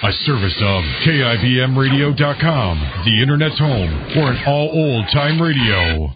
A service of KIBMradio.com, the Internet's home for an all old-time radio.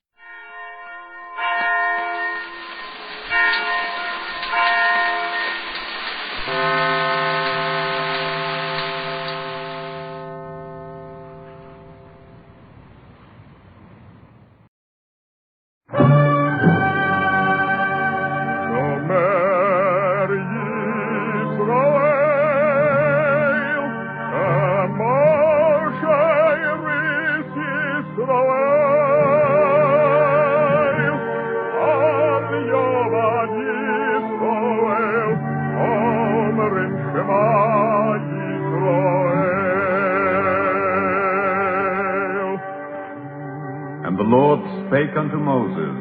Spake unto Moses,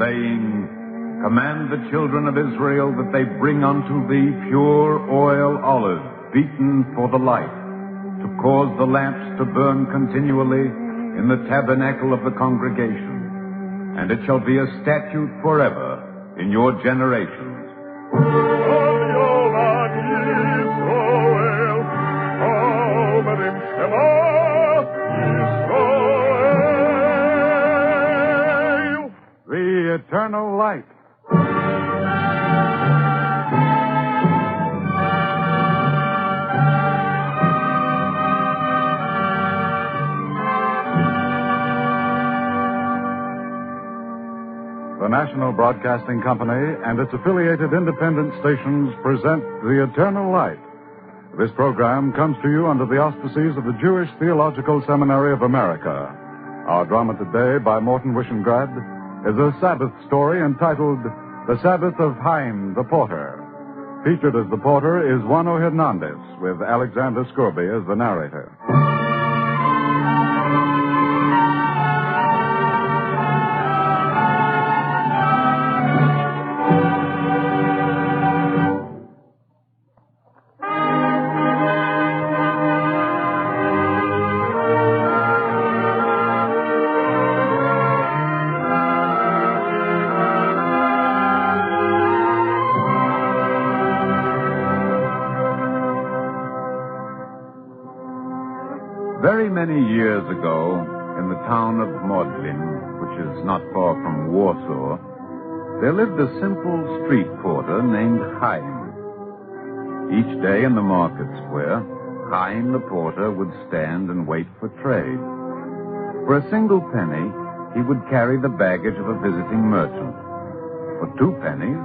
saying, Command the children of Israel that they bring unto thee pure oil olive, beaten for the light, to cause the lamps to burn continually in the tabernacle of the congregation. And it shall be a statute forever in your generations. Eternal light. The National Broadcasting Company and its affiliated independent stations present The Eternal Light. This program comes to you under the auspices of the Jewish Theological Seminary of America. Our drama today by Morton Wishengrad is a Sabbath story entitled The Sabbath of Chayim the Porter. Featured as the porter is Juano Hernandez, with Alexander Scorby as the narrator. Very many years ago, in the town of Modlin, which is not far from Warsaw, there lived a simple street porter named Chayim. Each day in the market square, Chayim the porter would stand and wait for trade. For a single penny, he would carry the baggage of a visiting merchant. For 2 pennies,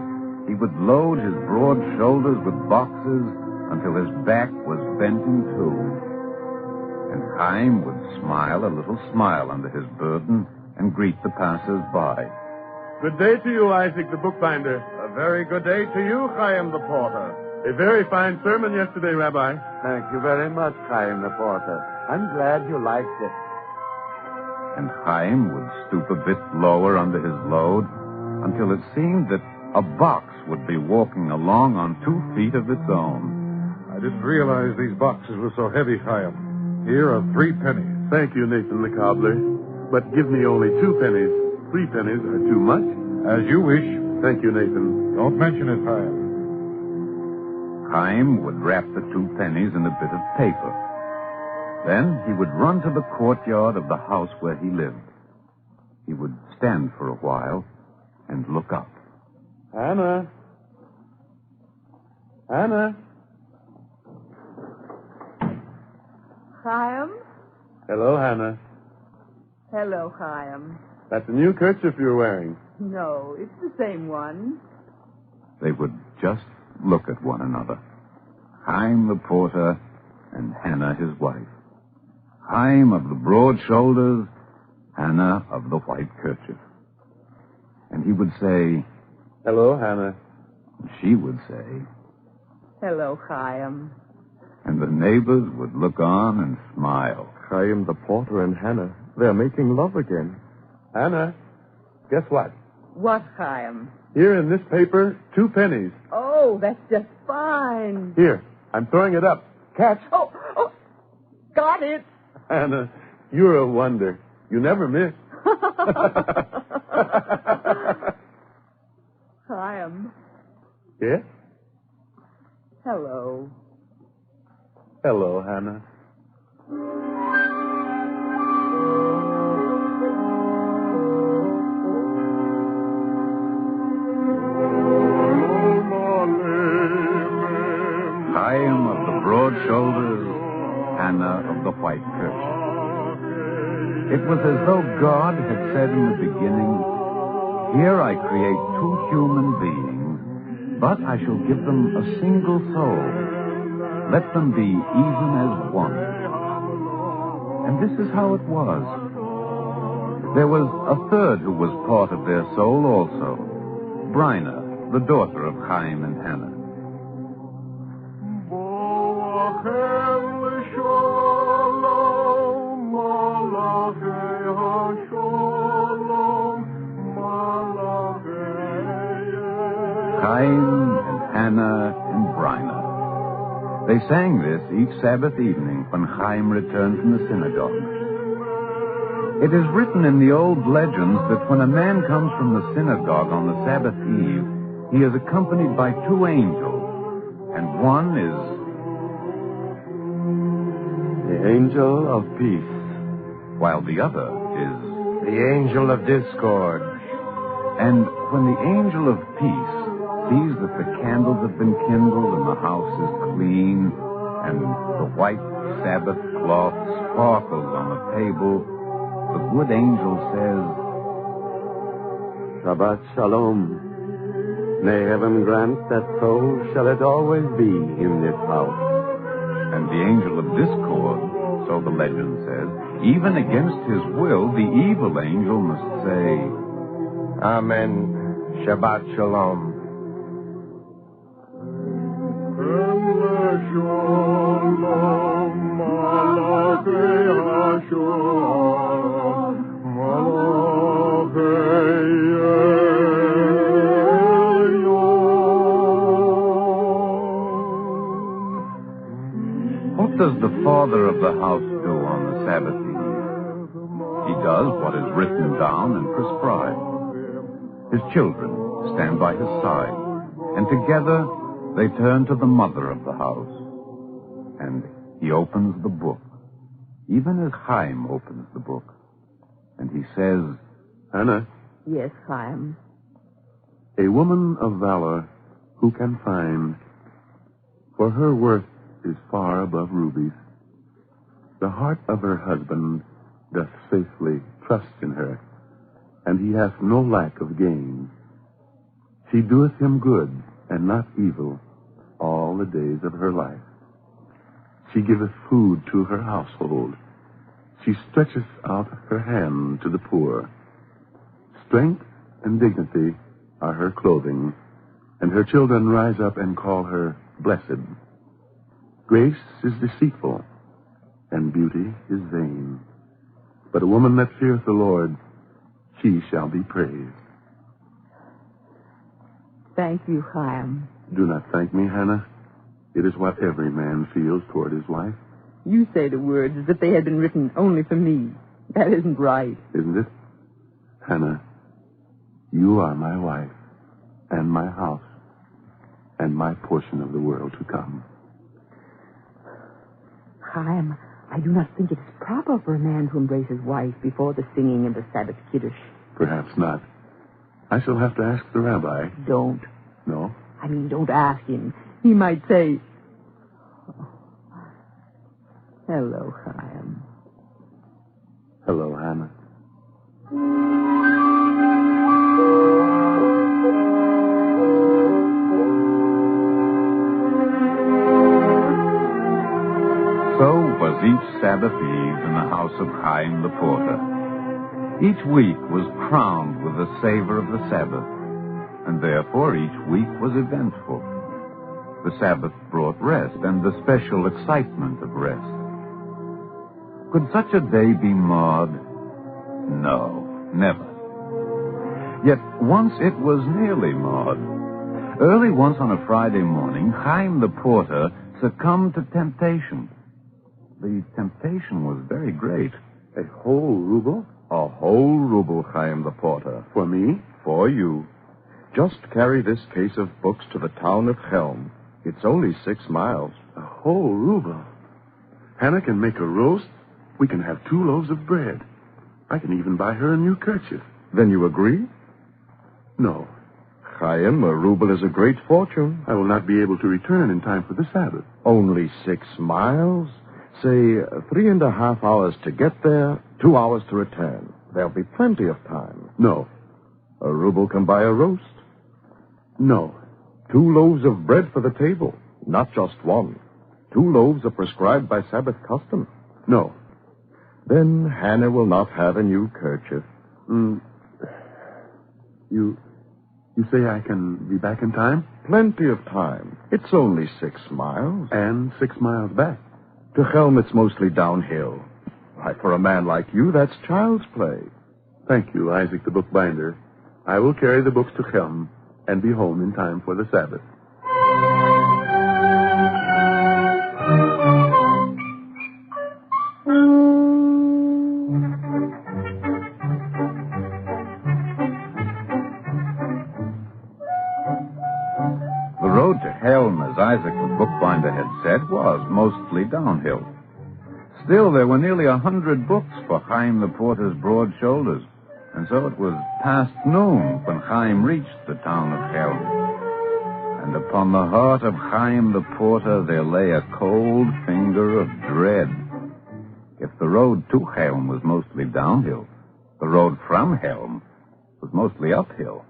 he would load his broad shoulders with boxes until his back was bent in two. And Chayim would smile a little smile under his burden and greet the passers-by. Good day to you, Isaac the bookbinder. A very good day to you, Chayim the porter. A very fine sermon yesterday, Rabbi. Thank you very much, Chayim the porter. I'm glad you liked it. And Chayim would stoop a bit lower under his load until it seemed that a box would be walking along on 2 feet of its own. I didn't realize these boxes were so heavy, Chayim. Here are 3 pennies. Thank you, Nathan the cobbler. But give me only 2 pennies. 3 pennies are too much. As you wish. Thank you, Nathan. Don't mention it, Chayim. Chayim would wrap the 2 pennies in a bit of paper. Then he would run to the courtyard of the house where he lived. He would stand for a while and look up. Hannah. Hannah. Chayim? Hello, Hannah. Hello, Chayim. That's a new kerchief you're wearing. No, it's the same one. They would just look at one another. Chayim the porter and Hannah his wife. Chayim of the broad shoulders, Hannah of the white kerchief. And he would say, Hello, Hannah. She would say, Hello, Chayim. And the neighbors would look on and smile. Chayim the porter and Hannah, they're making love again. Hannah, guess what? What, Chayim? Here in this paper, 2 pennies. Oh, that's just fine. Here, I'm throwing it up. Catch. Oh, got it. Hannah, you're a wonder. You never miss. Chayim. Yes? Hello. Hello, Hannah. Chayim of the broad shoulders, Hannah of the white kerchief. It was as though God had said in the beginning, "Here I create two human beings, but I shall give them a single soul. Let them be even as one." And this is how it was. There was a third who was part of their soul also, Bryna, the daughter of Chayim and Hannah. Chayim and Hannah and Bryna. They sang this each Sabbath evening when Chayim returned from the synagogue. It is written in the old legends that when a man comes from the synagogue on the Sabbath eve, he is accompanied by two angels, and one is The angel of peace. while the other is. The angel of discord. And when the angel of peace sees that the candles have been kindled and the house is clean and the white Sabbath cloth sparkles on the table, the good angel says, Shabbat Shalom. May heaven grant that so shall it always be in this house. and the angel of discord, so the legend says, even against his will, the evil angel must say, Amen. Shabbat Shalom. What does the father of the house do on the Sabbath eve? He does what is written down and prescribed. His children stand by his side, and together they turn to the mother of the house. And he opens the book, even as Chayim opens the book. And he says, Hannah, Yes, Chayim. a woman of valor who can find, for her worth is far above rubies. The heart of her husband doth faithfully trust in her, and he hath no lack of gain. She doeth him good and not evil all the days of her life. She giveth food to her household. She stretcheth out her hand to the poor. Strength and dignity are her clothing, and her children rise up and call her blessed. Grace is deceitful, and beauty is vain. But a woman that feareth the Lord, she shall be praised. Thank you, Chayim. Do not thank me, Hannah. It is what every man feels toward his wife, You say the words as if they had been written only for me. That isn't right. isn't it? Hannah, you are my wife, and my house, and my portion of the world to come. Chayim, I do not think it is proper for a man to embrace his wife before the singing of the Sabbath Kiddush. Perhaps not. I shall have to ask the rabbi. Don't. No? I mean, don't ask him. He might say, Hello, Chayim. Hello, Hannah. So was each Sabbath eve in the house of Chayim the porter. Each week was crowned with the savor of the Sabbath, and therefore each week was eventful. The Sabbath brought rest and the special excitement of rest. Could such a day be marred? No, never. Yet once it was nearly marred. Early once on a Friday morning, Chayim the porter succumbed to temptation. The temptation was very great. A whole ruble? A whole ruble, Chayim the porter. For me? For you. Just carry this case of books to the town of Chelm. It's only 6 miles. A whole ruble? Hannah can make a roast. We can have 2 loaves of bread. I can even buy her a new kerchief. Then you agree? No. Chayim, a ruble is a great fortune. I will not be able to return in time for the Sabbath. Only 6 miles? Say 3.5 hours to get there, 2 hours to return. There'll be plenty of time. No. A ruble can buy a roast. No. 2 loaves of bread for the table, not just 1. 2 loaves are prescribed by Sabbath custom. No. Then Hannah will not have a new kerchief. You say I can be back in time? Plenty of time. It's only 6 miles. And 6 miles back. To Chelm, it's mostly downhill. Why, for a man like you, that's child's play. Thank you, Isaac the bookbinder. I will carry the books to Chelm and be home in time for the Sabbath. The road to Helm, as Isaac the bookbinder had said, was mostly downhill. Still, there were nearly 100 books for Chaim the porter's broad shoulders, and so it was past noon when Chaim reached the town of Helm. And upon the heart of Chaim the porter there lay a cold finger of dread. If the road to Helm was mostly downhill, the road from Helm was mostly uphill.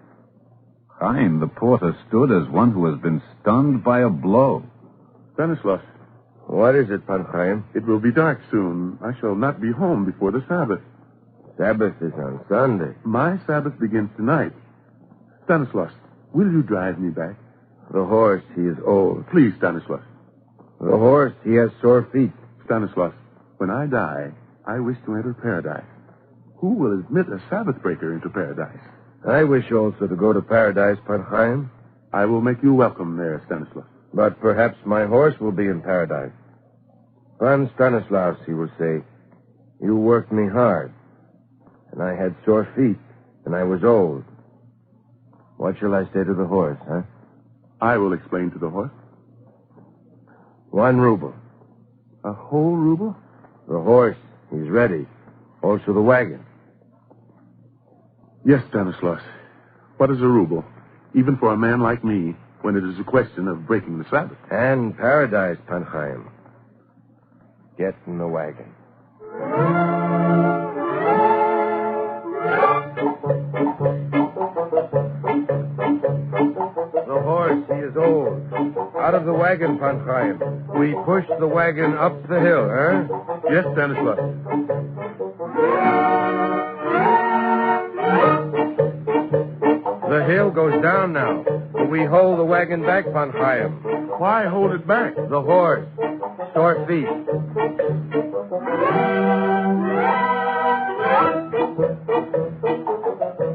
Chaim the porter stood as one who has been stunned by a blow. Stanislaus. What is it, Pan Chaim? It will be dark soon. I shall not be home before the Sabbath. Sabbath is on Sunday. My Sabbath begins tonight. Stanislaus, will you drive me back? The horse, he is old. Please, Stanislaus. The horse, he has sore feet. Stanislaus, when I die, I wish to enter paradise. Who will admit a Sabbath breaker into paradise? I wish also to go to paradise, Pan Chaim. I will make you welcome there, Stanislaus. But perhaps my horse will be in paradise. Pan Stanislaus, he will say, you worked me hard, and I had sore feet, and I was old. What shall I say to the horse, huh? I will explain to the horse. 1 ruble. A whole ruble? The horse, he's ready. Also the wagon. Yes, Stanislaus. What is a ruble? Even for a man like me, when it is a question of breaking the Sabbath. And paradise, Pan Chaim. Get in the wagon. The horse, he is old. Out of the wagon, Pan Chaim. We push the wagon up the hill, huh? Yes, Stanislaus. The hill goes down now. We hold the wagon back, Pan Chaim. Why hold it back? The horse. Sore feet.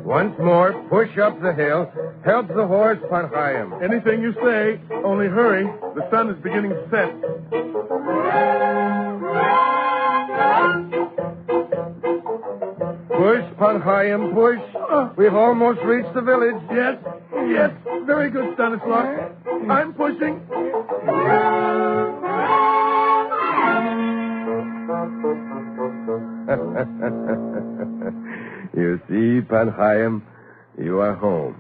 Once more, push up the hill. Help the horse, Pan Chaim. Anything you say, only hurry. The sun is beginning to set. Push, Pan Chaim, push. We've almost reached the village. Yes, yes. Very good, Stanislaus. I'm pushing. You see, Pan Chaim, you are home.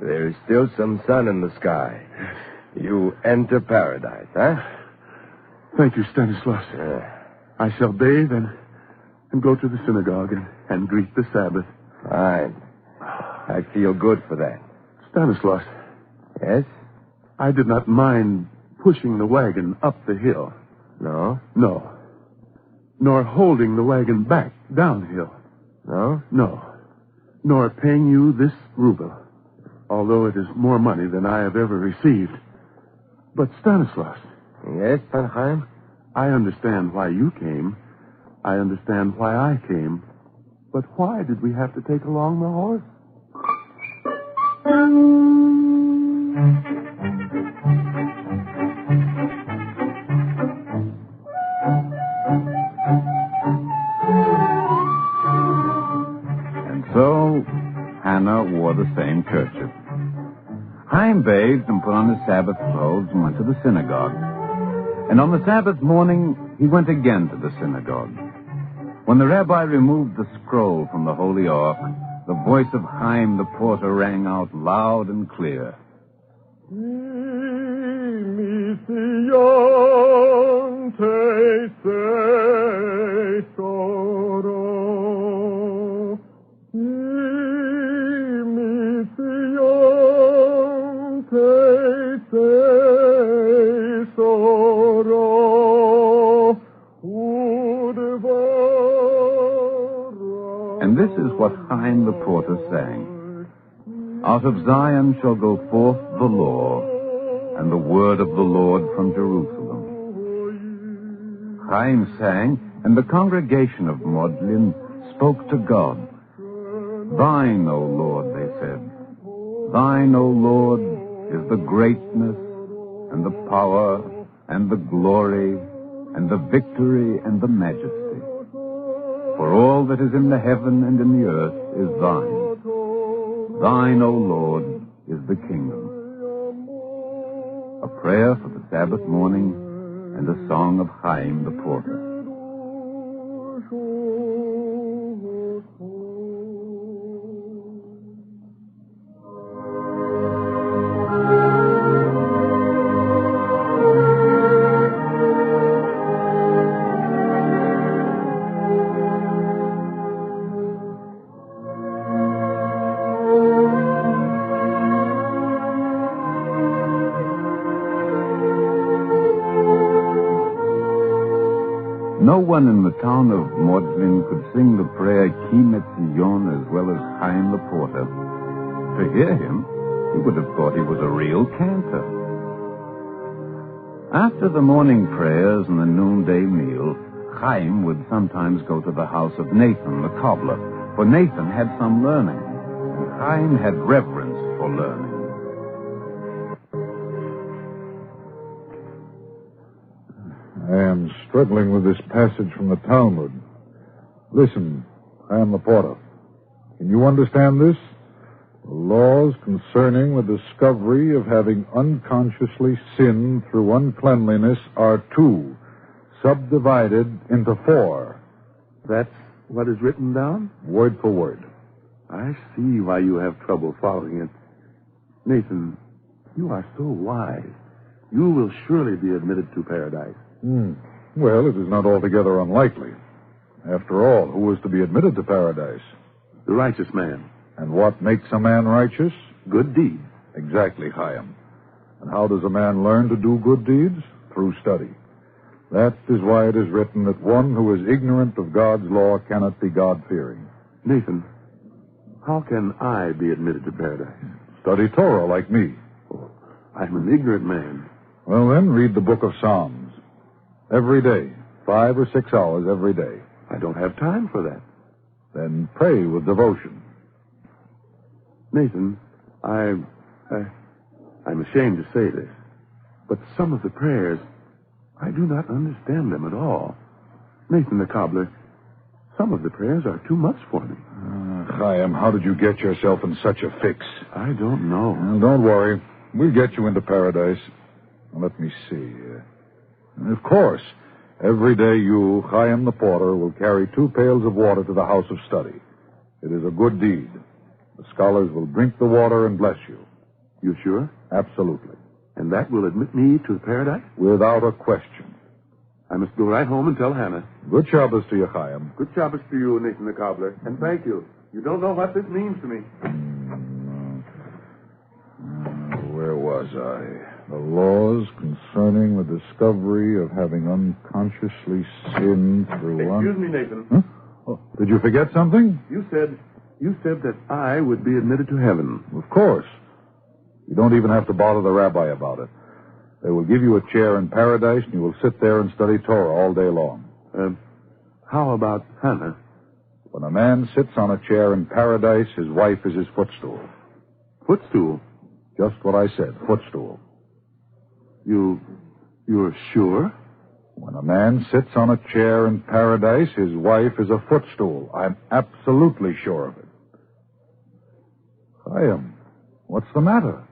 There is still some sun in the sky. You enter paradise, huh? Thank you, Stanislaus. I shall bathe and go to the synagogue and greet the Sabbath. Fine. I feel good for that. Stanislaus. Yes? I did not mind pushing the wagon up the hill. No? No. Nor holding the wagon back downhill. No? No. Nor paying you this ruble, although it is more money than I have ever received. But Stanislaus. Yes, Pan Chaim? I understand why you came. I understand why I came. But why did we have to take along the horse? And so, Hannah wore the same kerchief. Chaim bathed and put on his Sabbath clothes and went to the synagogue. And on the Sabbath morning, he went again to the synagogue. When the rabbi removed the scroll from the Holy Ark, the voice of Chayim the porter rang out loud and clear. And this is what Chayim the porter sang. Out of Zion shall go forth the law, and the word of the Lord from Jerusalem. Chayim sang, and the congregation of Modlin spoke to God. Thine, O Lord, they said. Thine, O Lord, is the greatness, and the power, and the glory, and the victory, and the majesty. For all that is in the heaven and in the earth is thine. Thine, O Lord, is the kingdom. A prayer for the Sabbath morning and a song of Chayim the porter. No one in the town of Modlin could sing the prayer Kimet Zion as well as Chayim the porter. To hear him, you would have thought he was a real cantor. After the morning prayers and the noonday meal, Chayim would sometimes go to the house of Nathan the cobbler, for Nathan had some learning, and Chayim had reverence for learning. I am struggling with this passage from the Talmud. Listen, I am the porter. Can you understand this? The laws concerning the discovery of having unconsciously sinned through uncleanliness are 2, subdivided into 4. That's what is written down? Word for word. I see why you have trouble following it. Nathan, you are so wise. You will surely be admitted to paradise. Well, it is not altogether unlikely. After all, who is to be admitted to paradise? The righteous man. And what makes a man righteous? Good deeds. Exactly, Chayim. And how does a man learn to do good deeds? Through study. That is why it is written that one who is ignorant of God's law cannot be God-fearing. Nathan, how can I be admitted to paradise? Study Torah like me. Oh, I'm an ignorant man. Well, then, read the book of Psalms. Every day. 5 or 6 hours every day. I don't have time for that. Then pray with devotion. Nathan, I'm ashamed to say this, but some of the prayers, I do not understand them at all. Nathan the cobbler, some of the prayers are too much for me. Chayim, how did you get yourself in such a fix? I don't know. Well, don't worry. We'll get you into paradise. Now, let me see. Of course, every day you, Chayim the porter, will carry 2 pails of water to the house of study. It is a good deed. The scholars will drink the water and bless you. You sure? Absolutely. And that will admit me to paradise? Without a question. I must go right home and tell Hannah. Good Shabbos to you, Chayim. Good Shabbos to you, Nathan the cobbler. And thank you. You don't know what this means to me. Where was I? The laws concerning the discovery of having unconsciously sinned through Excuse me, Nathan. Huh? Oh, did you forget something? You said that I would be admitted to heaven. Of course. You don't even have to bother the rabbi about it. They will give you a chair in paradise, and you will sit there and study Torah all day long. How about Hannah? When a man sits on a chair in paradise, his wife is his footstool. Footstool? Just what I said, footstool. You're sure? When a man sits on a chair in paradise, his wife is a footstool. I'm absolutely sure of it. Chayim, what's the matter?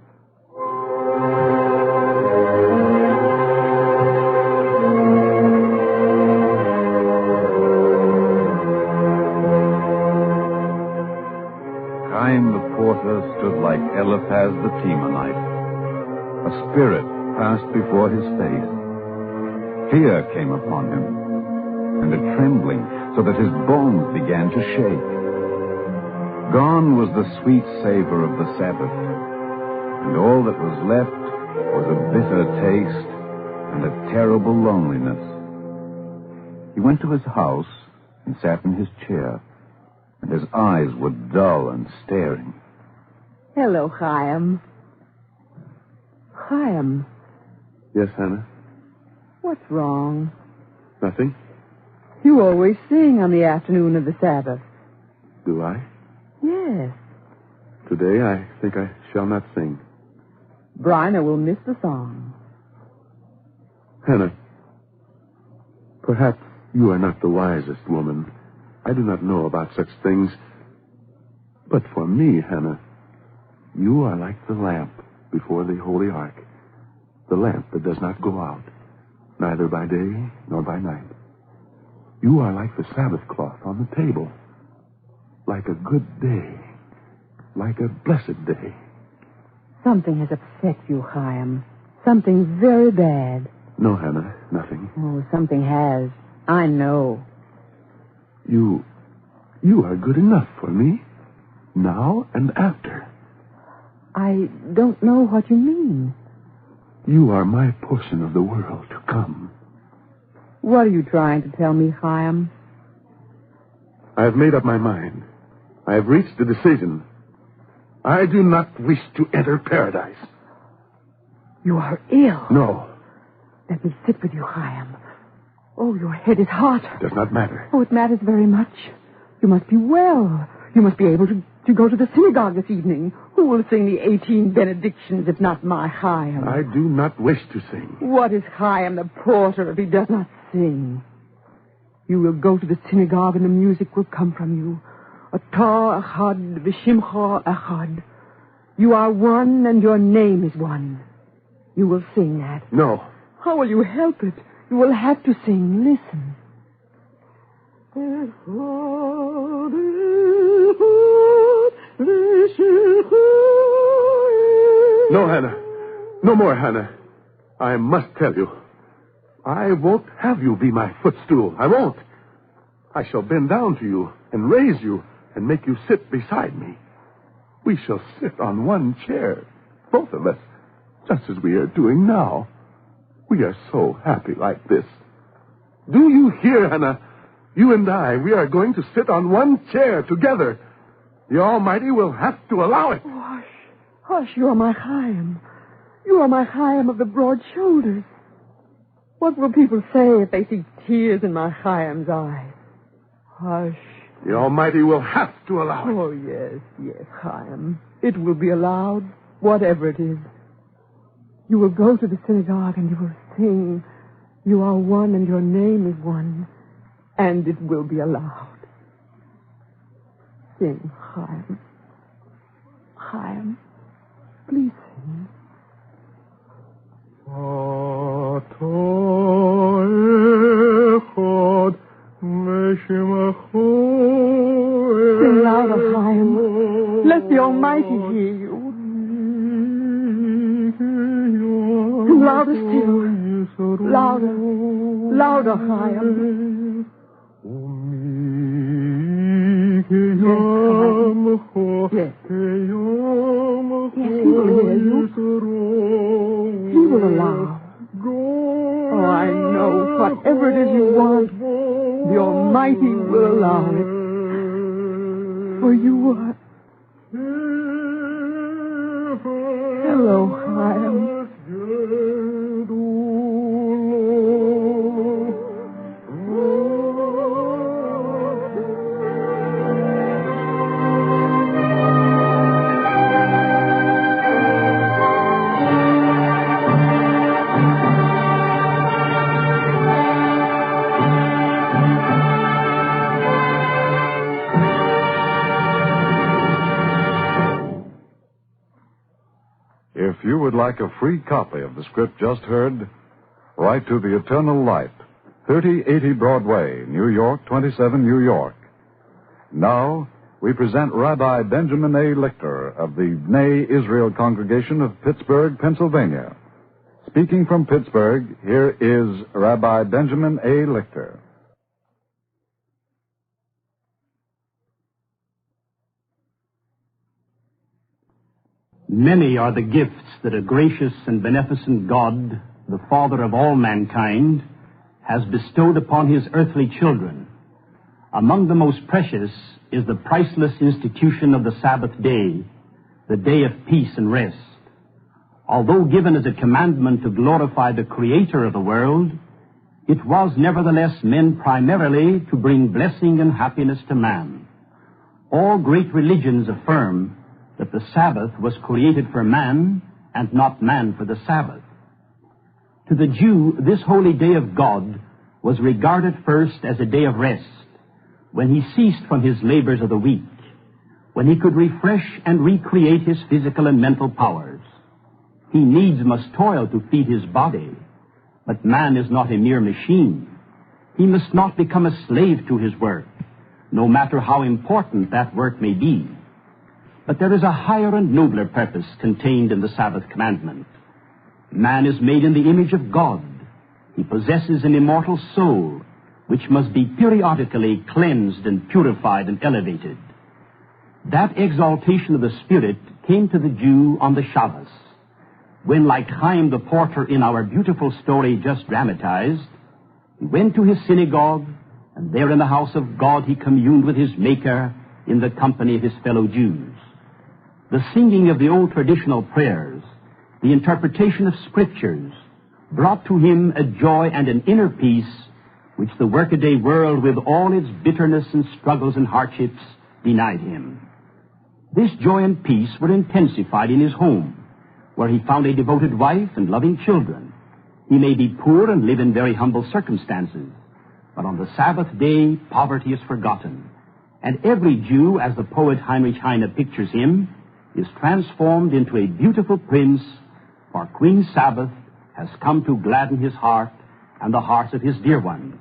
like Eliphaz the Temanite. A spirit passed before his face. Fear came upon him, and a trembling, so that his bones began to shake. Gone was the sweet savor of the Sabbath, and all that was left was a bitter taste and a terrible loneliness. He went to his house and sat in his chair, and his eyes were dull and staring. Hello, Chayim. Chayim, Yes, Hannah? what's wrong? Nothing? You always sing on the afternoon of the Sabbath. Do I? Yes. Today I think I shall not sing. Bryna will miss the song. Hannah, perhaps you are not the wisest woman. I do not know about such things. But for me, Hannah, you are like the lamp before the Holy Ark. The lamp that does not go out, neither by day nor by night. You are like the Sabbath cloth on the table. Like a good day. Like a blessed day. Something has upset you, Chayim. Something very bad. No, Hannah, nothing. Oh, something has. I know. You are good enough for me. Now and after. I don't know what you mean. You are my portion of the world to come. What are you trying to tell me, Chayim? I have made up my mind. I have reached a decision. I do not wish to enter paradise. You are ill. No, Let me sit with you, Chayim. Oh, your head is hot. it does not matter. Oh, it matters very much. You must be well. You must be able to go to the synagogue this evening. Who will sing the 18 benedictions if not my Chayim? I do not wish to sing. What is Chayim the porter if he does not sing? You will go to the synagogue and the music will come from you. Atah echad v'shimcha echad. You are one and your name is one. You will sing that. No. How will you help it? You will have to sing. Listen. No, Hannah. No more, Hannah. I must tell you. I won't have you be my footstool. I won't. I shall bend down to you and raise you and make you sit beside me. We shall sit on one chair, both of us, just as we are doing now. We are so happy like this. Do you hear, Hannah? You and I, we are going to sit on one chair together. The Almighty will have to allow it. Hush. Hush, you are my Chayim. You are my Chayim of the broad shoulders. What will people say if they see tears in my Chayim's eyes? Hush. The Almighty will have to allow it. Oh, yes, Chayim. It will be allowed, whatever it is. You will go to the synagogue and you will sing, "You are one and your name is one," and it will be allowed. Sing, Chayim. Chayim, please sing. Sing louder, Chayim. Let the Almighty hear you. Louder still. Louder. Louder, Chayim. Yes, Chayim. Yes, he will hear you. He will allow. Oh, I know. Whatever it is you want, the Almighty will allow it. For you are... Hello, Chayim. If you would like a free copy of the script just heard, write to The Eternal Light, 3080 Broadway, New York, 27 New York. Now, we present Rabbi Benjamin A. Lichter of the Bnei Israel congregation of Pittsburgh, Pennsylvania. Speaking from Pittsburgh, here is Rabbi Benjamin A. Lichter. Many are the gifts that a gracious and beneficent God, the Father of all mankind, has bestowed upon his earthly children. Among the most precious is the priceless institution of the Sabbath day, the day of peace and rest. Although given as a commandment to glorify the Creator of the world, it was nevertheless meant primarily to bring blessing and happiness to man. All great religions affirm that the Sabbath was created for man and not man for the Sabbath. To the Jew, this holy day of God was regarded first as a day of rest, when he ceased from his labors of the week, when he could refresh and recreate his physical and mental powers. He needs must toil to feed his body, but man is not a mere machine. He must not become a slave to his work, no matter how important that work may be. But there is a higher and nobler purpose contained in the Sabbath commandment. Man is made in the image of God. He possesses an immortal soul, which must be periodically cleansed and purified and elevated. That exaltation of the Spirit came to the Jew on the Shabbos, when, like Chayim the porter in our beautiful story just dramatized, he went to his synagogue, and there in the house of God he communed with his Maker in the company of his fellow Jews. The singing of the old traditional prayers, the interpretation of scriptures, brought to him a joy and an inner peace which the workaday world, with all its bitterness and struggles and hardships, denied him. This joy and peace were intensified in his home, where he found a devoted wife and loving children. He may be poor and live in very humble circumstances, but on the Sabbath day, poverty is forgotten, and every Jew, as the poet Heinrich Heine pictures him, is transformed into a beautiful prince, for Queen Sabbath has come to gladden his heart and the hearts of his dear ones.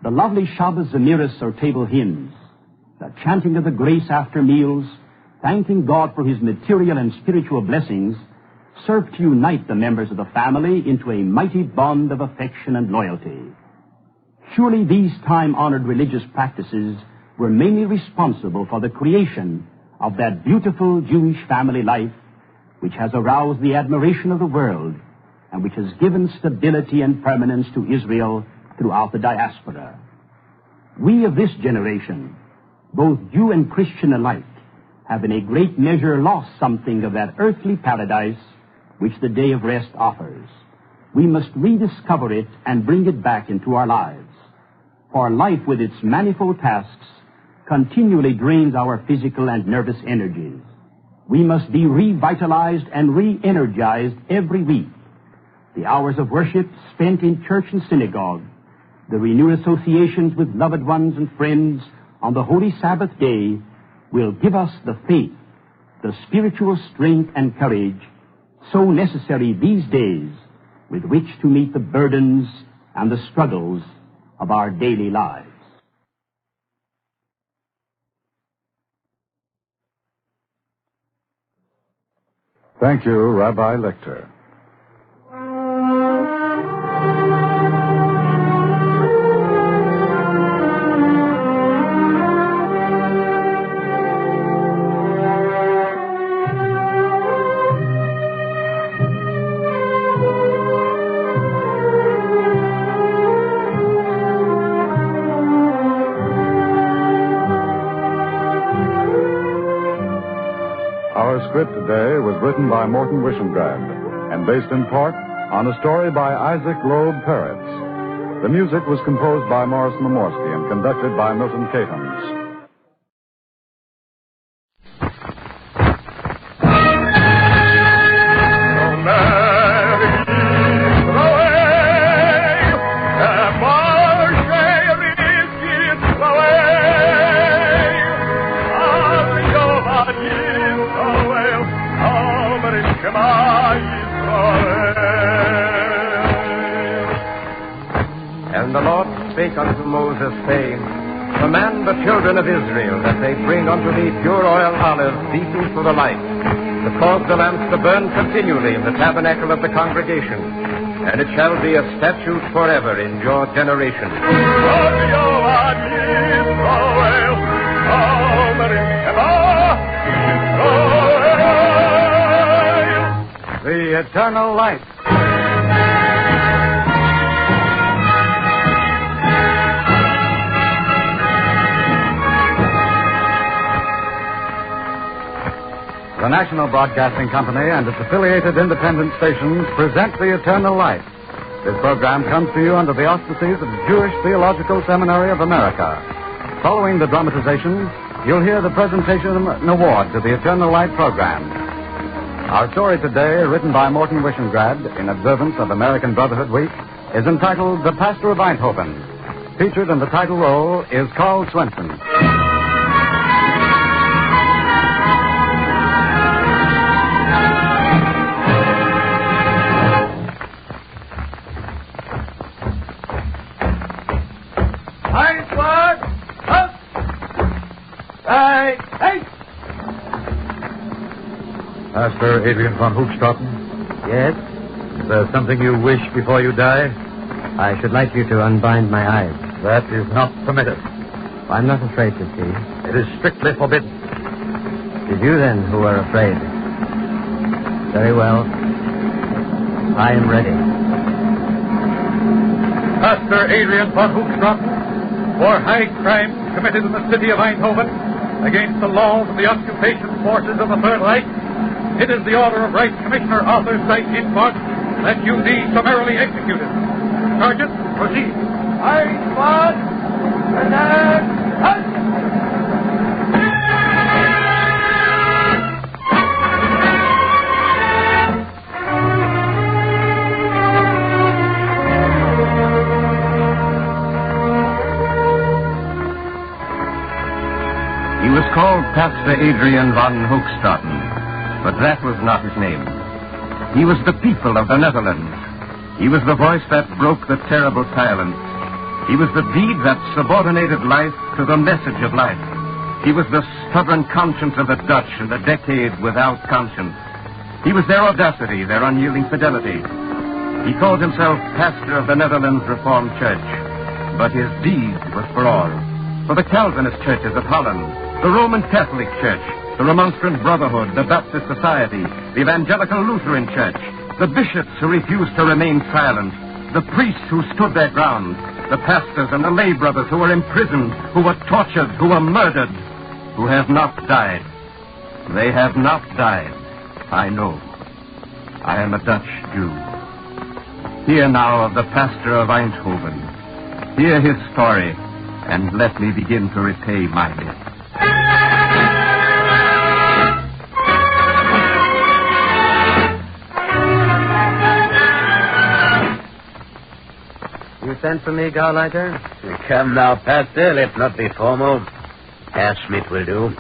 The lovely Shabbos Zemiris or table hymns, the chanting of the grace after meals, thanking God for his material and spiritual blessings, serve to unite the members of the family into a mighty bond of affection and loyalty. Surely these time-honored religious practices were mainly responsible for the creation of that beautiful Jewish family life which has aroused the admiration of the world and which has given stability and permanence to Israel throughout the diaspora. We of this generation, both Jew and Christian alike, have in a great measure lost something of that earthly paradise which the day of rest offers. We must rediscover it and bring it back into our lives. For life with its manifold tasks continually drains our physical and nervous energies. We must be revitalized and re-energized every week. The hours of worship spent in church and synagogue, the renewed associations with loved ones and friends on the holy Sabbath day will give us the faith, the spiritual strength and courage so necessary these days with which to meet the burdens and the struggles of our daily lives. Thank you, Rabbi Lichter. Our script today was written by Morton Wishengrad and based in part on a story by Isaac Loeb Peretz. The music was composed by Morris Momorsky and conducted by Milton Catons. And the Lord spake unto Moses, saying, Command the children of Israel that they bring unto me pure oil olives beaten for the light, to cause the lamps to burn continually in the tabernacle of the congregation. And it shall be a statute forever in your generation. The eternal light. The National Broadcasting Company and its affiliated independent stations present The Eternal Light. This program comes to you under the auspices of the Jewish Theological Seminary of America. Following the dramatization, you'll hear the presentation of an award to the Eternal Light program. Our story today, written by Morton Wishengrad in observance of American Brotherhood Week, is entitled The Pastor of Eindhoven. Featured in the title role is Carl Swenson. Pastor Adrian von Hoogstraten? Yes? Is there something you wish before you die? I should like you to unbind my eyes. That is not permitted. I'm not afraid to see. It is strictly forbidden. It is you, then, who are afraid. Very well. I am ready. Pastor Adrian von Hoogstraten, for high crimes committed in the city of Eindhoven against the laws of the occupation forces of the Third Reich, it is the order of Reich Commissioner Arthur Seid Infart that you be summarily executed. Sergeant, proceed. He was called Pastor Adrian von Hoogstraten, but that was not his name. He was the people of the Netherlands. He was the voice that broke the terrible silence. He was the deed that subordinated life to the message of life. He was the stubborn conscience of the Dutch in the decade without conscience. He was their audacity, their unyielding fidelity. He called himself pastor of the Netherlands Reformed Church, but his deed was for all. For the Calvinist churches of Holland, the Roman Catholic Church, the Remonstrant Brotherhood, the Baptist Society, the Evangelical Lutheran Church, the bishops who refused to remain silent, the priests who stood their ground, the pastors and the lay brothers who were imprisoned, who were tortured, who were murdered, who have not died. They have not died. I know. I am a Dutch Jew. Hear now of the pastor of Eindhoven. Hear his story, and let me begin to repay my debt. You sent for me, Gauleiter? Come now, Pastor. Let's not be formal. Herr Schmidt will do.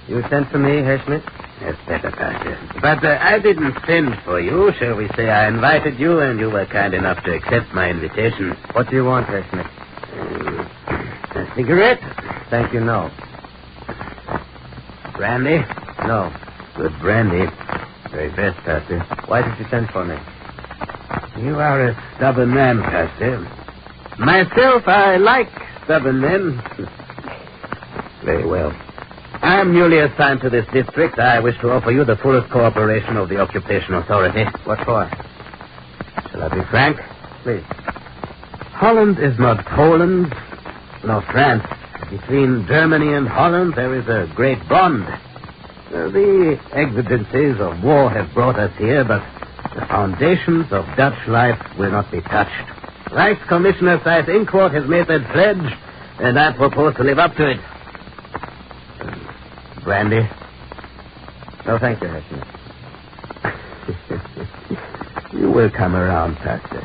You sent for me, Herr Schmidt? That's better, Pastor. But I didn't send for you. Shall we say I invited you, and you were kind enough to accept my invitation. What do you want, Herr Schmidt? A cigarette? Thank you, no. Brandy? No. Good brandy. Very best, Pastor. Why did you send for me? You are a stubborn man, Pastor. Myself, I like stubborn men. Very well. I am newly assigned to this district. I wish to offer you the fullest cooperation of the occupation authority. What for? Shall I be frank? Please. Holland is not Poland, nor France. Between Germany and Holland, there is a great bond. The exigencies of war have brought us here, but the foundations of Dutch life will not be touched. Reichs Commissioner Seid Infart has made that pledge, and I propose to live up to it. Brandy? No, thank you, Herr Schmidt. You will come around, Pastor.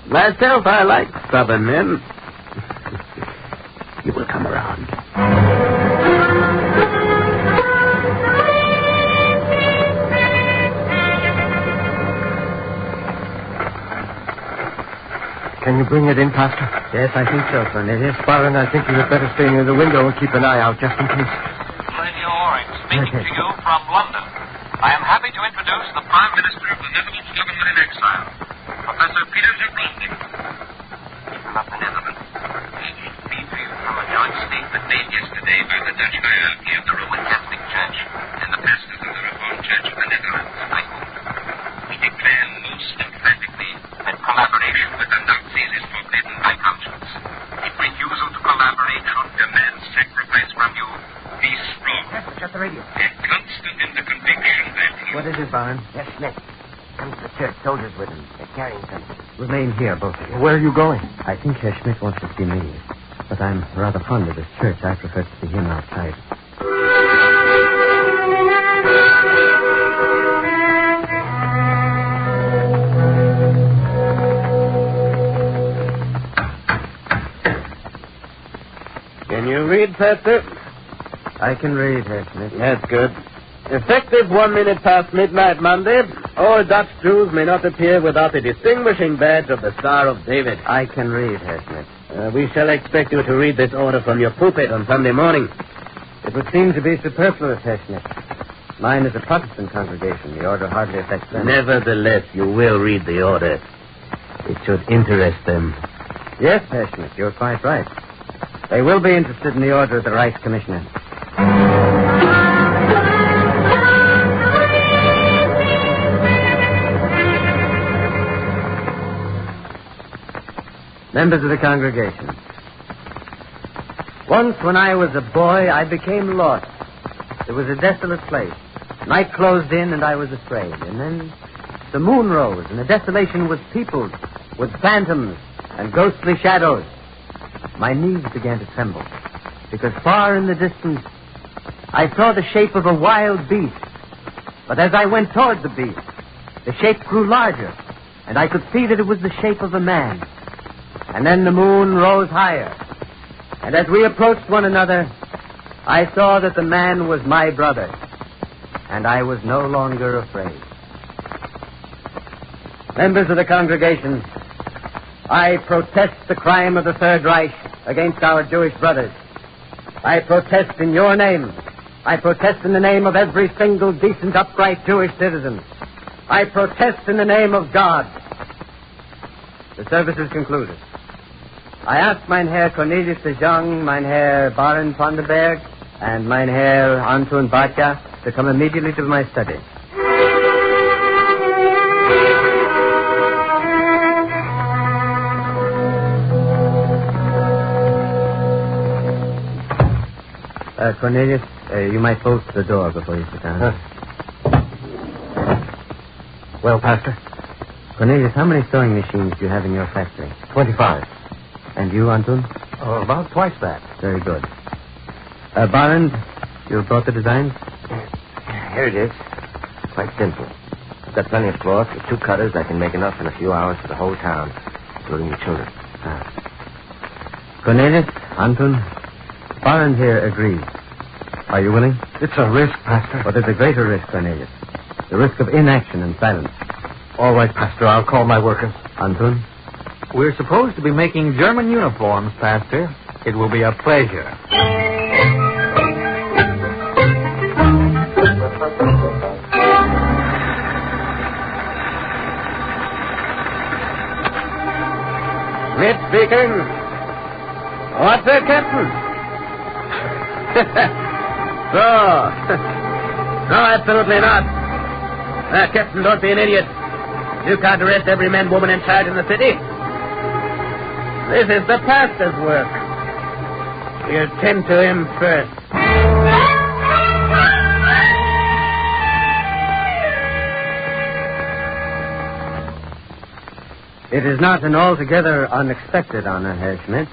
Myself, I like stubborn men. You will come around. Can you bring it in, Pastor? Yes, I think so, Cornelius. Baron, I think you had better stay near the window and keep an eye out just in case. Radio Orange, speaking to you from London. I am happy to introduce the Prime Minister of the Netherlands government in exile, Professor Peter Zebrowski. People of the Netherlands, I read to you from a joint statement made yesterday by the Dutch hierarchy of the Roman Catholic Church and the pastors of the Reformed Church of the Netherlands. We declare most emphatically that collaboration with the Nazis is forbidden by conscience. If refusal to collaborate should demand sacrifice from you, be strong. Shut the radio. And constant in the conviction that you... What is it, Baron? Yes, Smith. Come to the church. Soldiers with him. They're carrying something. Remain here, both of you. Where are you going? I think Herr Schmidt wants to see me. But I'm rather fond of this church. I prefer to see him outside. Can you read, Pastor? I can read, Herr Schmidt. That's good. Effective 1 minute past midnight Monday, all Dutch Jews may not appear without the distinguishing badge of the Star of David. I can read, Herr Schmidt. We shall expect you to read this order from your pulpit on Sunday morning. It would seem to be superfluous, Herr Schmidt. Mine is a Protestant congregation. The order hardly affects them. Nevertheless, you will read the order. It should interest them. Yes, Herr Schmidt, you're quite right. They will be interested in the order of the Rice Commissioner. Members of the congregation. Once when I was a boy, I became lost. It was a desolate place. Night closed in and I was afraid. And then the moon rose and the desolation was peopled with phantoms and ghostly shadows. My knees began to tremble because far in the distance I saw the shape of a wild beast. But as I went toward the beast, the shape grew larger and I could see that it was the shape of a man. And then the moon rose higher. And as we approached one another, I saw that the man was my brother. And I was no longer afraid. Members of the congregation, I protest the crime of the Third Reich against our Jewish brothers. I protest in your name. I protest in the name of every single decent, upright Jewish citizen. I protest in the name of God. The service is concluded. I ask mein Herr Cornelius de Jong, mein Herr Baron von der Berg, and mein Herr Anton Batja to come immediately to my study. Cornelius, you might bolt the door before you sit down. Well, Pastor? Cornelius, how many sewing machines do you have in your factory? 25. And you, Anton? Oh, about twice that. Very good. Baron, you brought the designs? Here it is. Quite simple. I've got plenty of cloth. With 2 cutters, I can make enough in a few hours for the whole town, including the children. Cornelius, Anton, Baron here agrees. Are you willing? It's a risk, Pastor. But there's a greater risk, Cornelius. The risk of inaction and silence. All right, Pastor, I'll call my workers. Anton? We're supposed to be making German uniforms, Pastor. It will be a pleasure. Schmidt speaking. What's that, Captain? No, absolutely not. Captain, don't be an idiot. You can't arrest every man, woman, and child in the city. This is the pastor's work. We attend to him first. It is not an altogether unexpected honor, Herr Schmidt.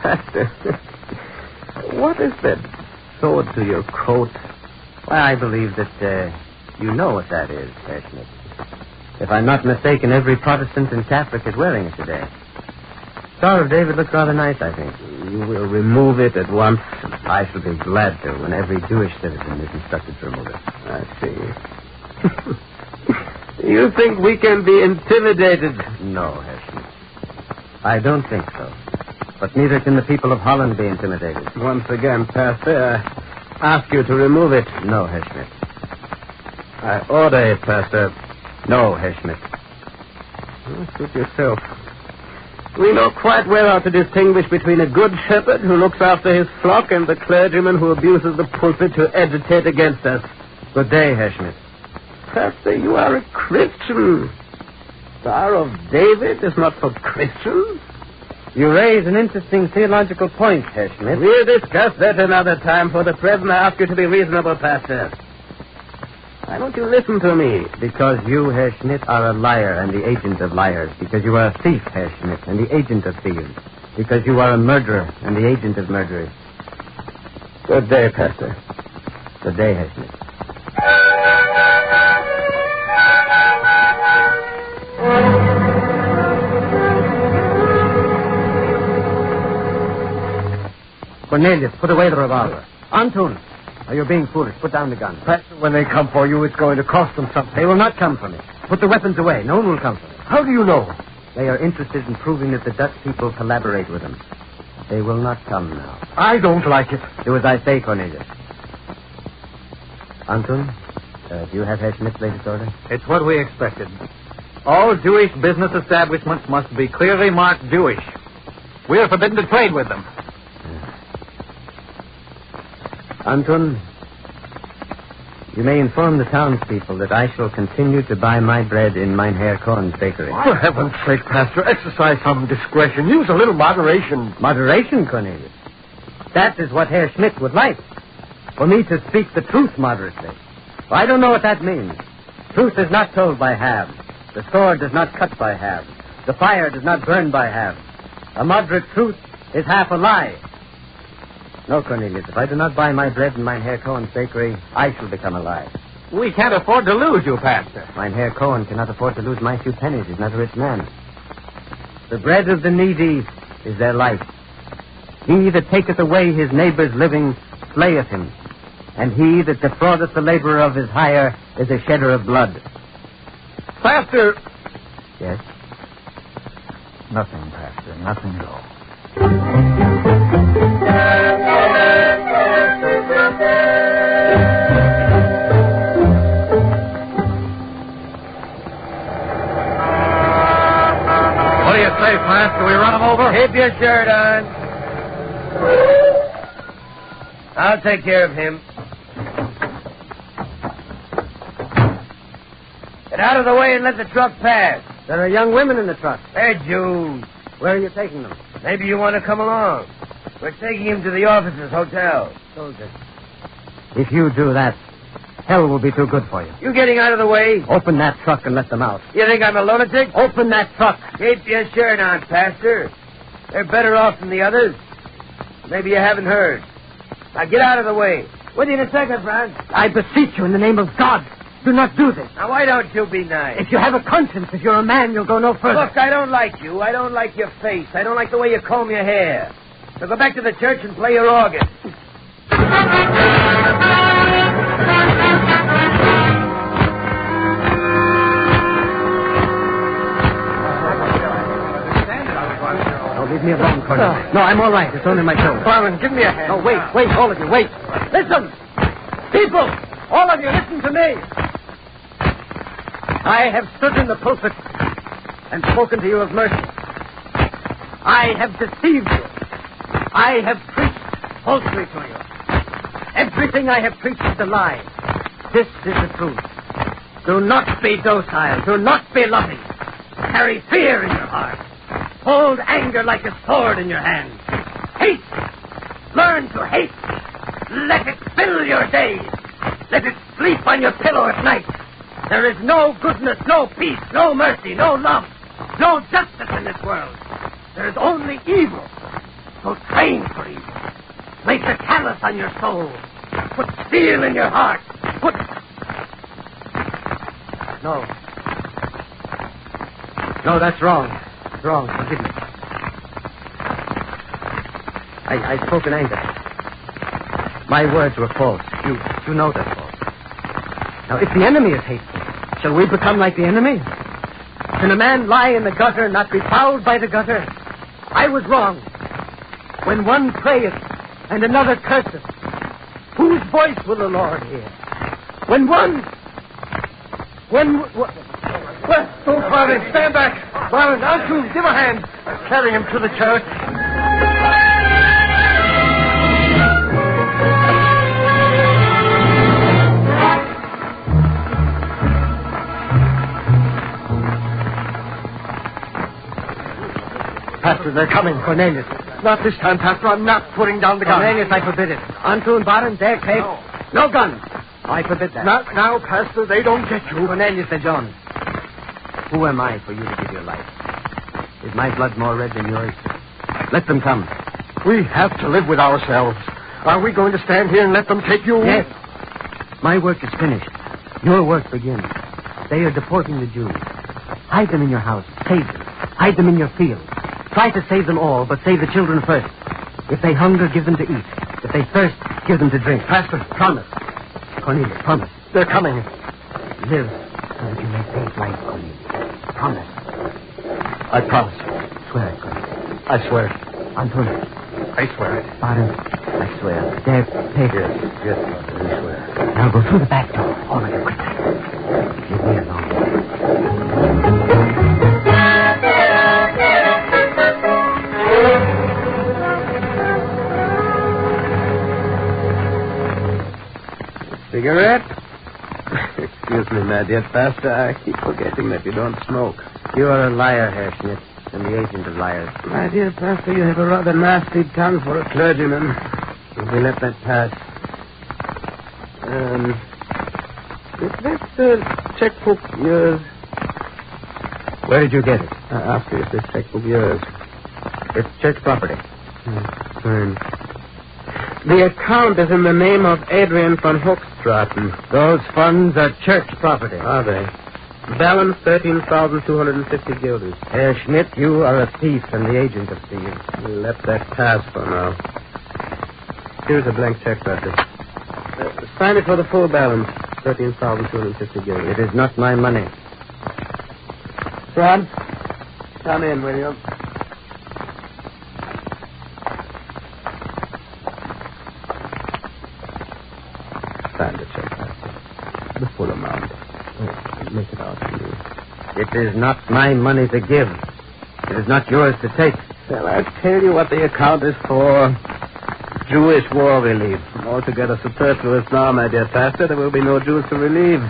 Pastor, what is that sword to your coat? Well, I believe that you know what that is, Herr Schmidt. If I'm not mistaken, every Protestant and Catholic is wearing it today. Star of David looks rather nice, I think. You will remove it at once. I shall be glad to when every Jewish citizen is instructed to remove it. I see. You think we can be intimidated? No, Herr Schmidt. I don't think so. But neither can the people of Holland be intimidated. Once again, Pastor, I ask you to remove it. No, Herr Schmidt. I order it, Pastor. No, Herr Schmidt. Suit yourself. We know quite well how to distinguish between a good shepherd who looks after his flock and the clergyman who abuses the pulpit to agitate against us. Good day, Herr Schmidt. Pastor, you are a Christian. Star of David is not for Christians. You raise an interesting theological point, Herr Schmidt. We'll discuss that another time. For the present, I ask you to be reasonable, Pastor. Why don't you listen to me? Because you, Herr Schmidt, are a liar and the agent of liars. Because you are a thief, Herr Schmidt, and the agent of thieves. Because you are a murderer and the agent of murderers. Good day, Pastor. Good day, Herr Schmidt. Cornelius, put away the revolver. Anton, you're being foolish. Put down the gun. Pastor, when they come for you, it's going to cost them something. They will not come for me. Put the weapons away. No one will come for me. How do you know? They are interested in proving that the Dutch people collaborate with them. They will not come now. I don't like it. Do as I say, Cornelius. Anton, do you have Herr Schmidt's latest order? It's what we expected. All Jewish business establishments must be clearly marked Jewish. We are forbidden to trade with them. Anton, you may inform the townspeople that I shall continue to buy my bread in Mynheer Korn's bakery. For heaven's sake, Pastor, exercise some discretion. Use a little moderation. Moderation, Cornelius? That is what Herr Schmidt would like. For me to speak the truth moderately. I don't know what that means. Truth is not told by halves. The sword does not cut by halves. The fire does not burn by halves. A moderate truth is half a lie. No, Cornelius, if I do not buy my bread in Mynheer Cohen's bakery, I shall become a lie. We can't afford to lose you, Pastor. Mynheer Cohen cannot afford to lose my few pennies. He's not a rich man. The bread of the needy is their life. He that taketh away his neighbor's living slayeth him, and he that defraudeth the laborer of his hire is a shedder of blood. Pastor! Yes? Nothing, Pastor. Nothing at all. What do you say, Plant? Do we run him over? Keep your shirt on. I'll take care of him. Get out of the way and let the truck pass. There are young women in the truck. They're Jews. Where are you taking them? Maybe you want to come along. We're taking him to the officers' hotel. Soldier. If you do that, hell will be too good for you. You getting out of the way? Open that truck and let them out. You think I'm a lunatic? Open that truck. Keep your shirt on, Pastor. They're better off than the others. Maybe you haven't heard. Now get out of the way. With you in a second, Franz. I beseech you in the name of God, do not do this. Now why don't you be nice? If you have a conscience, if you're a man, you'll go no further. Look, I don't like you. I don't like your face. I don't like the way you comb your hair. So go back to the church and play your organ. Leave me alone, Colonel. No, I'm all right. It's only my shoulder. Barman, give me a hand. No, wait, all of you, wait. Listen! People! All of you, listen to me! I have stood in the pulpit and spoken to you of mercy. I have deceived you. I have preached falsely to you. Everything I have preached is a lie. This is the truth. Do not be docile. Do not be loving. Carry fear in your heart. Hold anger like a sword in your hand. Hate. Learn to hate. Let it fill your days. Let it sleep on your pillow at night. There is no goodness, no peace, no mercy, no love, no justice in this world. There is only evil. So train for evil. Place a callous on your soul. Put steel in your heart. Put... No, that's wrong. It's wrong. Forgive me. I spoke in anger. My words were false. You know they're false. Now, if the enemy is hateful, shall we become like the enemy? Can a man lie in the gutter and not be fouled by the gutter? I was wrong. When one prayeth and another curseth, whose voice will the Lord hear? When one... Oh, Father, stand back. Father, now, too, give a hand. Carry him to the church. Pastor, they're coming. Cornelius. Not this time, Pastor. I'm not putting down the gun. Cornelius, I forbid it. Antun, Baron, der Cape. No gun. I forbid that. Not now, Pastor. They don't get you. Cornelius de John. Who am I for you to give your life? Is my blood more red than yours? Let them come. We have to live with ourselves. Are we going to stand here and let them take you? Yes. My work is finished. Your work begins. They are deporting the Jews. Hide them in your house. Save them. Hide them in your fields. Try to save them all, but save the children first. If they hunger, give them to eat. If they thirst, give them to drink. Pastor, promise. Cornelius, promise. They're coming. Live so that you may save life, Cornelius. Promise. I promise. Swear it, Cornelius. I swear. Antun. I swear it. Baron, I swear. Der Peter. Yes, Father, I swear. Now go through the back door. All of you, quickly. Leave me alone. Cigarette? Excuse me, my dear Pastor. I keep forgetting that you don't smoke. You are a liar, Herr Schmidt, and the agent of liars. My dear Pastor, you have a rather nasty tongue for a clergyman. If we let that pass. Is that checkbook yours? Where did you get it? I asked you if this checkbook yours. It's church property. Fine. The account is in the name of Adrian von Hochstraten. Those funds are church property. Are they? Balance 13,250 guilders. Herr Schmidt, you are a thief and the agent of thieves. We'll let that pass for now. Here's a blank check, Pastor. Sign it for the full balance. 13,250 guilders. It is not my money. Franz, come in, will you? Sign the check, Pastor. The full amount. Make it out to me. It is not my money to give. It is not yours to take. Shall I tell you what the account is for? Jewish war relief. Altogether superfluous now, my dear Pastor. There will be no Jews to relieve.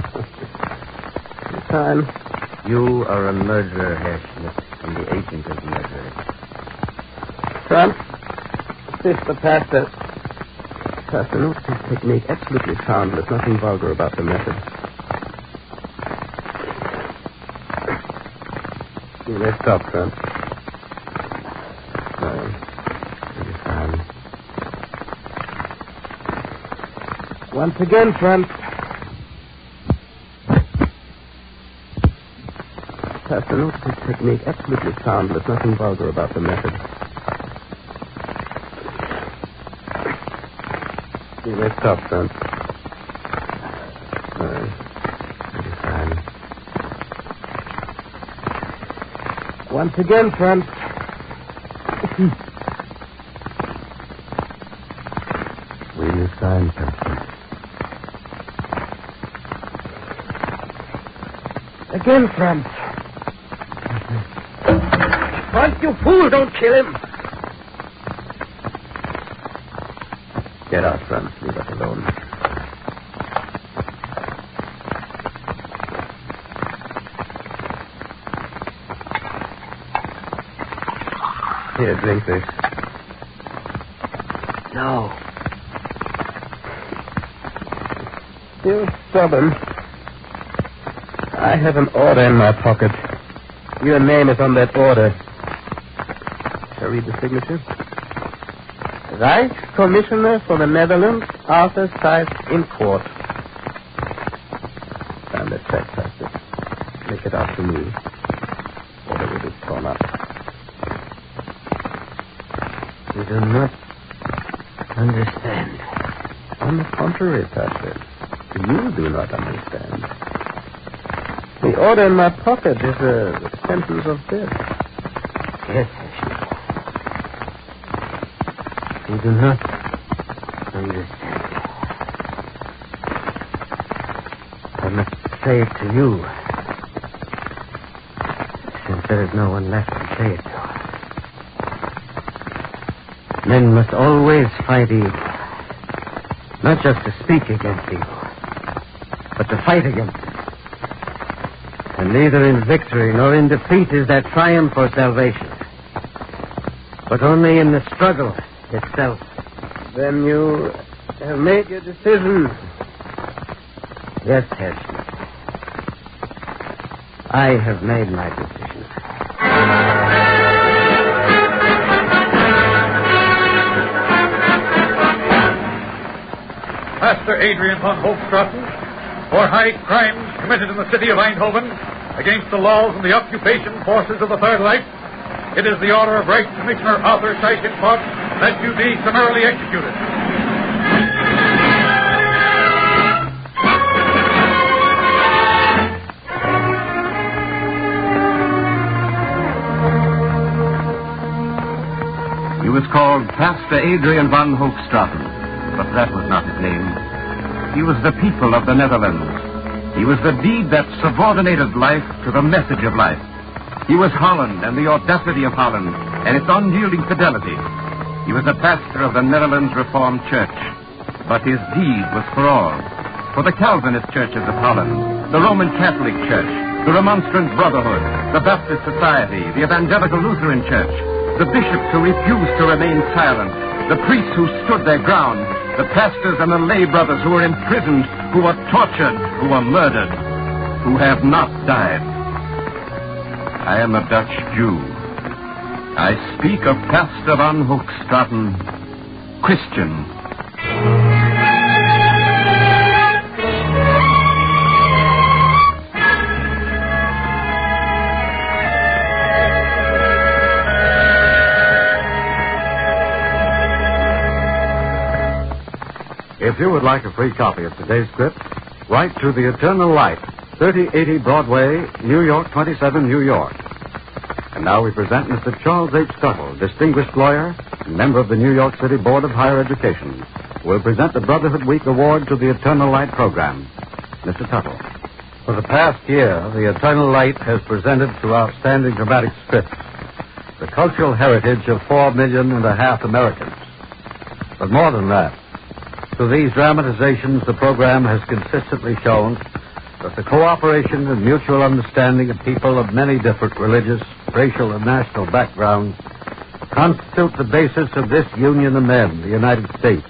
Time. You are a murderer, Herr Schmidt, and the agent of murder. Trump, assist the Pastor. Pastor, note this technique. Absolutely sound. There's nothing vulgar about the method. You may stop, Trump. Once again, Trump. Pastor, note this technique. Absolutely sound. There's nothing vulgar about the method. You may stop, Trump. Once again, Trump. Will you sign, Pastor? Again, Trump. Trump, you fool! Don't kill him! Get out, Trump. Leave us alone. Here, drink this. No. You stubborn. I have an order in my pocket. Your name is on that order. Shall I read the signature? Reichscommissioner for the Netherlands, Arthur Seiss in court. Sign that check, Pastor. Make it out to me. Order will be torn up. You do not understand. On the contrary, Pastor. You do not understand. The order in my pocket is a sentence of death. Yes, You do not understand. I must say it to you, since there is no one left to say it to. Men must always fight evil. Not just to speak against evil, but to fight against it. And neither in victory nor in defeat is there triumph or salvation, but only in the struggle itself. Then you have made your decision. Yes, Herr Schmidt. I have made my decision. Pastor Adrian von Hofstraten, for high crimes committed in the city of Eindhoven against the laws and the occupation forces of the Third Reich, it is the order of Reich Commissioner Arthur Scheichenpot that you be summarily executed. He was called Pastor Adrian von Hoogstraten, but that was not his name. He was the people of the Netherlands. He was the deed that subordinated life to the message of life. He was Holland and the audacity of Holland and its unyielding fidelity. He was the pastor of the Netherlands Reformed Church, but his deed was for all. For the Calvinist churches of Holland, the Roman Catholic Church, the Remonstrant Brotherhood, the Baptist Society, the Evangelical Lutheran Church, the bishops who refused to remain silent, the priests who stood their ground, the pastors and the lay brothers who were imprisoned, who were tortured, who were murdered, who have not died. I am a Dutch Jew. I speak of Pastor von Hoogstraten, Christian. If you would like a free copy of today's script, write to The Eternal Light, 3080 Broadway, New York, 27, New York. And now we present Mr. Charles H. Tuttle, distinguished lawyer and member of the New York City Board of Higher Education, who will present the Brotherhood Week Award to the Eternal Light program. Mr. Tuttle. For the past year, the Eternal Light has presented through outstanding dramatic scripts the cultural heritage of 4.5 million Americans. But more than that, through these dramatizations, the program has consistently shown that the cooperation and mutual understanding of people of many different religious, racial, and national backgrounds constitute the basis of this union of men, the United States.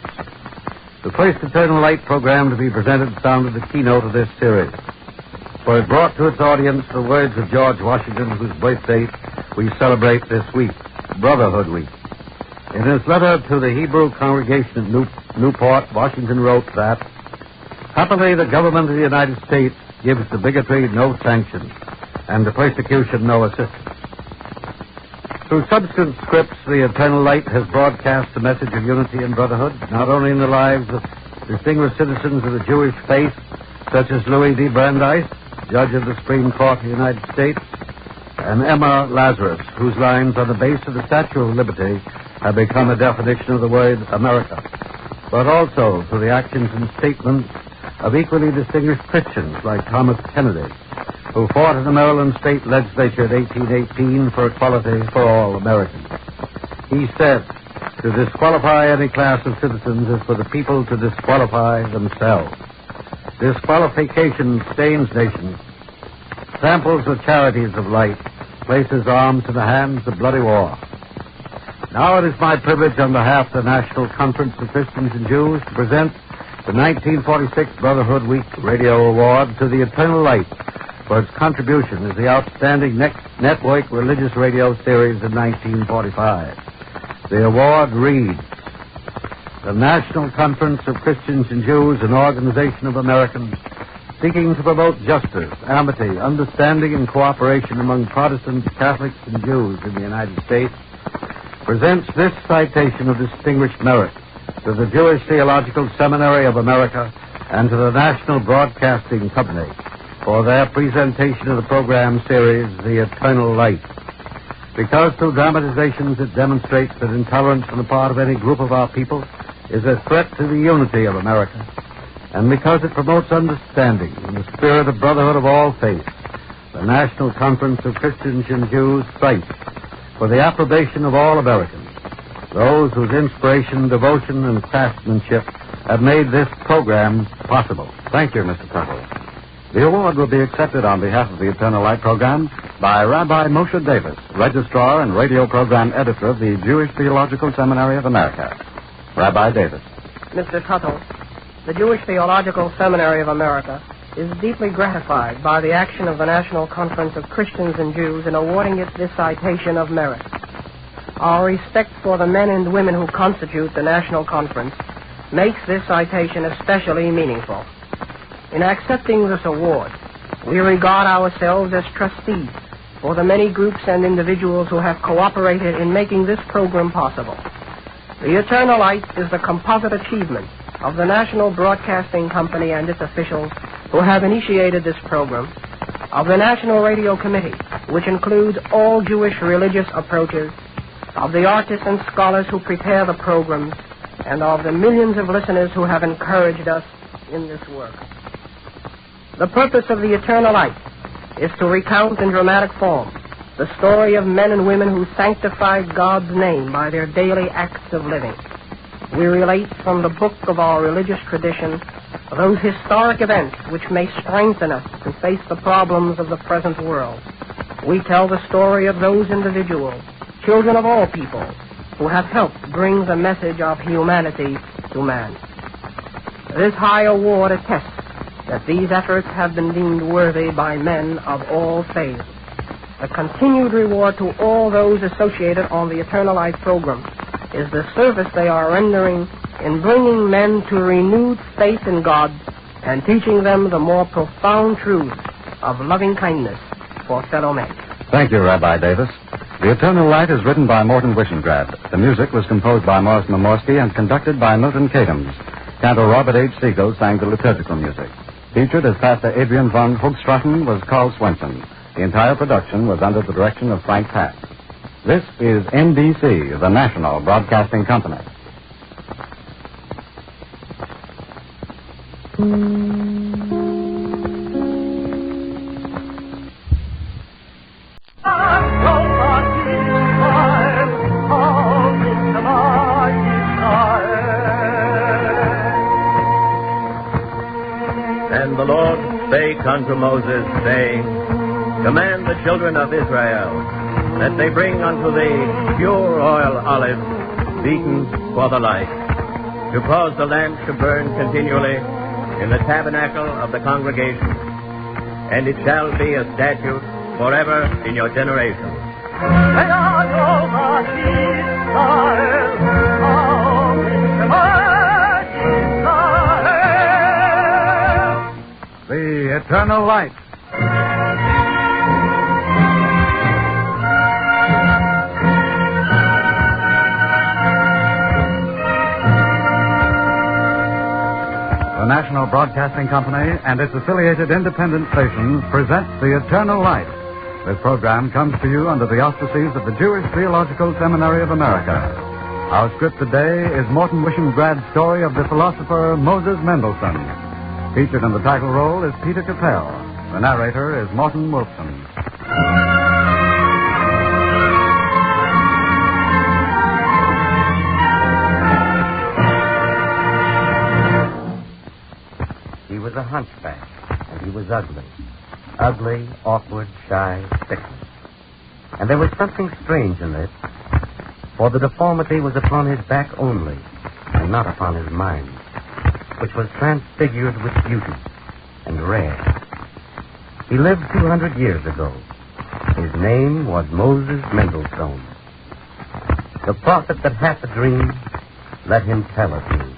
The first Eternal Light program to be presented sounded the keynote of this series, for it brought to its audience the words of George Washington, whose birthday we celebrate this week, Brotherhood Week. In his letter to the Hebrew congregation at Newport, Washington wrote that, "Happily, the government of the United States gives to bigotry no sanction, and to persecution no assistance." Through subsequent scripts, the Eternal Light has broadcast a message of unity and brotherhood, not only in the lives of distinguished citizens of the Jewish faith, such as Louis D. Brandeis, Judge of the Supreme Court of the United States, and Emma Lazarus, whose lines on the base of the Statue of Liberty have become a definition of the word America, but also to the actions and statements of equally distinguished Christians like Thomas Kennedy, who fought in the Maryland State Legislature in 1818 for equality for all Americans. He said, "To disqualify any class of citizens is for the people to disqualify themselves. Disqualification stains nations, tramples the charities of light, places arms in the hands of bloody war." Now it is my privilege on behalf of the National Conference of Christians and Jews to present the 1946 Brotherhood Week Radio Award to the Eternal Light for its contribution as the outstanding network religious radio series in 1945. The award reads, "The National Conference of Christians and Jews, an organization of Americans seeking to promote justice, amity, understanding, and cooperation among Protestants, Catholics, and Jews in the United States, presents this citation of distinguished merit to the Jewish Theological Seminary of America and to the National Broadcasting Company for their presentation of the program series, The Eternal Light. Because through dramatizations it demonstrates that intolerance on the part of any group of our people is a threat to the unity of America, and because it promotes understanding in the spirit of brotherhood of all faiths, the National Conference of Christians and Jews fights for the approbation of all Americans, those whose inspiration, devotion, and craftsmanship have made this program possible. Thank you, Mr. Tuttle. The award will be accepted on behalf of the Eternal Light program by Rabbi Moshe Davis, Registrar and Radio Program Editor of the Jewish Theological Seminary of America. Rabbi Davis. Mr. Tuttle, the Jewish Theological Seminary of America is deeply gratified by the action of the National Conference of Christians and Jews in awarding it this citation of merit. Our respect for the men and women who constitute the National Conference makes this citation especially meaningful. In accepting this award, we regard ourselves as trustees for the many groups and individuals who have cooperated in making this program possible. The Eternal Light is the composite achievement of the National Broadcasting Company and its officials who have initiated this program, of the National Radio Committee, which includes all Jewish religious approaches, of the artists and scholars who prepare the programs, and of the millions of listeners who have encouraged us in this work. The purpose of the Eternal Light is to recount in dramatic form the story of men and women who sanctified God's name by their daily acts of living. We relate from the book of our religious tradition those historic events which may strengthen us to face the problems of the present world. We tell the story of those individuals, children of all people, who have helped bring the message of humanity to man. This high award attests that these efforts have been deemed worthy by men of all faiths. The continued reward to all those associated on the Eternal Light program is the service they are rendering in bringing men to renewed faith in God and teaching them the more profound truths of loving kindness for fellow men. Thank you, Rabbi Davis. The Eternal Light is written by Morton Wishengrad. The music was composed by Morris Momorsky and conducted by Milton Cadams. Cantor Robert H. Siegel sang the liturgical music. Featured as Pastor Adrian von Hoogstraten was Carl Swenson. The entire production was under the direction of Frank Papp. This is NBC, the National Broadcasting Company. And the Lord spake unto Moses, saying, Command the children of Israel that they bring unto thee pure oil olives, beaten for the light, to cause the lamp to burn continually in the tabernacle of the congregation. And it shall be a statute forever in your generation. The Eternal Light. The National Broadcasting Company and its affiliated independent stations present The Eternal Light. This program comes to you under the auspices of the Jewish Theological Seminary of America. Our script today is Morton Wishengrad's story of the philosopher Moses Mendelssohn. Featured in the title role is Peter Capell. The narrator is Morton Wolfson. He was a hunchback, and he was ugly. Ugly, awkward, shy, sickly. And there was something strange in this, for the deformity was upon his back only, and not upon his mind, which was transfigured with beauty and rare. He lived 200 years ago. His name was Moses Mendelssohn. The prophet that hath a dream, let him tell a dream.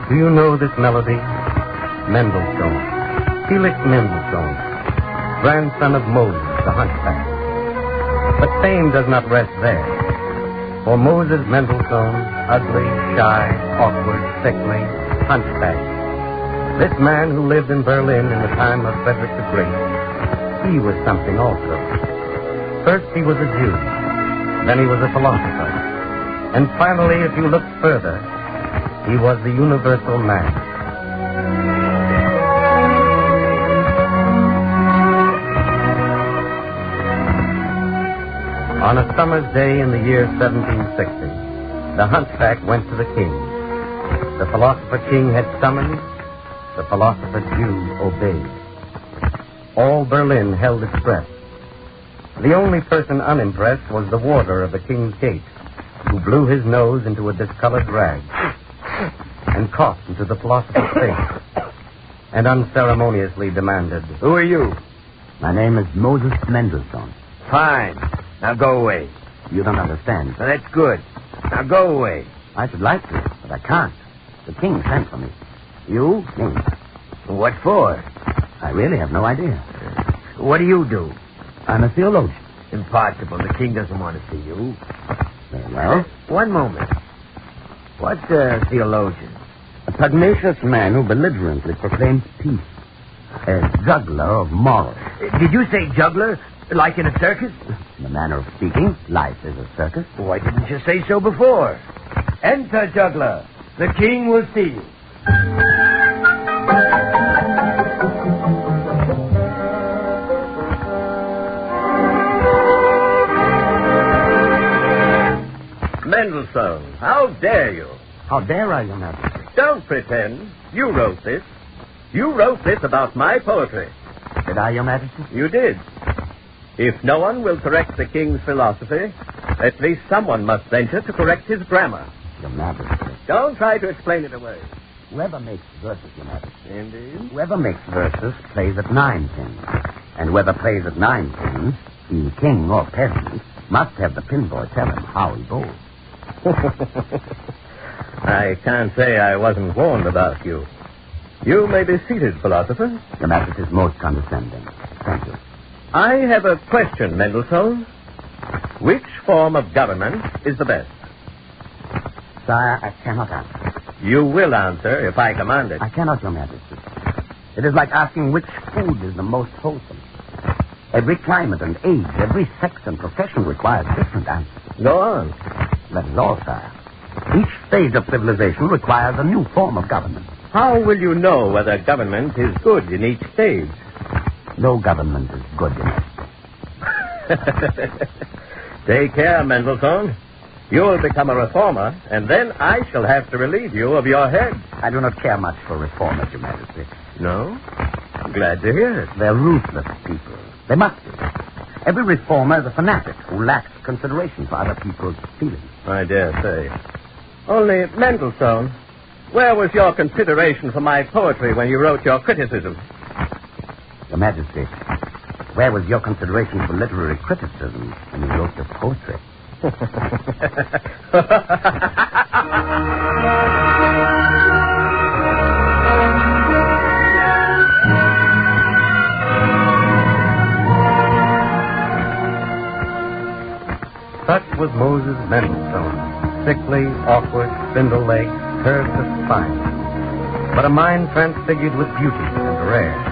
Do you know this melody? Mendelssohn. Felix Mendelssohn, grandson of Moses, the hunchback. But fame does not rest there. For Moses Mendelssohn, ugly, shy, awkward, sickly, hunchbacked, this man who lived in Berlin in the time of Frederick the Great, he was something also. First he was a Jew, then he was a philosopher, and finally, if you look further, he was the universal man. On a summer's day in the year 1760, the hunchback went to the king. The philosopher king had summoned, the philosopher Jew obeyed. All Berlin held its breath. The only person unimpressed was the warder of the king's gate, who blew his nose into a discolored rag and coughed into the philosopher's face and unceremoniously demanded, Who are you? My name is Moses Mendelssohn. Fine. Now go away. You don't understand. Well, that's good. Now go away. I should like to, but I can't. The king sent for me. You? Me. What for? I really have no idea. What do you do? I'm a theologian. Impossible. The king doesn't want to see you. Very well. One moment. What's a theologian? A pugnacious man who belligerently proclaims peace. A juggler of morals. Did you say juggler? Like in a circus? In a manner of speaking, life is a circus. Why didn't you say so before? Enter, juggler. The king will see you. Mendelssohn, how dare you? How dare I, Your Majesty? Don't pretend. You wrote this. You wrote this about my poetry. Did I, Your Majesty? You did. If no one will correct the king's philosophy, at least someone must venture to correct his grammar. Your Majesty. Don't try to explain it away. Whoever makes verses, Your Majesty. Indeed. Whoever makes verses plays at 9 pins. And whoever plays at 9 pins, he king or peasant, must have the pinboy tell him how he bowls. I can't say I wasn't warned about you. You may be seated, philosopher. Your Majesty is most condescending. Thank you. I have a question, Mendelssohn. Which form of government is the best? Sire, I cannot answer. You will answer if I command it. I cannot, Your Majesty. It is like asking which food is the most wholesome. Every climate and age, every sex and profession requires different answers. Go on. That is all, sire. Each stage of civilization requires a new form of government. How will you know whether government is good in each stage? No government is good enough. Take care, Mendelssohn. You'll become a reformer, and then I shall have to relieve you of your head. I do not care much for reformers, Your Majesty. No? I'm glad to hear it. They're ruthless people. They must be. Every reformer is a fanatic who lacks consideration for other people's feelings. I dare say. Only, Mendelssohn, where was your consideration for my poetry when you wrote your criticism? Your Majesty, where was your consideration for literary criticism when you wrote your poetry? Such was Moses Mendelssohn, sickly, awkward, spindle-legged, curved of spine, but a mind transfigured with beauty and rare.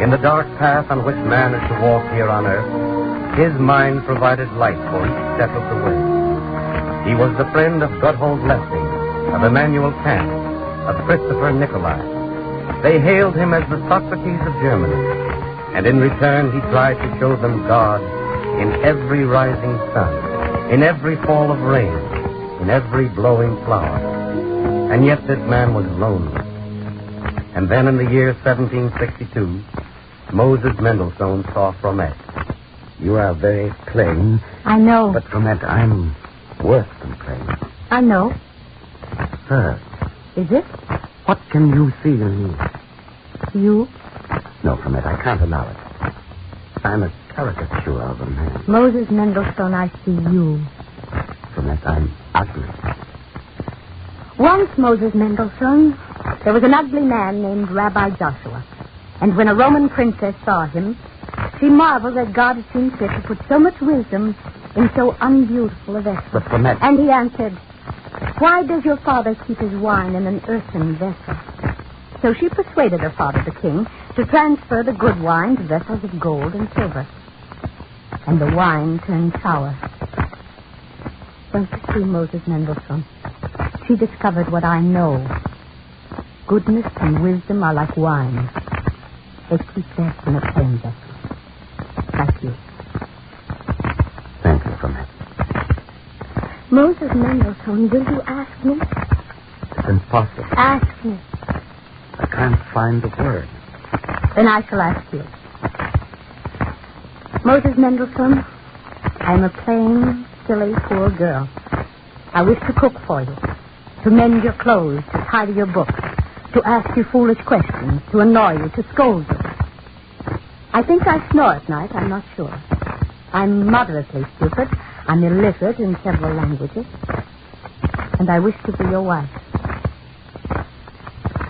In the dark path on which man is to walk here on earth, his mind provided light for each step of the way. He was the friend of Gotthold Lessing, of Immanuel Kant, of Christopher Nicolai. They hailed him as the Socrates of Germany, and in return he tried to show them God in every rising sun, in every fall of rain, in every blowing flower. And yet this man was lonely. And then in the year 1762, Moses Mendelssohn saw Fromet. You are very plain. I know. But Fromet, I'm worse than plain. I know. Sir. Is it? What can you see in me? You? No, Fromet, I can't allow it. I'm a caricature of a man. Moses Mendelssohn, I see you. Fromet, I'm ugly. Once, Moses Mendelssohn, there was an ugly man named Rabbi Joshua. And when a Roman princess saw him, she marveled that God had seen fit to put so much wisdom in so unbeautiful a vessel. But Clement... And he answered, why does your father keep his wine in an earthen vessel? So she persuaded her father, the king, to transfer the good wine to vessels of gold and silver. And the wine turned sour. Don't you see, Moses Mendelssohn? She discovered what I know. Goodness and wisdom are like wine. They keep best in a plain vessel. Like you. Thank you, Clement. Moses Mendelssohn, will you ask me? It's impossible. Ask me. I can't find the word. Then I shall ask you. Moses Mendelssohn, I am a plain, silly, poor girl. I wish to cook for you, to mend your clothes, to tidy your books, to ask you foolish questions, to annoy you, to scold you. I think I snore at night, I'm not sure. I'm moderately stupid. I'm illiterate in several languages. And I wish to be your wife.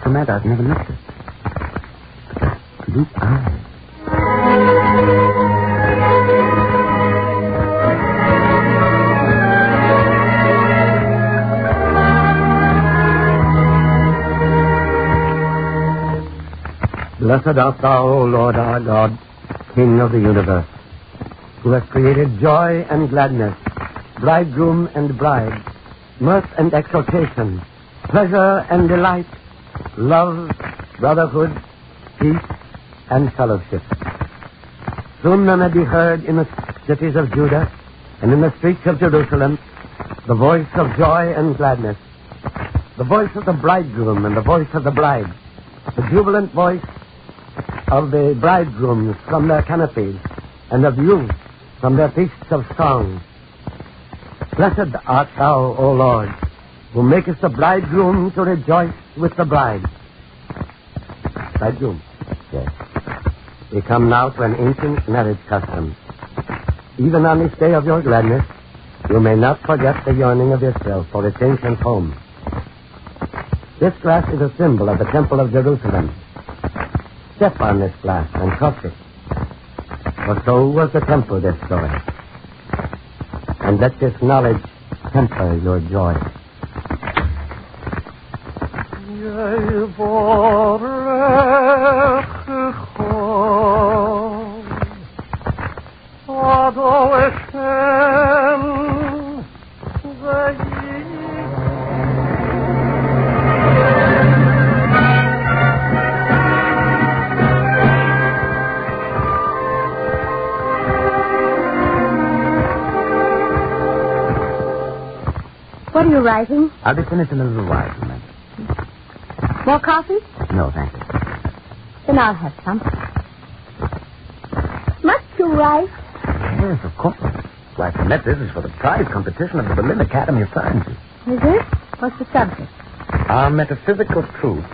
Samantha, I've never noticed. Blue eyes. Blessed art thou, O Lord our God, King of the universe, who hast created joy and gladness, bridegroom and bride, mirth and exultation, pleasure and delight, love, brotherhood, peace, and fellowship. Soon there may be heard in the cities of Judah and in the streets of Jerusalem the voice of joy and gladness, the voice of the bridegroom and the voice of the bride, the jubilant voice of the bridegrooms from their canopies, and of youths from their feasts of song. Blessed art thou, O Lord, who makest the bridegroom to rejoice with the bride. Bridegroom. Yes. We come now to an ancient marriage custom. Even on this day of your gladness, you may not forget the yearning of Israel for its ancient home. This glass is a symbol of the Temple of Jerusalem. Step on this glass and touch it. For so was the temple destroyed. And let this knowledge temper your joy. What are you writing? I'll be finished in a little while, Clement. More coffee? No, thank you. Then I'll have some. Must you write? Yes, of course. Why, Clement, this is for the prize competition of the Berlin Academy of Sciences. Is it? What's the subject? Are metaphysical truths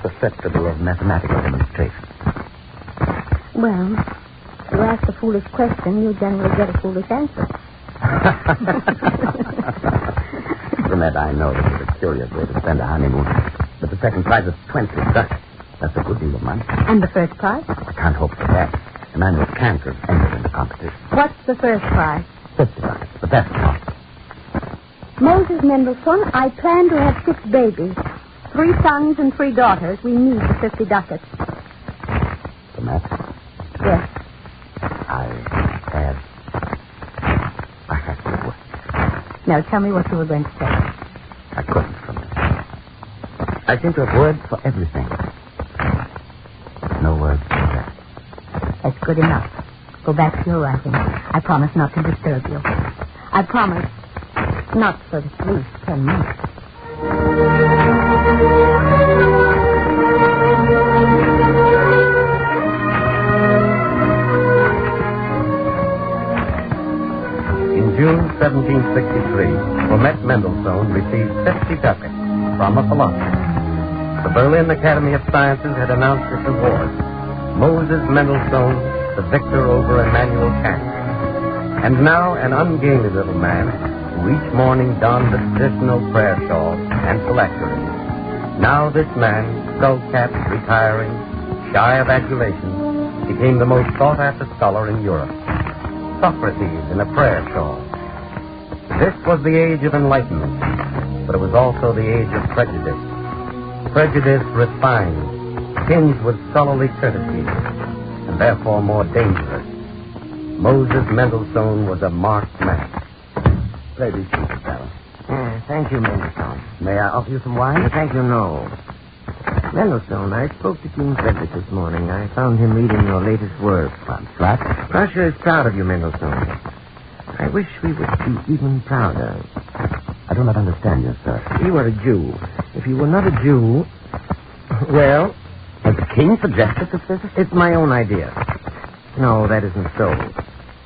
susceptible of mathematical demonstration? Well, if you ask a foolish question, you generally get a foolish answer. Clement, I know this is a curious way to spend a honeymoon, but the second prize is 20 ducks. That's a good deal of money. And the first prize? I can't hope for that. A man with cancer is entered in the competition. What's the first prize? 50 bucks, but that's not. Moses Mendelssohn, I plan to have 6 babies. 3 sons and 3 daughters. We need the 50 ducats. Clement? Yes. I have to work. Now, tell me what you were going to say. I couldn't, Clement. I think there are words for everything. No words for that. That's good enough. Go back to your writing. I promise not to disturb you. I promise not for at least 10 minutes. In June 1763, Clement Mendelssohn received 50 ducats from a philosopher. The Berlin Academy of Sciences had announced its award. Moses Mendelssohn, the victor over Immanuel Kant. And now an ungainly little man who each morning donned the traditional prayer shawl and phylactery. Now this man, skull-capped, retiring, shy of adulation, became the most sought-after scholar in Europe. Socrates in a prayer shawl. This was the age of enlightenment, but it was also the age of prejudice. Prejudice refined, tinged with scholarly courtesy, and therefore more dangerous. Moses Mendelssohn was a marked man. Lady Chief, Sarah. Thank you, Mendelssohn. May I offer you some wine? Thank you, no. Mendelssohn, I spoke to King Frederick this morning. I found him reading your latest work. Right? Prussia is proud of you, Mendelssohn. I wish we would be even prouder. I do not understand you, sir. You are a Jew. If you were not a Jew, well... Has the king suggested this visit? It's my own idea. No, that isn't so.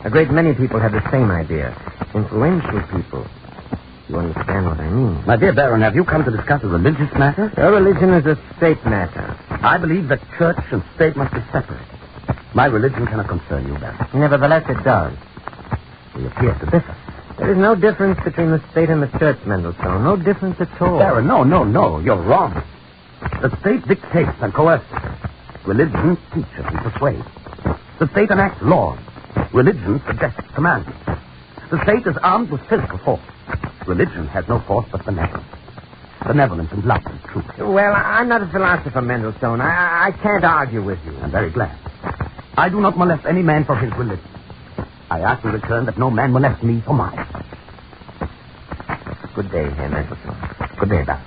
A great many people have the same idea. Influential people. You understand what I mean? My dear Baron, have you come to discuss a religious matter? Your religion is a state matter. I believe that church and state must be separate. My religion cannot concern you, Baron. Nevertheless, it does. We appear to differ. There is no difference between the state and the church, Mendelssohn. No difference at all. Baron, no. You're wrong. The state dictates and coerces. Religion teaches and persuades. The state enacts laws. Religion suggests commandments. The state is armed with physical force. Religion has no force but benevolence. Benevolence and love and truth. Well, I'm not a philosopher, Mendelssohn. I can't argue with you. I'm very glad. I do not molest any man for his religion. I ask in return that no man molest me for mine. Good day, Herr Mendelssohn. Good day, Baron.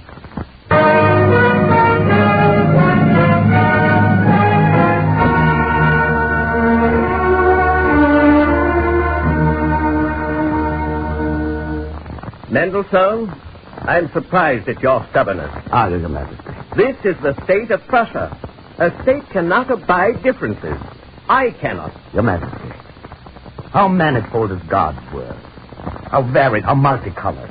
Mendelssohn, I'm surprised at your stubbornness. Your Majesty. This is the state of Prussia. A state cannot abide differences. I cannot. Your Majesty. How manifold is God's word. How varied, how multicolored.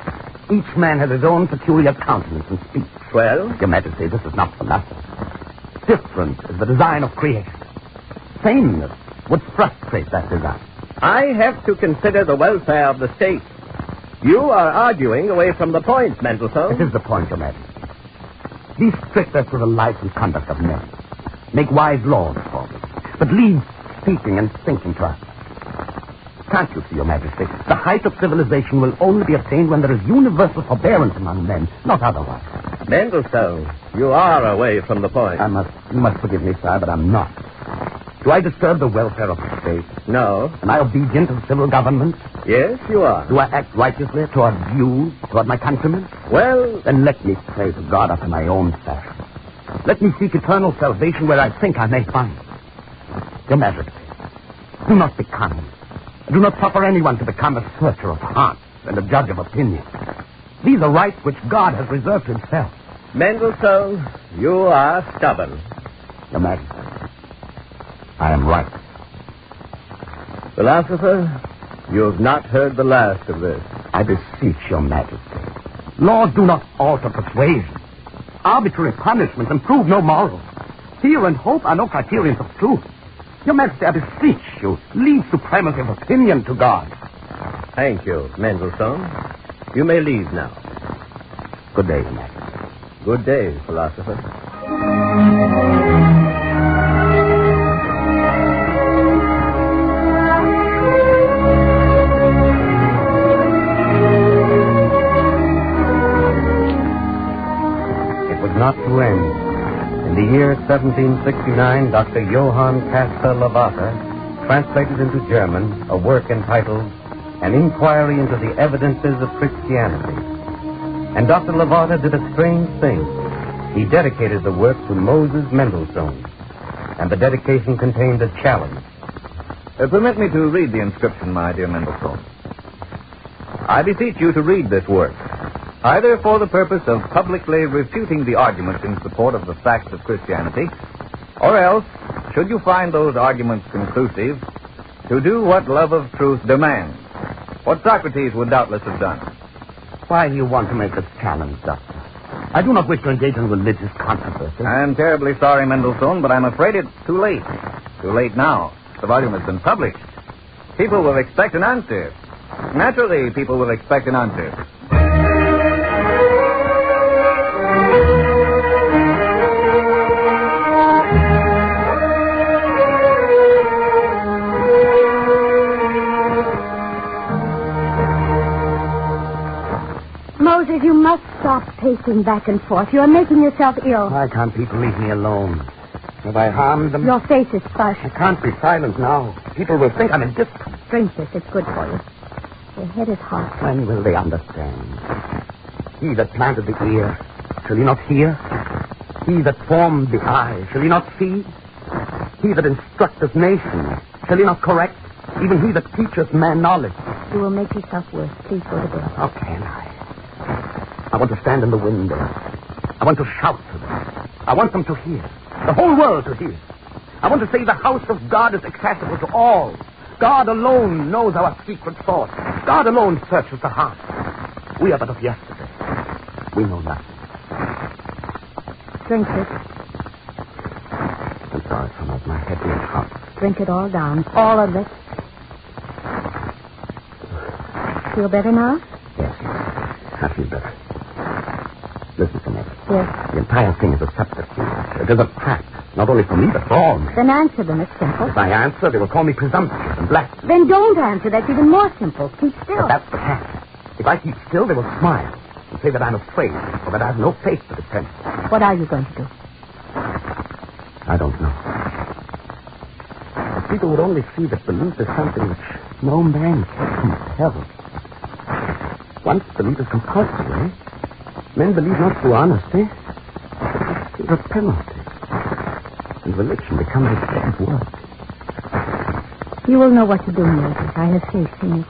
Each man has his own peculiar countenance and speech. Well? Your Majesty, this is not philosophy. Difference is the design of creation. Sameness would frustrate that design. I have to consider the welfare of the state. You are arguing away from the point, Mendelssohn. It is the point, Your Majesty. Be strict as to the life and conduct of men. Make wise laws for them. But leave speaking and thinking to us. Can't you see, Your Majesty? The height of civilization will only be attained when there is universal forbearance among men, not otherwise. Mendelssohn, you are away from the point. You must forgive me, sir, but I'm not. Do I disturb the welfare of the state? No. Am I obedient to the civil government? Yes, you are. Do I act righteously toward you, toward my countrymen? Well... Then let me pray to God after my own fashion. Let me seek eternal salvation where I think I may find it. Your Majesty, do not be kind. Do not suffer anyone to become a searcher of hearts and a judge of opinion. These are rights which God has reserved to himself. Mendelssohn, you are stubborn. Your Majesty, I am right. Philosopher, you've not heard the last of this. I beseech Your Majesty. Laws do not alter persuasion. Arbitrary punishments improve no morals. Fear and hope are no criterions of truth. Your Majesty, I beseech you, leave supremacy of opinion to God. Thank you, Mendelssohn. You may leave now. Good day, Your Majesty. Good day, philosopher. Not to end. In the year 1769, Dr. Johann Caspar Lavater translated into German a work entitled An Inquiry into the Evidences of Christianity. And Dr. Lavater did a strange thing. He dedicated the work to Moses Mendelssohn, and the dedication contained a challenge. Permit me to read the inscription, my dear Mendelssohn. I beseech you to read this work, either for the purpose of publicly refuting the arguments in support of the facts of Christianity, or else, should you find those arguments conclusive, to do what love of truth demands, what Socrates would doubtless have done. Why do you want to make this challenge, Doctor? I do not wish to engage in religious controversy. I'm terribly sorry, Mendelssohn, but I'm afraid it's too late. Too late now. The volume has been published. People will expect an answer. Naturally, people will expect an answer. pacing back and forth. You're making yourself ill. Why can't people leave me alone? Have I harmed them? Your face is flushed. I can't be silent now. People will think I'm indifferent. Drink this. It's good for you. Your head is hot. When will they understand? He that planted the ear, shall he not hear? He that formed the eye, shall he not see? He that instructeth nations, shall he not correct? Even he that teacheth man knowledge. You will make yourself worse. Please go to bed. How can I want to stand in the window. I want to shout to them. I want them to hear. The whole world to hear. I want to say the house of God is accessible to all. God alone knows our secret thoughts. God alone searches the heart. We are but of yesterday. We know nothing. Drink this. I'm sorry so much. My head is hot. Drink it all down. All of it. Feel better now? Yes. I feel better. Listen to me. Yes. The entire thing is a subterfuge. It is a trap. Not only for me, but for all men. Then answer them. It's simple. If I answer, they will call me presumptuous and blasphemous. Then don't answer. That's even more simple. Keep still. But that's the catch. If I keep still, they will smile and say that I'm afraid or that I have no faith to defend. What are you going to do? I don't know. If people would only see that belief is something which no man can compel. Once belief is compulsory, men believe not through honesty, but through a penalty. And religion becomes a dead work. You will know what to do, Moses. I have faith in you.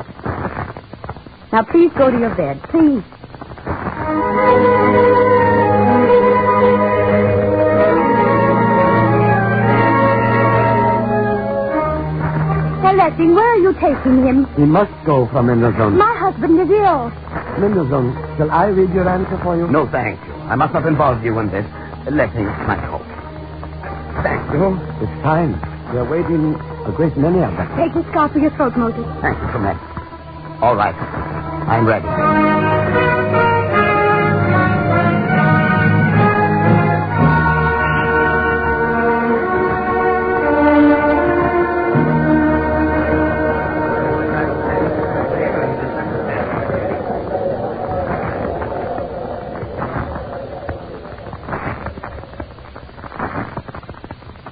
Now, please go to your bed. Please. Blessing, where are you taking him? He must go from Mendelssohn. My husband is ill. Mendelssohn, shall I read your answer for you? No, thank you. I must not involve you in this. Let me my coat. Thank you. It's time. We're waiting a great many of them. Take the scarf for your throat, Moses. Thank you so much. All right. I'm ready.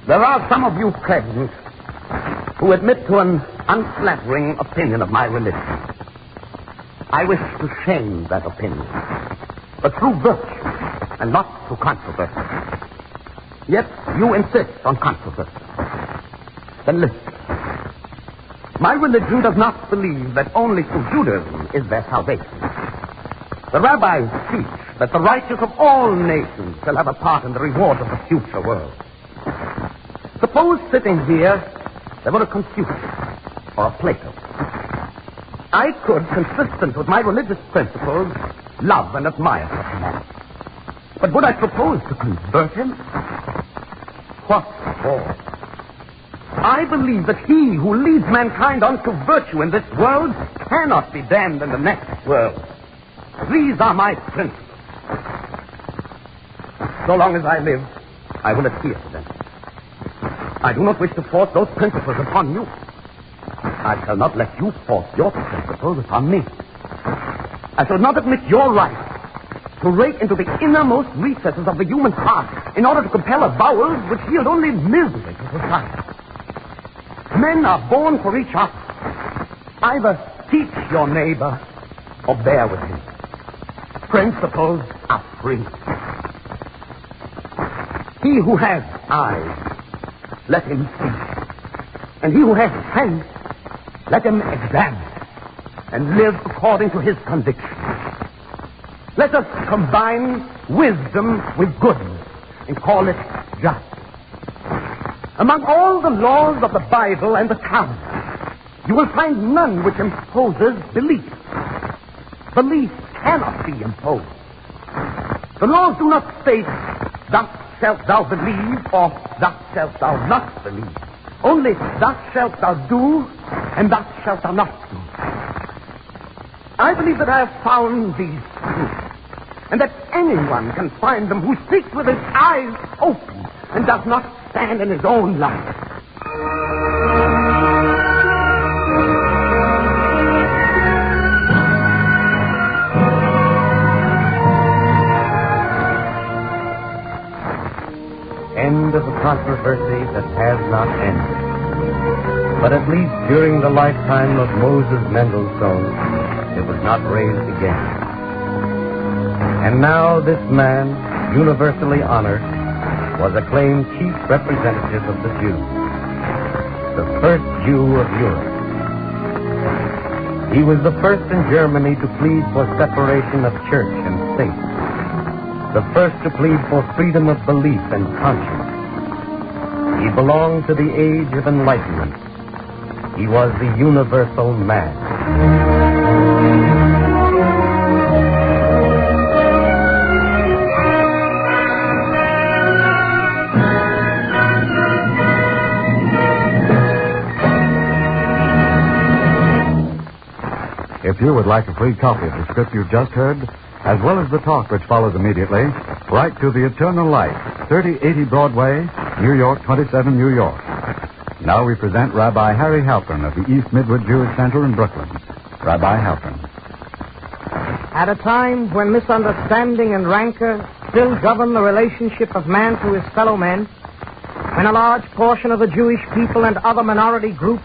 There are some of you present who admit to an unflattering opinion of my religion. I wish to shame that opinion, but through virtue and not through controversy. Yet you insist on controversy. Then listen. My religion does not believe that only through Judaism is there salvation. The rabbis teach that the righteous of all nations shall have a part in the reward of the future world. Suppose sitting here, there were a Confucius or a Plato. I could, consistent with my religious principles, love and admire such a man. But would I propose to convert him? What for? I believe that he who leads mankind on to virtue in this world cannot be damned in the next world. These are my principles. So long as I live, I will adhere to them. I do not wish to force those principles upon you. I shall not let you force your principles upon me. I shall not admit your right to rake into the innermost recesses of the human heart in order to compel avowals which yield only misery to society. Men are born for each other. Either teach your neighbor or bear with him. Principles are free. He who has eyes, let him see. And he who has sense, let him examine and live according to his conviction. Let us combine wisdom with goodness and call it justice. Among all the laws of the Bible and the Talmud, you will find none which imposes belief. Belief cannot be imposed. The laws do not state, thus shalt thou believe, or thus shalt thou not believe. Only, thus shalt thou do, and thus shalt thou not do. I believe that I have found these truths, and that anyone can find them who seeks with his eyes open and does not stand in his own light. controversy that has not ended. But at least during the lifetime of Moses Mendelssohn, it was not raised again. And now this man, universally honored, was acclaimed chief representative of the Jews, the first Jew of Europe. He was the first in Germany to plead for separation of church and state, the first to plead for freedom of belief and conscience. He belonged to the age of enlightenment. He was the universal man. If you would like a free copy of the script you just heard, as well as the talk which follows immediately, write to The Eternal Light, 3080 Broadway, New York, 27 New York. Now we present Rabbi Harry Halpern of the East Midwood Jewish Center in Brooklyn. Rabbi Halpern. At a time when misunderstanding and rancor still govern the relationship of man to his fellow men, when a large portion of the Jewish people and other minority groups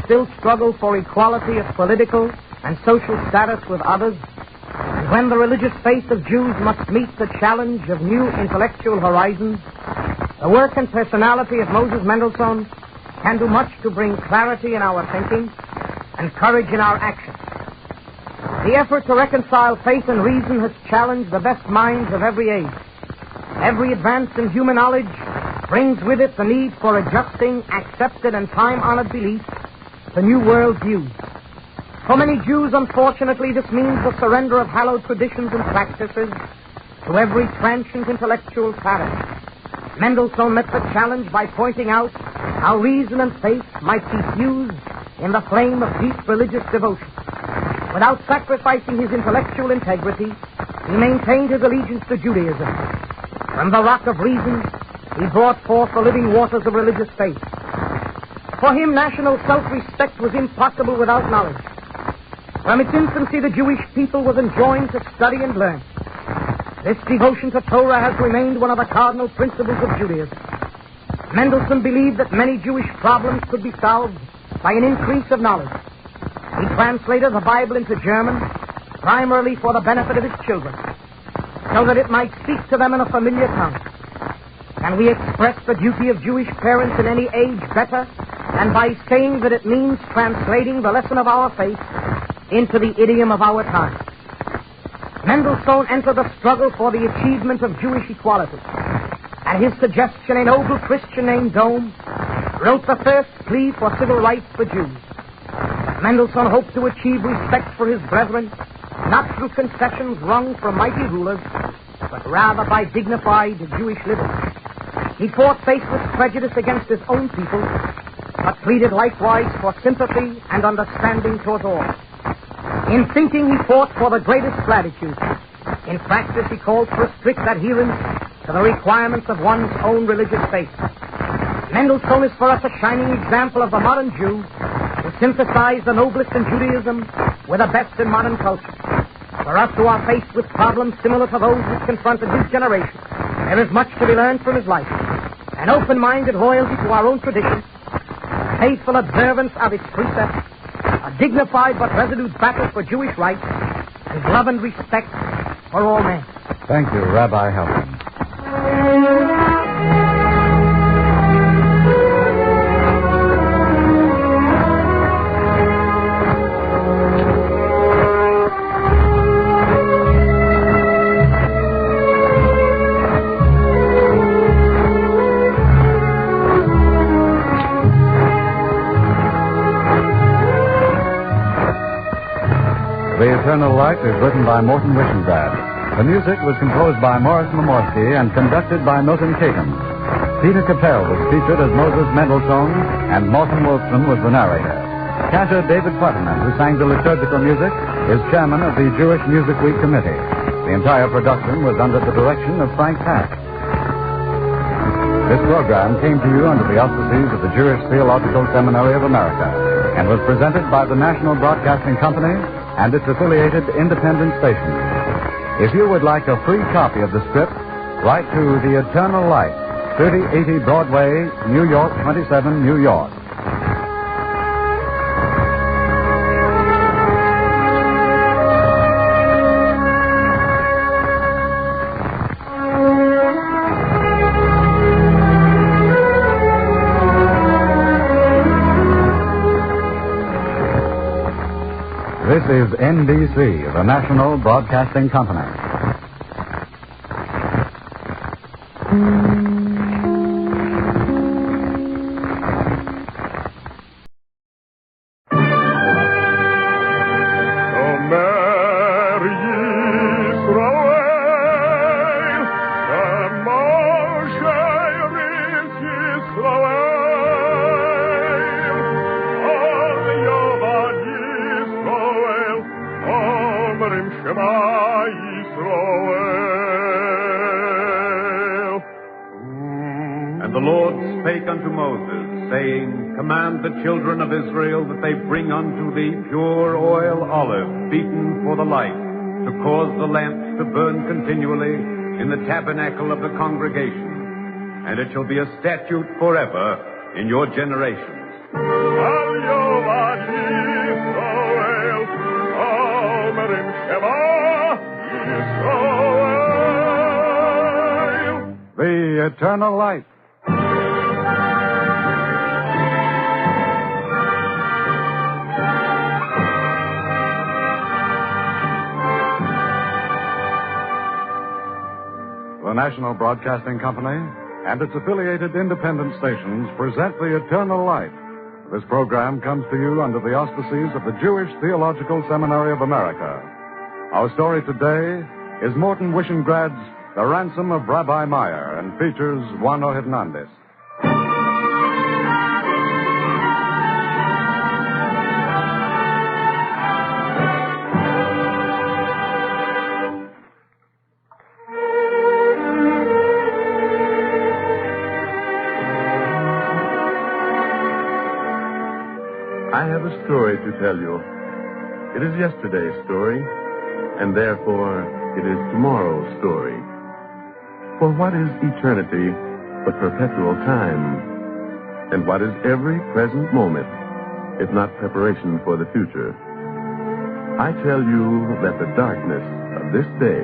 still struggle for equality of political and social status with others, and when the religious faith of Jews must meet the challenge of new intellectual horizons, the work and personality of Moses Mendelssohn can do much to bring clarity in our thinking and courage in our actions. The effort to reconcile faith and reason has challenged the best minds of every age. Every advance in human knowledge brings with it the need for adjusting accepted and time-honored beliefs to new world views. For many Jews, unfortunately, this means the surrender of hallowed traditions and practices to every transient intellectual pattern. Mendelssohn met the challenge by pointing out how reason and faith might be fused in the flame of deep religious devotion. Without sacrificing his intellectual integrity, he maintained his allegiance to Judaism. From the rock of reason, he brought forth the living waters of religious faith. For him, national self-respect was impossible without knowledge. From its infancy, the Jewish people was enjoined to study and learn. This devotion to Torah has remained one of the cardinal principles of Judaism. Mendelssohn believed that many Jewish problems could be solved by an increase of knowledge. He translated the Bible into German, primarily for the benefit of his children, so that it might speak to them in a familiar tongue. Can we express the duty of Jewish parents in any age better than by saying that it means translating the lesson of our faith into the idiom of our time? Mendelssohn entered the struggle for the achievement of Jewish equality. At his suggestion, a noble Christian named Dome wrote the first plea for civil rights for Jews. Mendelssohn hoped to achieve respect for his brethren, not through concessions wrung from mighty rulers, but rather by dignified Jewish living. He fought faithless prejudice against his own people, but pleaded likewise for sympathy and understanding towards all. In thinking, he fought for the greatest gratitude. In practice, he called for a strict adherence to the requirements of one's own religious faith. Mendelssohn is for us a shining example of the modern Jew who synthesized the noblest in Judaism with the best in modern culture. For us who are faced with problems similar to those which confronted his generation, there is much to be learned from his life. An open-minded loyalty to our own tradition, faithful observance of its precepts, a dignified but resolute battle for Jewish rights, and love and respect for all men. Thank you, Rabbi Halpern. The Eternal Light is written by Morton Wishengrad. The music was composed by Morris Momorsky and conducted by Milton Kagan. Peter Capell was featured as Moses Mendelssohn, and Morton Wolfson was the narrator. Cantor David Futterman, who sang the liturgical music, is chairman of the Jewish Music Week Committee. The entire production was under the direction of Frank Pack. This program came to you under the auspices of the Jewish Theological Seminary of America and was presented by the National Broadcasting Company and its affiliated independent stations. If you would like a free copy of the script, write to The Eternal Light, 3080 Broadway, New York 27, New York. This is NBC, the National Broadcasting Company. And the Lord spake unto Moses, saying, Command the children of Israel that they bring unto thee pure oil olive, beaten for the light, to cause the lamps to burn continually in the tabernacle of the congregation. And it shall be a statute forever in your generations. The Eternal Light. The National Broadcasting Company and its affiliated independent stations present The Eternal Light. This program comes to you under the auspices of the Jewish Theological Seminary of America. Our story today is Morton Wishengrad's The Ransom of Rabbi Meir, and features Juano Hernandez. I have a story to tell you. It is yesterday's story, and therefore it is tomorrow's story. For what is eternity but perpetual time? And what is every present moment, if not preparation for the future? I tell you that the darkness of this day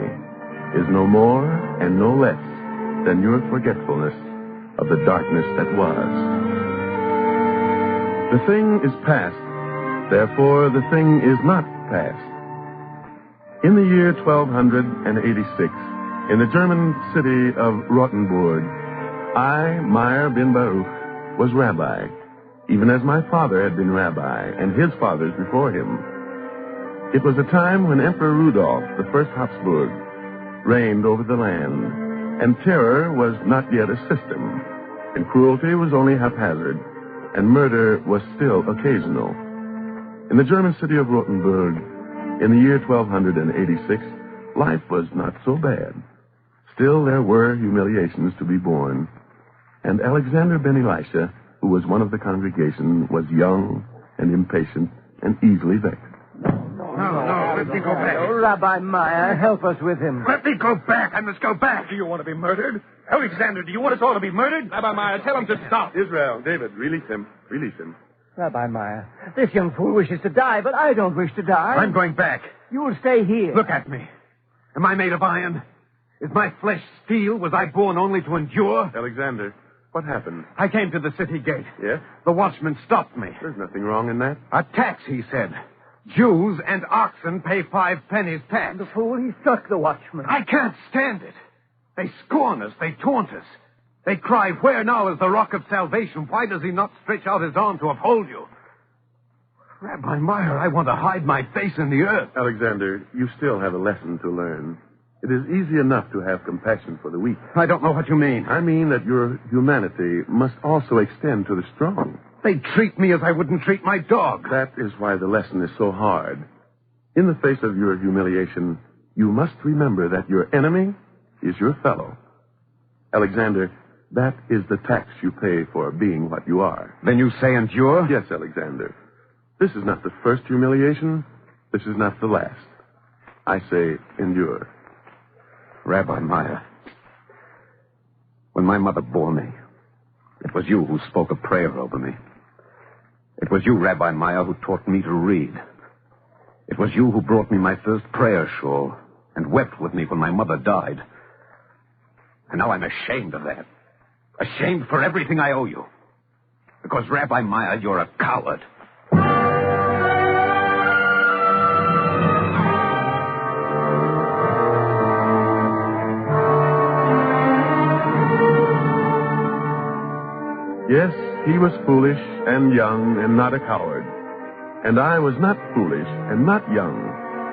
is no more and no less than your forgetfulness of the darkness that was. The thing is past, therefore the thing is not past. In the year 1286, in the German city of Rothenburg, I, Meir bin Baruch, was rabbi, even as my father had been rabbi, and his fathers before him. It was a time when Emperor Rudolf I Habsburg reigned over the land, and terror was not yet a system, and cruelty was only haphazard, and murder was still occasional. In the German city of Rothenburg, in the year 1286, life was not so bad. Still, there were humiliations to be borne. And Alexander ben Elisha, who was one of the congregation, was young and impatient and easily vexed. No, let me go back. Oh, Rabbi Meir, help us with him. Let me go back. I must go back. Do you want to be murdered? Alexander, do you want us all to be murdered? Rabbi Meir, tell him to stop. Israel, David, release him. Release him. Rabbi Meir, this young fool wishes to die, but I don't wish to die. I'm going back. You will stay here. Look at me. Am I made of iron? Is my flesh steel? Was I born only to endure? Alexander, what happened? I came to the city gate. Yes? The watchman stopped me. There's nothing wrong in that. A tax, he said. Jews and oxen pay 5 pennies tax. The fool, he struck the watchman. I can't stand it. They scorn us. They taunt us. They cry, where now is the rock of salvation? Why does he not stretch out his arm to uphold you? Rabbi Meir, I want to hide my face in the earth. Alexander, you still have a lesson to learn. It is easy enough to have compassion for the weak. I don't know what you mean. I mean that your humanity must also extend to the strong. They treat me as I wouldn't treat my dog. That is why the lesson is so hard. In the face of your humiliation, you must remember that your enemy is your fellow. Alexander, that is the tax you pay for being what you are. Then you say endure? Yes, Alexander. This is not the first humiliation. This is not the last. I say endure. Rabbi Meir, When my mother bore me, it was you who spoke a prayer over me. It was you, Rabbi Meir, who taught me to read. It was you who brought me my first prayer shawl and wept with me when my mother died. And now I'm ashamed of that. Ashamed for everything I owe you. Because, Rabbi Meir, you're a coward. Yes, he was foolish and young and not a coward. And I was not foolish and not young,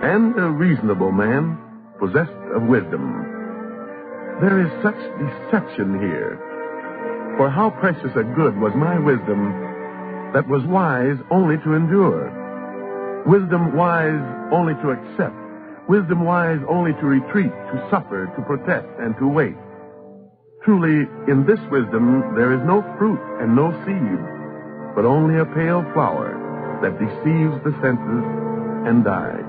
and a reasonable man, possessed of wisdom. There is such deception here. For how precious a good was my wisdom that was wise only to endure. Wisdom wise only to accept. Wisdom wise only to retreat, to suffer, to protest, and to wait. Truly, in this wisdom there is no fruit and no seed, but only a pale flower that deceives the senses and dies.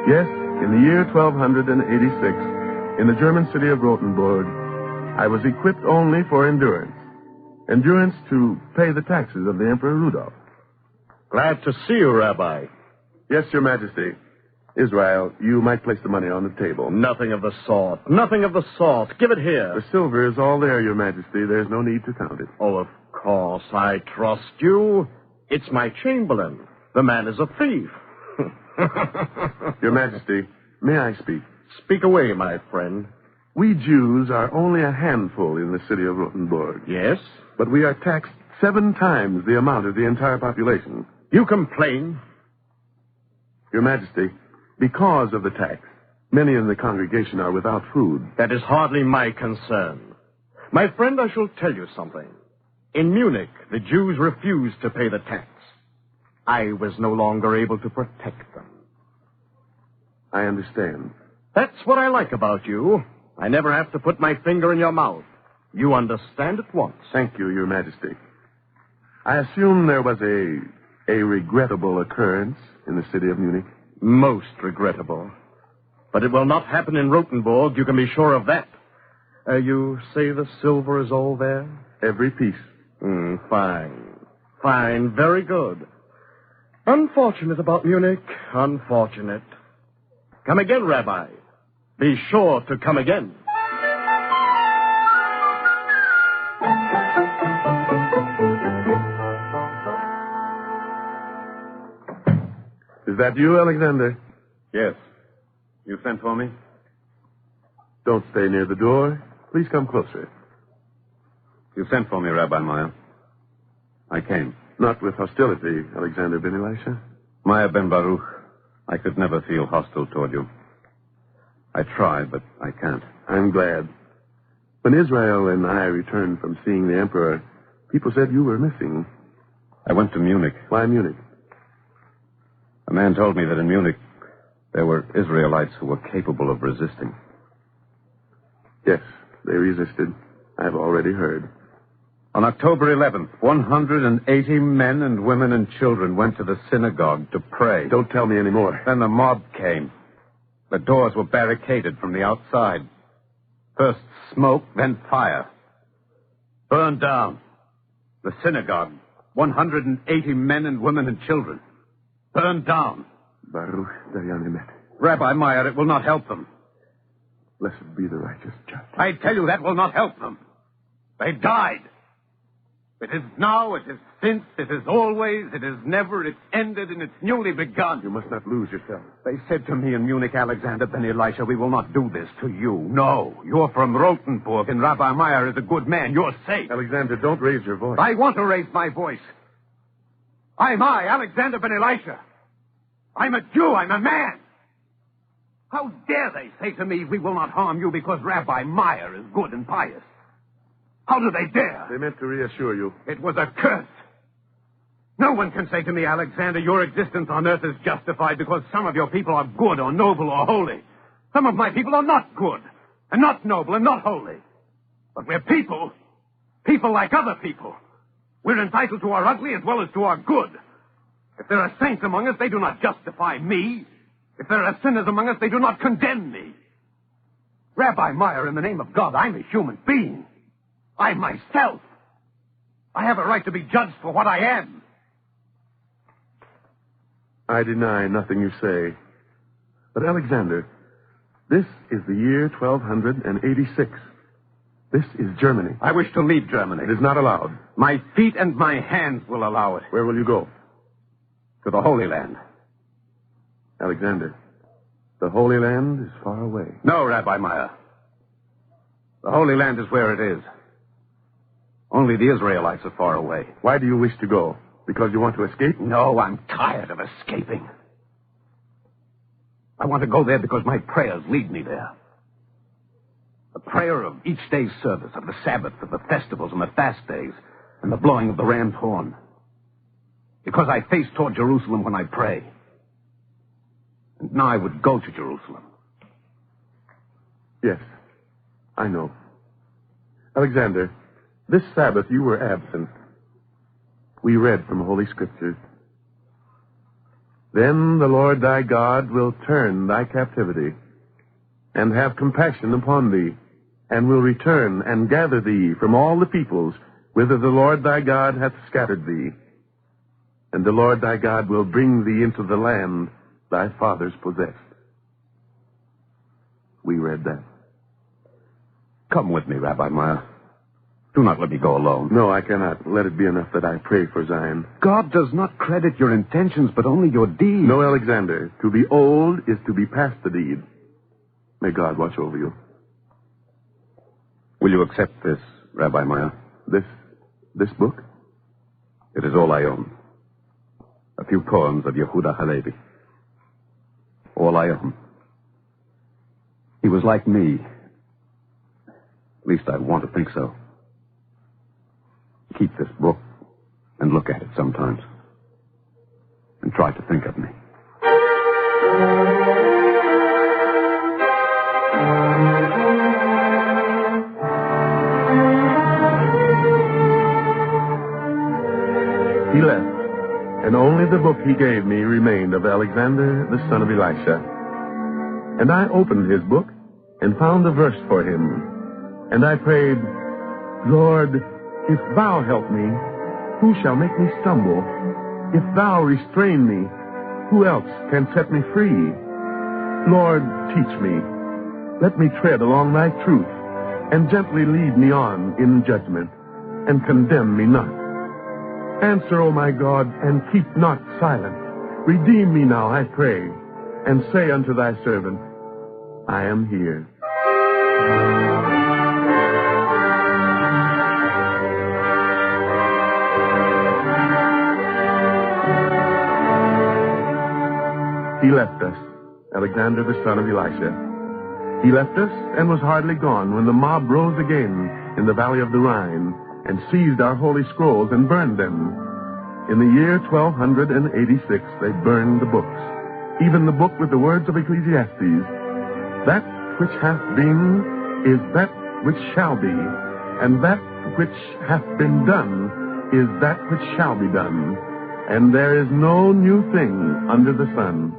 Yes, in the year 1286, in the German city of Rothenburg, I was equipped only for endurance. Endurance to pay the taxes of the Emperor Rudolph. Glad to see you, Rabbi. Yes, Your Majesty. Israel, you might place the money on the table. Nothing of the sort. Nothing of the sort. Give it here. The silver is all there, Your Majesty. There's no need to count it. Oh, of course. I trust you. It's my Chamberlain. The man is a thief. Your Majesty, may I speak? Speak away, my friend. We Jews are only a handful in the city of Rothenburg. Yes? But we are taxed 7 times the amount of the entire population. You complain? Your Majesty, because of the tax, many in the congregation are without food. That is hardly my concern. My friend, I shall tell you something. In Munich, the Jews refused to pay the tax. I was no longer able to protect them. I understand. That's what I like about you. I never have to put my finger in your mouth. You understand at once. Thank you, Your Majesty. I assume there was a regrettable occurrence in the city of Munich. Most regrettable. But it will not happen in Rothenburg, you can be sure of that. You say the silver is all there? Every piece. Fine. Fine, very good. Unfortunate about Munich, unfortunate. Come again, Rabbi. Be sure to come again. Is that you, Alexander? Yes. You sent for me? Don't stay near the door. Please come closer. You sent for me, Rabbi Meir. I came. Not with hostility, Alexander ben Elisha. Meir ben Baruch, I could never feel hostile toward you. I try, but I can't. I'm glad. When Israel and I returned from seeing the Emperor, people said you were missing. I went to Munich. Why Munich? A man told me that in Munich there were Israelites who were capable of resisting. Yes, they resisted. I've already heard. On October 11th, 180 men and women and children went to the synagogue to pray. Don't tell me any more. Then the mob came. The doors were barricaded from the outside. First smoke, then fire. Burned down. The synagogue, 180 men and women and children. Burned down. Baruch Dayanim. Rabbi Meir, it will not help them. Blessed be the righteous judge. I tell you, that will not help them. They died. It is now, it is since, it is always, it is never, it's ended, and it's newly begun. You must not lose yourself. They said to me in Munich, Alexander ben Elisha, we will not do this to you. No, you're from Rothenburg, and Rabbi Meir is a good man. You're safe. Alexander, don't raise your voice. I want to raise my voice. I'm Alexander ben Elisha. I'm a Jew. I'm a man. How dare they say to me, we will not harm you because Rabbi Meir is good and pious? How do they dare? They meant to reassure you. It was a curse. No one can say to me, Alexander, your existence on earth is justified because some of your people are good or noble or holy. Some of my people are not good and not noble and not holy. But we're people. People like other people. We're entitled to our ugly as well as to our good. If there are saints among us, they do not justify me. If there are sinners among us, they do not condemn me. Rabbi Meir, in the name of God, I'm a human being. I myself. I have a right to be judged for what I am. I deny nothing you say. But, Alexander, this is the year 1286. This is Germany. I wish to leave Germany. It is not allowed. My feet and my hands will allow it. Where will you go? To the Holy Land. Alexander, the Holy Land is far away. No, Rabbi Meir. The Holy Land is where it is. Only the Israelites are far away. Why do you wish to go? Because you want to escape? No, I'm tired of escaping. I want to go there because my prayers lead me there. The prayer of each day's service, of the Sabbath, of the festivals and the fast days, and the blowing of the ram's horn. Because I face toward Jerusalem when I pray. And now I would go to Jerusalem. Yes, I know. Alexander, this Sabbath you were absent. We read from Holy Scriptures. Then the Lord thy God will turn thy captivity, and have compassion upon thee, and will return and gather thee from all the peoples whither the Lord thy God hath scattered thee. And the Lord thy God will bring thee into the land thy fathers possessed. We read that. Come with me, Rabbi Meir. Do not let me go alone. No, I cannot. Let it be enough that I pray for Zion. God does not credit your intentions, but only your deeds. No, Alexander. To be old is to be past the deed. May God watch over you. Will you accept this, Rabbi Meir? This book? It is all I own. A few poems of Yehuda Halevi. All I own. He was like me. At least I want to think so. Keep this book and look at it sometimes. And try to think of me. He left, and only the book he gave me remained of Alexander, the son of Elisha. And I opened his book and found a verse for him. And I prayed, Lord, if thou help me, who shall make me stumble? If thou restrain me, who else can set me free? Lord, teach me. Let me tread along thy truth, and gently lead me on in judgment, and condemn me not. Answer, O my God, and keep not silent. Redeem me now, I pray, and say unto thy servant, I am here. He left us, Alexander the son of Elisha. He left us and was hardly gone when the mob rose again in the valley of the Rhine and seized our holy scrolls and burned them. In the year 1286, they burned the books, even the book with the words of Ecclesiastes. That which hath been is that which shall be, and that which hath been done is that which shall be done, and there is no new thing under the sun.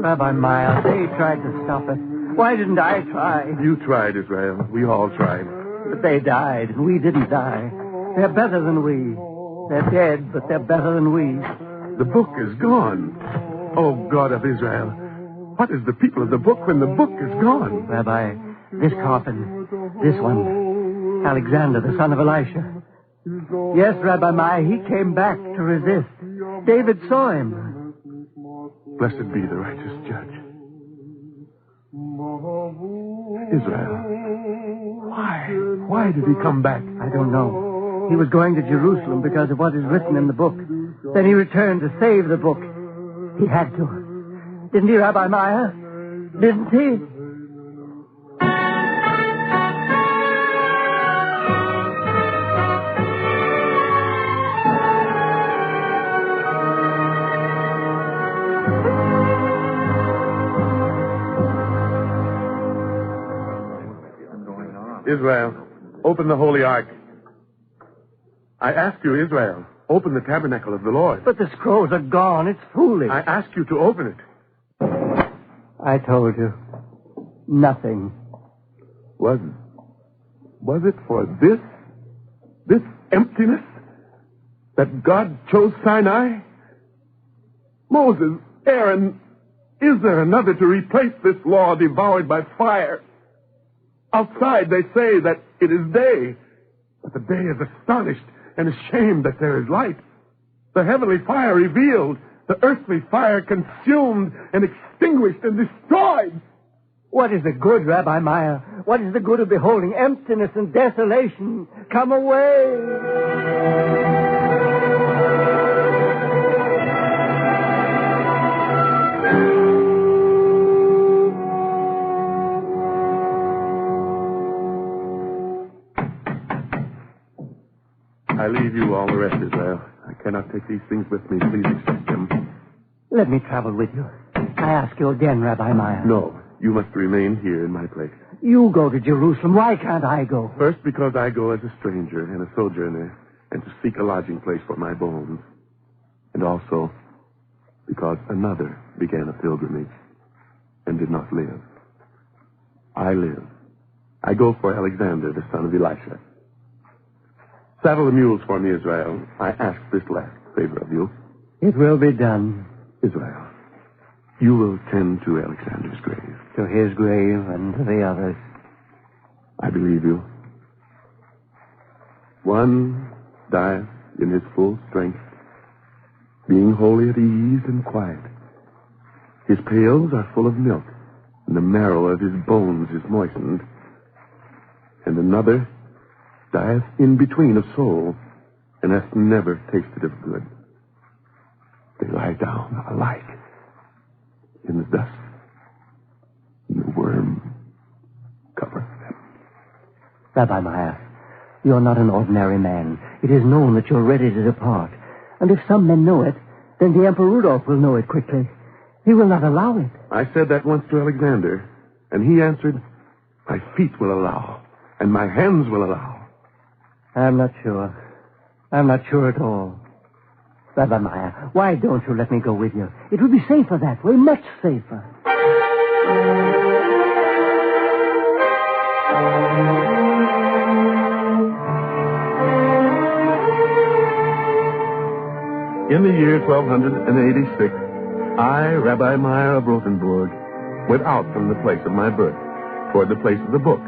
Rabbi Meir, they tried to stop us. Why didn't I try? You tried, Israel. We all tried. But they died, and we didn't die. They're better than we. They're dead, but they're better than we. The book is gone. Oh, God of Israel. What is the people of the book when the book is gone? Rabbi, this coffin, this one, Alexander, the son of Elisha. Yes, Rabbi Meir, he came back to resist. David saw him. Blessed be the righteous judge. Israel. Why did he come back? I don't know. He was going to Jerusalem because of what is written in the book. Then he returned to save the book. He had to. Didn't he, Rabbi Meir? Didn't he? Israel, open the Holy Ark. I ask you, Israel, open the tabernacle of the Lord. But the scrolls are gone. It's foolish. I ask you to open it. I told you. Nothing. Was it for this emptiness, that God chose Sinai? Moses, Aaron, is there another to replace this law devoured by fire? Outside they say that it is day, but the day is astonished and ashamed that there is light. The heavenly fire revealed, the earthly fire consumed and extinguished and destroyed. What is the good, Rabbi Meir? What is the good of beholding emptiness and desolation? Come away. I leave you all the rest, Israel. I cannot take these things with me. Please accept them. Let me travel with you. I ask you again, Rabbi Meir. No, you must remain here in my place. You go to Jerusalem. Why can't I go? First, because I go as a stranger and a sojourner, and to seek a lodging place for my bones. And also, because another began a pilgrimage and did not live. I live. I go for Alexander, the son of Elisha. Saddle the mules for me, Israel. I ask this last favor of you. It will be done. Israel, you will tend to Alexander's grave. To his grave and to the others. I believe you. One dieth in his full strength, being wholly at ease and quiet. His pails are full of milk, and the marrow of his bones is moistened. And another dieth in between a soul, and hath never tasted of good. They lie down alike in the dust, and the worm covers them. Rabbi Meir, you're not an ordinary man. It is known that you're ready to depart. And if some men know it, then the Emperor Rudolph will know it quickly. He will not allow it. I said that once to Alexander, and he answered, my feet will allow, and my hands will allow. I'm not sure. I'm not sure at all. Rabbi Meir, why don't you let me go with you? It would be safer that way, much safer. In the year 1286, I, Rabbi Meir of Rothenburg, went out from the place of my birth toward the place of the book.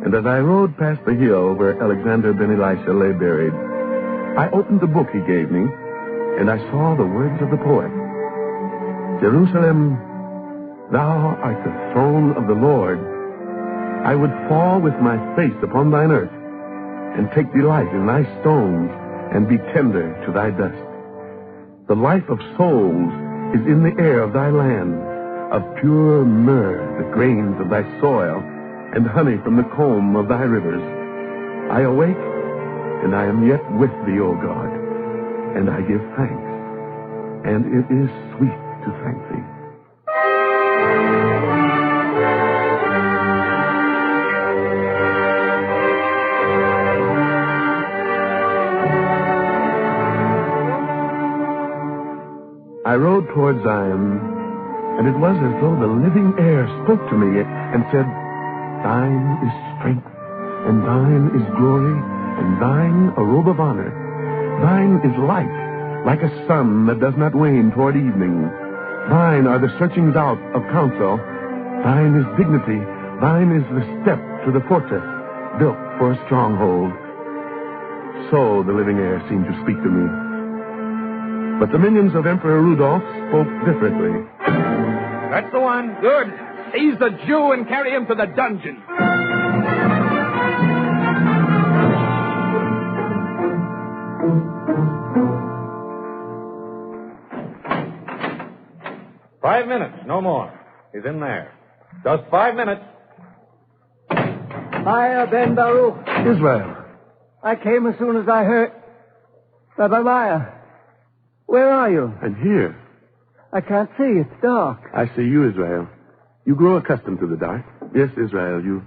And as I rode past the hill where Alexander ben Elisha lay buried, I opened the book he gave me, and I saw the words of the poet. Jerusalem, thou art the throne of the Lord. I would fall with my face upon thine earth, and take delight in thy stones, and be tender to thy dust. The life of souls is in the air of thy land, of pure myrrh the grains of thy soil, and honey from the comb of thy rivers. I awake, and I am yet with thee, O God, and I give thanks, and it is sweet to thank thee. I rode toward Zion, and it was as though the living air spoke to me and said, thine is strength, and thine is glory, and thine a robe of honor. Thine is light, like a sun that does not wane toward evening. Thine are the searchings out of counsel. Thine is dignity. Thine is the step to the fortress, built for a stronghold. So the living air seemed to speak to me. But the minions of Emperor Rudolph spoke differently. That's the one. Good. Seize the Jew and carry him to the dungeon. Five minutes, no more. He's in there. Just 5 minutes. Meir ben Baruch. Israel. I came as soon as I heard. Rabbi Meir, where are you? I'm here. I can't see. It's dark. I see you, Israel. You grow accustomed to the dark. Yes, Israel, you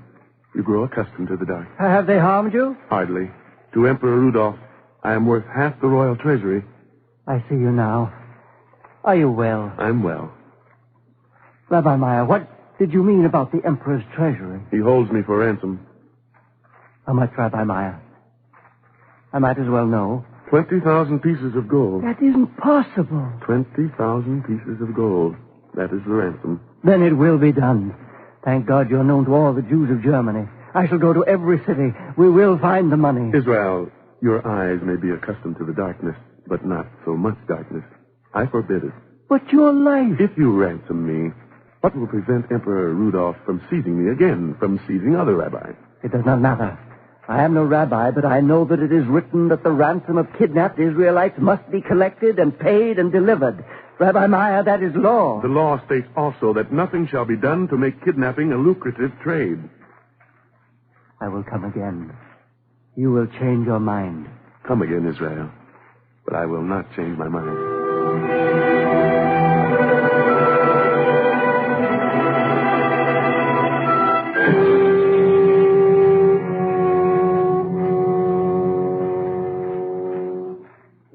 You grow accustomed to the dark. Have they harmed you? Hardly. To Emperor Rudolph, I am worth half the royal treasury. I see you now. Are you well? I'm well. Rabbi Meir, what did you mean about the Emperor's treasury? He holds me for ransom. How much, Rabbi Meir? I might as well know. 20,000 pieces of gold. That isn't possible. 20,000 pieces of gold. That is the ransom. Then it will be done. Thank God you're known to all the Jews of Germany. I shall go to every city. We will find the money. Israel, your eyes may be accustomed to the darkness, but not so much darkness. I forbid it. But your life... If you ransom me, what will prevent Emperor Rudolph from seizing me again, from seizing other rabbis? It does not matter. I am no rabbi, but I know that it is written that the ransom of kidnapped Israelites must be collected and paid and delivered. Rabbi Meir, that is law. The law states also that nothing shall be done to make kidnapping a lucrative trade. I will come again. You will change your mind. Come again, Israel. But I will not change my mind.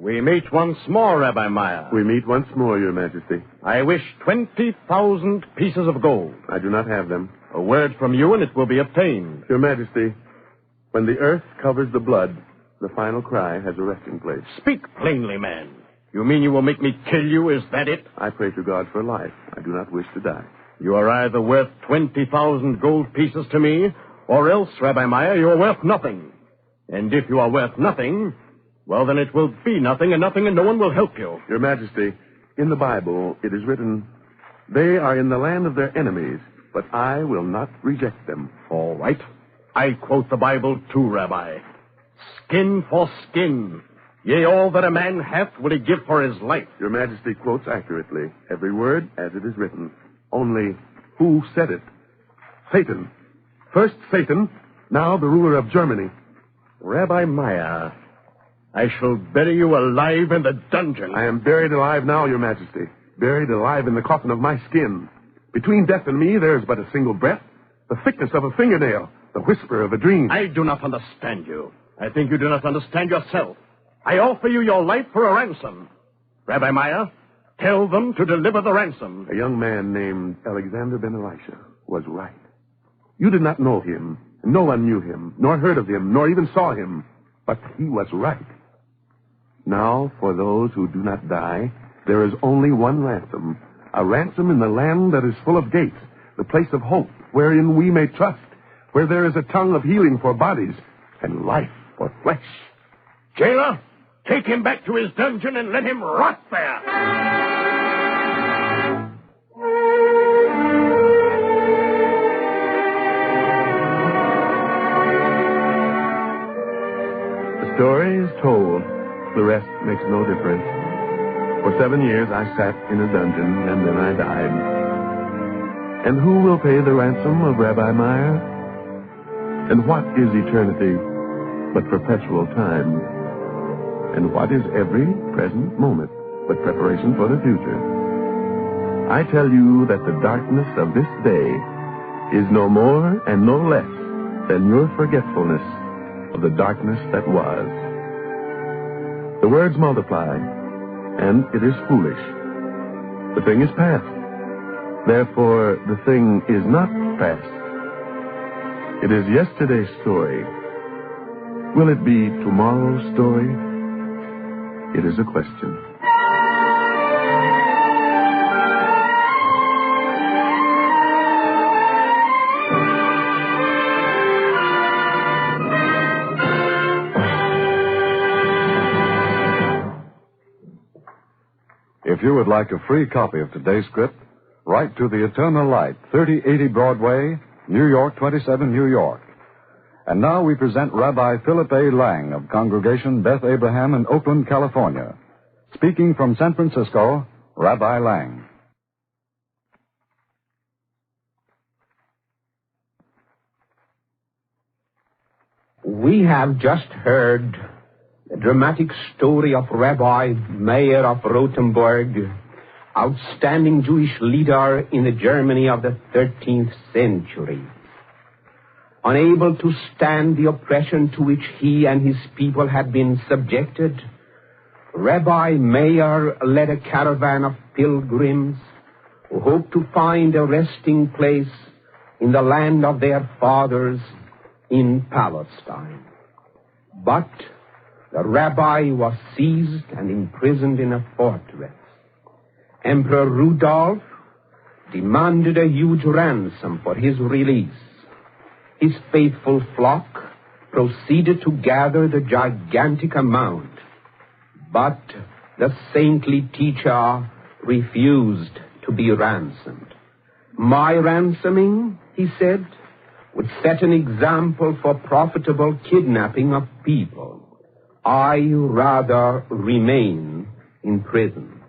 We meet once more, Rabbi Meir. We meet once more, Your Majesty. I wish 20,000 pieces of gold. I do not have them. A word from you and it will be obtained. Your Majesty, when the earth covers the blood, the final cry has a resting place. Speak plainly, man. You mean you will make me kill you? Is that it? I pray to God for life. I do not wish to die. You are either worth 20,000 gold pieces to me, or else, Rabbi Meir, you are worth nothing. And if you are worth nothing, well, then it will be nothing, and no one will help you. Your Majesty, in the Bible, it is written, "They are in the land of their enemies, but I will not reject them." All right. I quote the Bible too, Rabbi. Skin for skin. Yea, all that a man hath will he give for his life. Your Majesty quotes accurately, every word as it is written. Only, who said it? Satan. First Satan, now the ruler of Germany. Rabbi Meir, I shall bury you alive in the dungeon. I am buried alive now, Your Majesty. Buried alive in the coffin of my skin. Between death and me, there is but a single breath, the thickness of a fingernail, the whisper of a dream. I do not understand you. I think you do not understand yourself. I offer you your life for a ransom. Rabbi Meir, tell them to deliver the ransom. A young man named Alexander ben Elisha was right. You did not know him. No one knew him, nor heard of him, nor even saw him. But he was right. Now, for those who do not die, there is only one ransom. A ransom in the land that is full of gates, the place of hope, wherein we may trust, where there is a tongue of healing for bodies and life for flesh. Jailer, take him back to his dungeon and let him rot there. The story is told. The rest makes no difference. For 7 years I sat in a dungeon, and then I died. And who will pay the ransom of Rabbi Meir? And what is eternity but perpetual time? And what is every present moment but preparation for the future? I tell you that the darkness of this day is no more and no less than your forgetfulness of the darkness that was. The words multiply, and it is foolish. The thing is past. Therefore, the thing is not past. It is yesterday's story. Will it be tomorrow's story? It is a question. If you would like a free copy of today's script, write to The Eternal Light, 3080 Broadway, New York, 27 New York. And now we present Rabbi Philip A. Lang of Congregation Beth Abraham in Oakland, California. Speaking from San Francisco, Rabbi Lang. We have just heard the dramatic story of Rabbi Meir of Rothenburg, outstanding Jewish leader in the Germany of the 13th century. unable to stand the oppression to which he and his people had been subjected, Rabbi Meir led a caravan of pilgrims who hoped to find a resting place in the land of their fathers in Palestine. But the rabbi was seized and imprisoned in a fortress. Emperor Rudolph demanded a huge ransom for his release. His faithful flock proceeded to gather the gigantic amount, but the saintly teacher refused to be ransomed. My ransoming, he said, would set an example for profitable kidnapping of people. I rather remain in prison.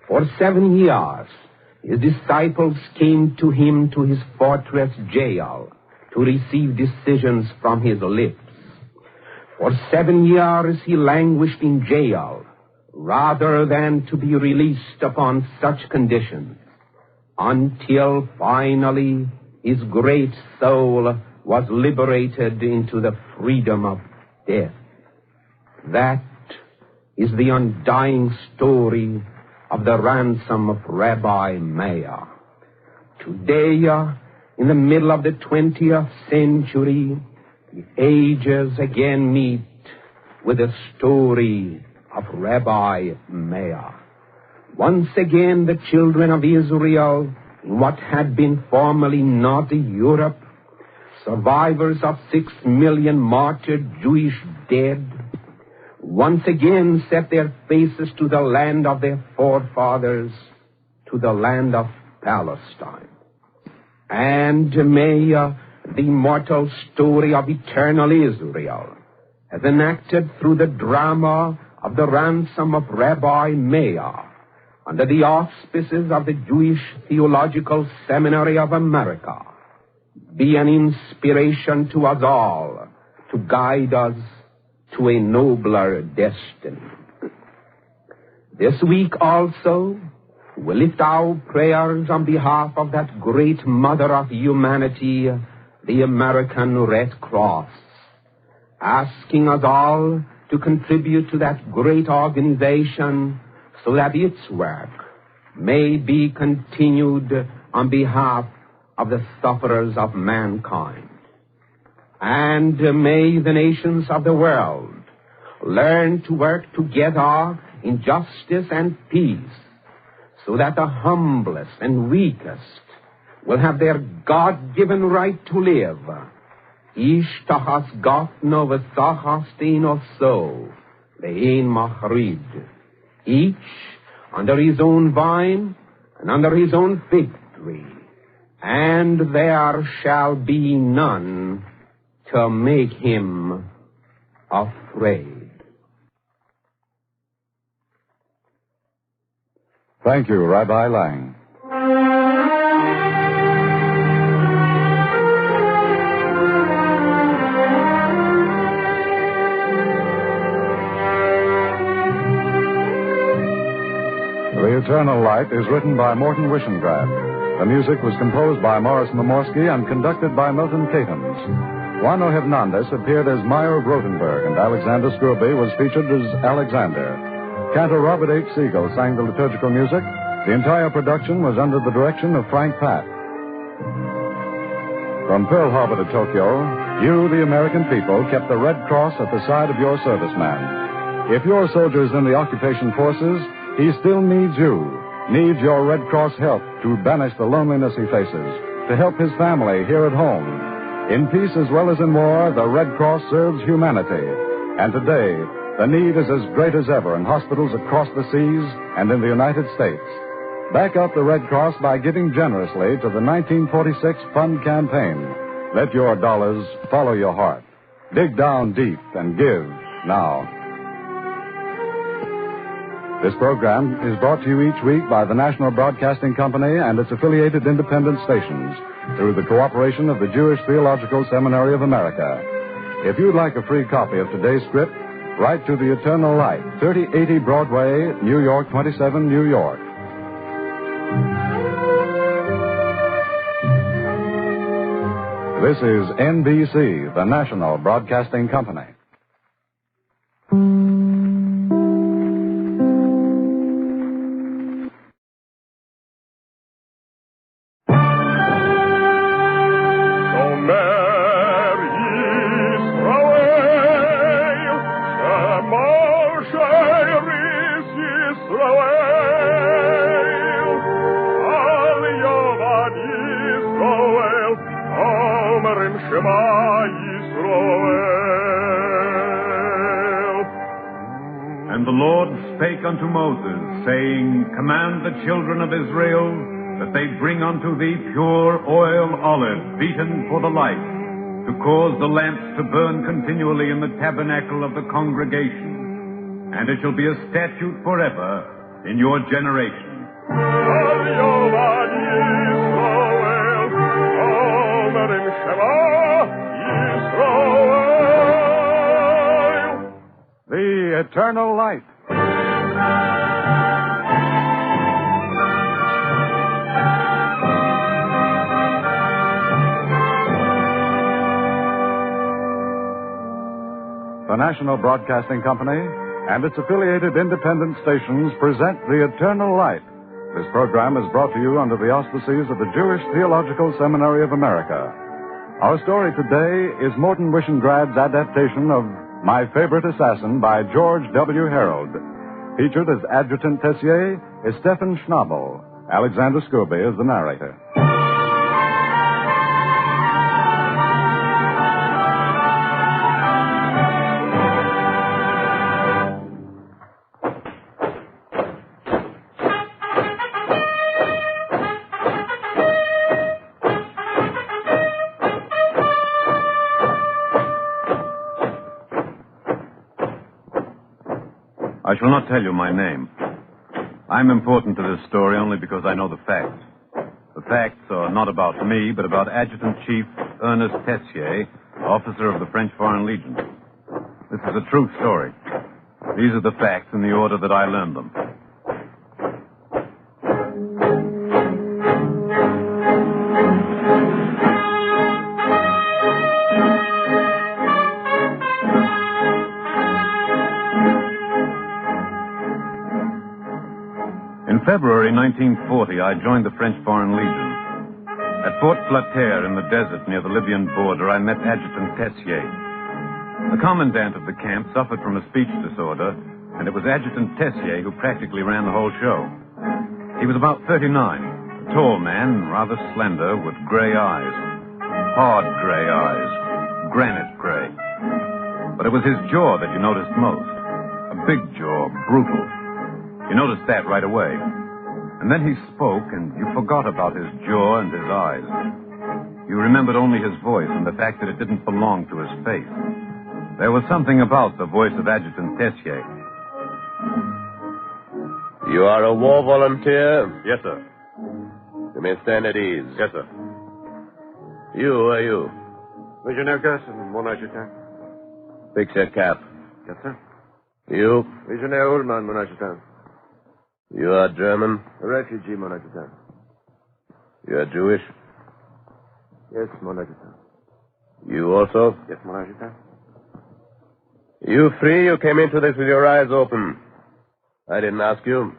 For 7 years, his disciples came to him to his fortress jail to receive decisions from his lips. For 7 years he languished in jail, rather than to be released upon such conditions, until finally his great soul was liberated into the freedom of death. That is the undying story of the ransom of Rabbi Meir. Today, in the middle of the 20th century, the ages again meet with the story of Rabbi Meir. Once again, the children of Israel, in what had been formerly North Europe, survivors of 6 million martyred Jewish dead, once again set their faces to the land of their forefathers, to the land of Palestine. And may the immortal story of eternal Israel, as enacted through the drama of the ransom of Rabbi Meir, under the auspices of the Jewish Theological Seminary of America, be an inspiration to us all to guide us to a nobler destiny. This week also, we lift our prayers on behalf of that great mother of humanity, the American Red Cross, asking us all to contribute to that great organization so that its work may be continued on behalf of the sufferers of mankind. And may the nations of the world learn to work together in justice and peace, so that the humblest and weakest will have their God-given right to live. Ish tahas gafno v'sachas teino so, le'in machrid. Each under his own vine and under his own fig tree, and there shall be none to make him afraid. Thank you, Rabbi Lang. The Eternal Light is written by Morton Wishengrad. The music was composed by Morris Momorsky and conducted by Milton Catons. Juano Hernandez appeared as Meir of Rotenburg, and Alexander Scrooby was featured as Alexander. Cantor Robert H. Siegel sang the liturgical music. The entire production was under the direction of Frank Patt. From Pearl Harbor to Tokyo, you, the American people, kept the Red Cross at the side of your serviceman. If your soldier is in the occupation forces, he still needs you, needs your Red Cross help to banish the loneliness he faces, to help his family here at home. In peace as well as in war, the Red Cross serves humanity. And today, the need is as great as ever in hospitals across the seas and in the United States. Back up the Red Cross by giving generously to the 1946 Fund Campaign. Let your dollars follow your heart. Dig down deep and give now. This program is brought to you each week by the National Broadcasting Company and its affiliated independent stations through the cooperation of the Jewish Theological Seminary of America. If you'd like a free copy of today's script, write to the Eternal Light, 3080 Broadway, New York 27, New York. This is NBC, the National Broadcasting Company. And the Lord spake unto Moses, saying, Command the children of Israel that they bring unto thee pure oil olive, beaten for the light, to cause the lamps to burn continually in the tabernacle of the congregation. And it shall be a statute forever in your generation. The Eternal Light. The National Broadcasting Company and its affiliated independent stations present The Eternal Light. This program is brought to you under the auspices of the Jewish Theological Seminary of America. Our story today is Morton Wishengrad's adaptation of My Favorite Assassin by George W. Harold. Featured as Adjutant Tessier is Stephen Schnabel. Alexander Scooby is the narrator. I shall not tell you my name. I'm important to this story only because I know the facts. The facts are not about me, but about Adjutant Chief Ernest Tessier, officer of the French Foreign Legion. This is a true story. These are the facts in the order that I learned them. In February 1940, I joined the French Foreign Legion. At Fort Flatter in the desert near the Libyan border, I met Adjutant Tessier. The commandant of the camp suffered from a speech disorder, and it was Adjutant Tessier who practically ran the whole show. He was about 39, a tall man, rather slender, with gray eyes. Hard gray eyes. Granite gray. But it was his jaw that you noticed most. A big jaw, brutal. You noticed that right away. And then he spoke, and you forgot about his jaw and his eyes. You remembered only his voice and the fact that it didn't belong to his face. There was something about the voice of Adjutant Tessier. You are a war volunteer? Yes, sir. You may stand at ease. Yes, sir. You, who are you? Legionnaire Gerson, mon adjutant. Fix your cap. Yes, sir. You? Legionnaire Ullmann, mon adjutant. You are German? A refugee, mon adjutant. You are Jewish? Yes, mon adjutant. You also? Yes, mon adjutant. You free? You came into this with your eyes open. I didn't ask you.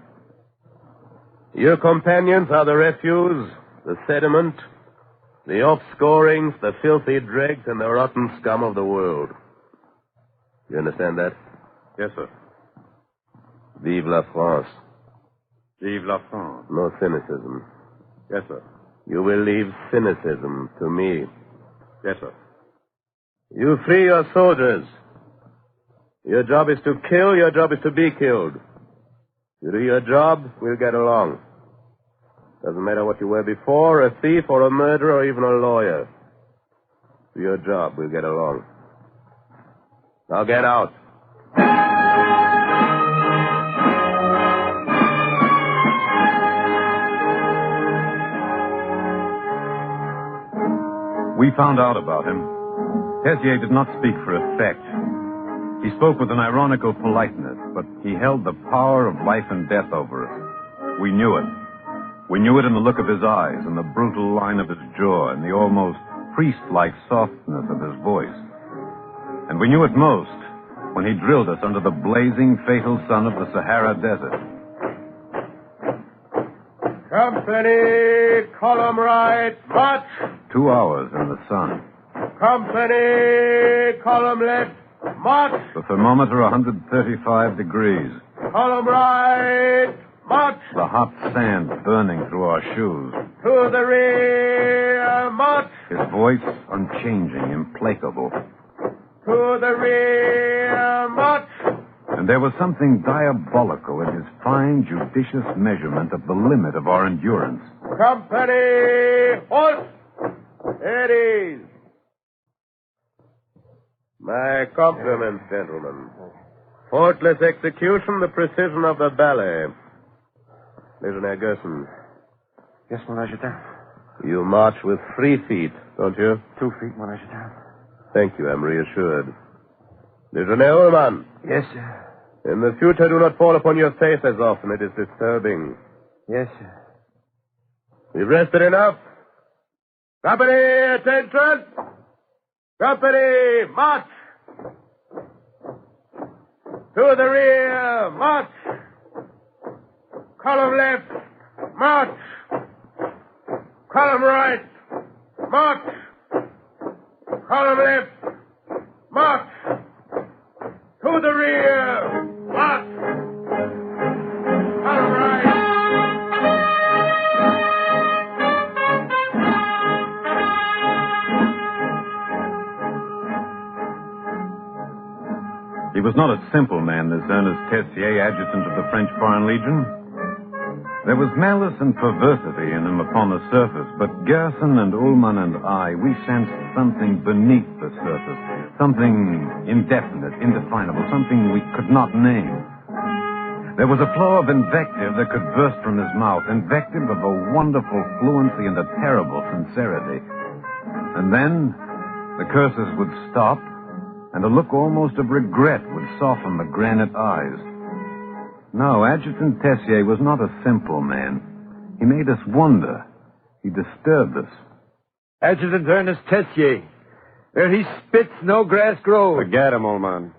Your companions are the refuse, the sediment, the offscorings, the filthy dregs, and the rotten scum of the world. You understand that? Yes, sir. Vive la France. Vive la France. No cynicism. Yes, sir. You will leave cynicism to me. Yes, sir. You free your soldiers. Your job is to kill, your job is to be killed. You do your job, we'll get along. Doesn't matter what you were before, a thief or a murderer or even a lawyer. Do your job, we'll get along. Now get out. We found out about him. Tessier did not speak for effect. He spoke with an ironical politeness, but he held the power of life and death over us. We knew it. We knew it in the look of his eyes, and the brutal line of his jaw, and the almost priest-like softness of his voice. And we knew it most when he drilled us under the blazing, fatal sun of the Sahara Desert. Company, column right, march. 2 hours in the sun. Company, column left, march. The thermometer 135 degrees. Column right, march. The hot sand burning through our shoes. To the rear, march. His voice unchanging, implacable. To the rear, march. And there was something diabolical in his fine, judicious measurement of the limit of our endurance. Company, halt. Ladies. My compliments, gentlemen. Faultless execution, the precision of the ballet. Legionnaire Gerson. Yes, mon adjutant. You march with 3 feet, don't you? 2 feet, mon adjutant. Thank you, I'm reassured. Legionnaire Ullman. Yes, sir. In the future, do not fall upon your face as often. It is disturbing. Yes, sir. We've rested enough. Company, attention! Company, march! To the rear, march! Column left, march! Column right, march! Column left, march! To the rear, march! Column right! He was not a simple man, this Ernest Tessier, adjutant of the French Foreign Legion. There was malice and perversity in him upon the surface, but Gerson and Ullman and I, we sensed something beneath the surface, something indefinite, indefinable, something we could not name. There was a flow of invective that could burst from his mouth, invective of a wonderful fluency and a terrible sincerity. And then the curses would stop, and a look almost of regret would soften the granite eyes. No, Adjutant Tessier was not a simple man. He made us wonder. He disturbed us. Adjutant Ernest Tessier. Where he spits, no grass grows. Forget him, old man.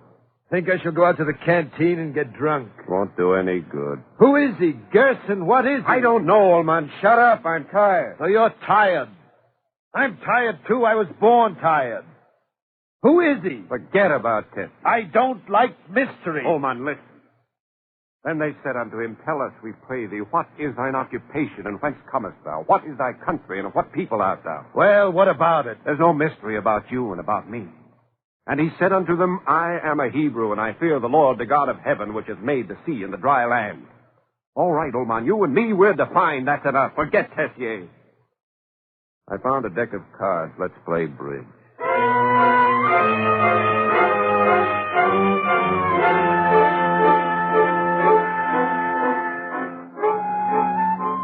Think I shall go out to the canteen and get drunk. Won't do any good. Who is he? Gerson, what is he? I don't know, old man. Shut up. I'm tired. So you're tired. I'm tired, too. I was born tired. Who is he? Forget about it. I don't like mystery. Oh, man, listen. Then they said unto him, Tell us, we pray thee, what is thine occupation, and whence comest thou? What is thy country, and of what people art thou? Well, what about it? There's no mystery about you and about me. And he said unto them, I am a Hebrew, and I fear the Lord, the God of heaven, which has made the sea and the dry land. All right, old man, you and me, we're defined. That's enough. Forget Tessier. I found a deck of cards. Let's play bridge.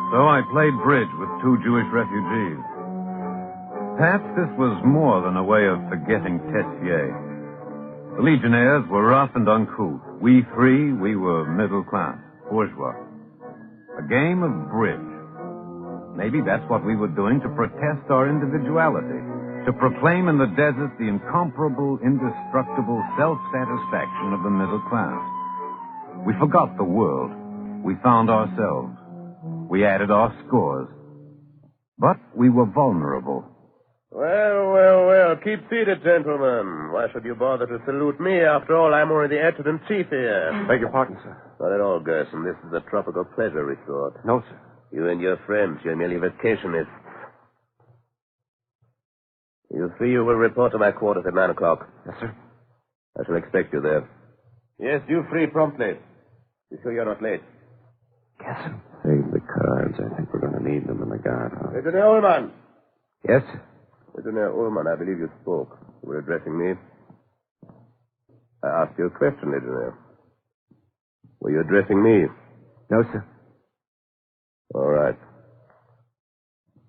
So I played bridge with 2 Jewish refugees. Perhaps this was more than a way of forgetting Tessier. The legionnaires were rough and uncouth. We 3, we were middle class, bourgeois. A game of bridge. Maybe that's what we were doing to protest our individuality, to proclaim in the desert the incomparable, indestructible self-satisfaction of the middle class. We forgot the world. We found ourselves. We added our scores. But we were vulnerable. Well. Keep seated, gentlemen. Why should you bother to salute me? After all, I'm only the adjutant-chief here. Beg your pardon, sir. Not at all, Gerson. This is a tropical pleasure resort. No, sir. You and your friends, you're merely vacationists. You 3, you will report to my quarters at 9 o'clock. Yes, sir. I shall expect you there. Yes, you 3 promptly. Be sure you're not late. Gerson. Save the cards. I think we're going to need them in the guardhouse. Legionnaire Ullman. Yes, sir. Legionnaire Ullman, I believe you spoke. You were addressing me. I asked you a question, Legionnaire. Were you addressing me? No, sir. All right.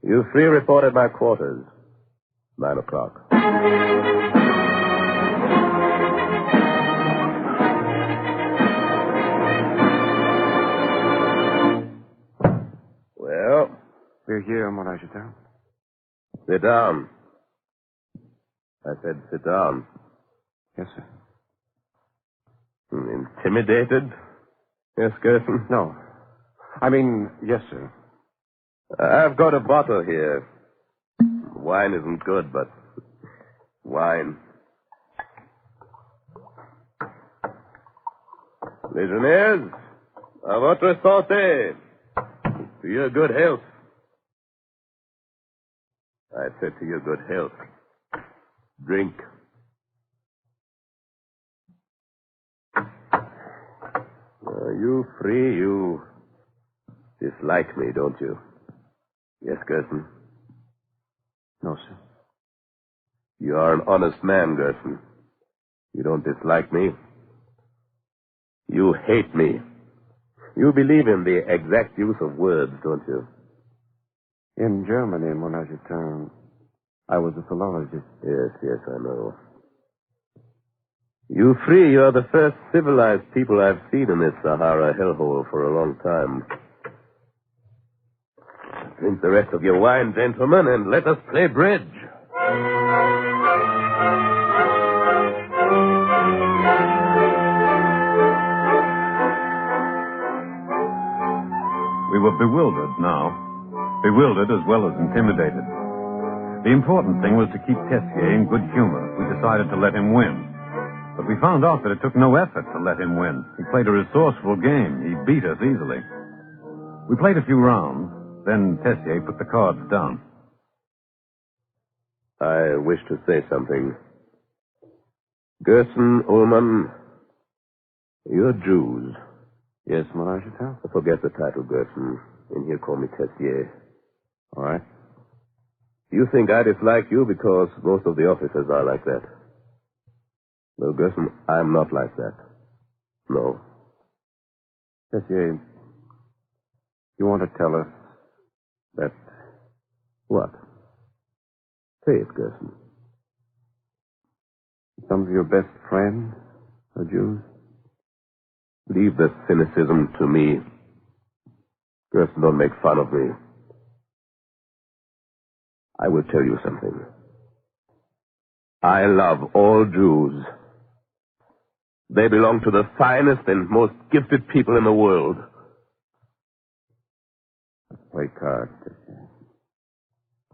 You 3 report at my quarters. 9 o'clock. Well? We're here, mon adjutant. Sit down. I said sit down. Yes, sir. Intimidated? Yes, Gerson? No. I mean, yes, sir. I've got a bottle here. Wine isn't good, but wine. Legionnaires, à votre santé. To your good health. I said to your good health. Drink. Are you free? You dislike me, don't you? Yes, Gerson? No, sir. You are an honest man, Gerson. You don't dislike me. You hate me. You believe in the exact use of words, don't you? In Germany, mon adjutant, I was a philologist. Yes, I know. You free, you're the first civilized people I've seen in this Sahara hellhole for a long time. Drink the rest of your wine, gentlemen, and let us play bridge. We were bewildered now. Bewildered as well as intimidated. The important thing was to keep Tessier in good humor. We decided to let him win. But we found out that it took no effort to let him win. He played a resourceful game. He beat us easily. We played a few rounds. Then Tessier put the cards down. I wish to say something. Gerson, Ullman, you're Jews. Yes, mon adjutant. Forget the title, Gerson. In here, call me Tessier. All right. You think I dislike you because most of the officers are like that. Well, Gerson, I'm not like that. No. Tessier, you want to tell us that... What? Say it, Gerson. Some of your best friends are Jews? Leave the cynicism to me. Gerson, don't make fun of me. I will tell you something. I love all Jews. They belong to the finest and most gifted people in the world. Play cards.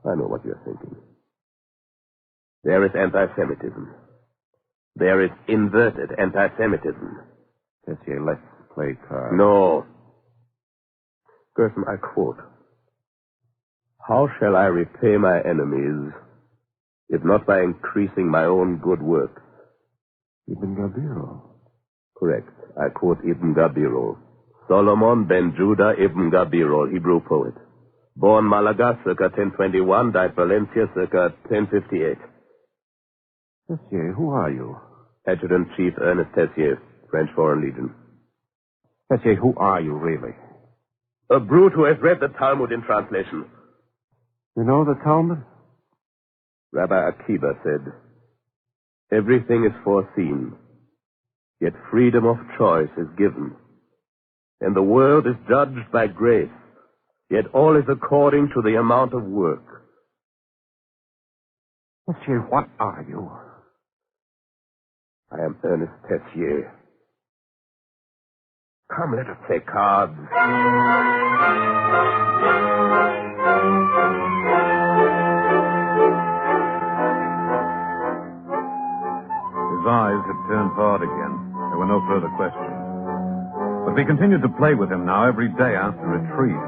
I know what you're thinking. There is anti-Semitism. There is inverted anti-Semitism. Tessier, let's play cards. No. Gerson, I quote, "How shall I repay my enemies if not by increasing my own good works?" Ibn Gabiro. Correct. I quote Ibn Gabiro. Solomon ben Judah Ibn Gabiro, Hebrew poet. Born Malaga circa 1021, died Valencia circa 1058. Tessier, who are you? Adjutant-Chief Ernest Tessier, French Foreign Legion. Tessier, who are you, really? A brute who has read the Talmud in translation. You know the Talmud? Rabbi Akiva said, "Everything is foreseen, yet freedom of choice is given. And the world is judged by grace, yet all is according to the amount of work." Tessier, what are you? I am Ernest Tessier. Come, let us play cards. His eyes had turned hard again. There were no further questions. But we continued to play with him now every day after retreat.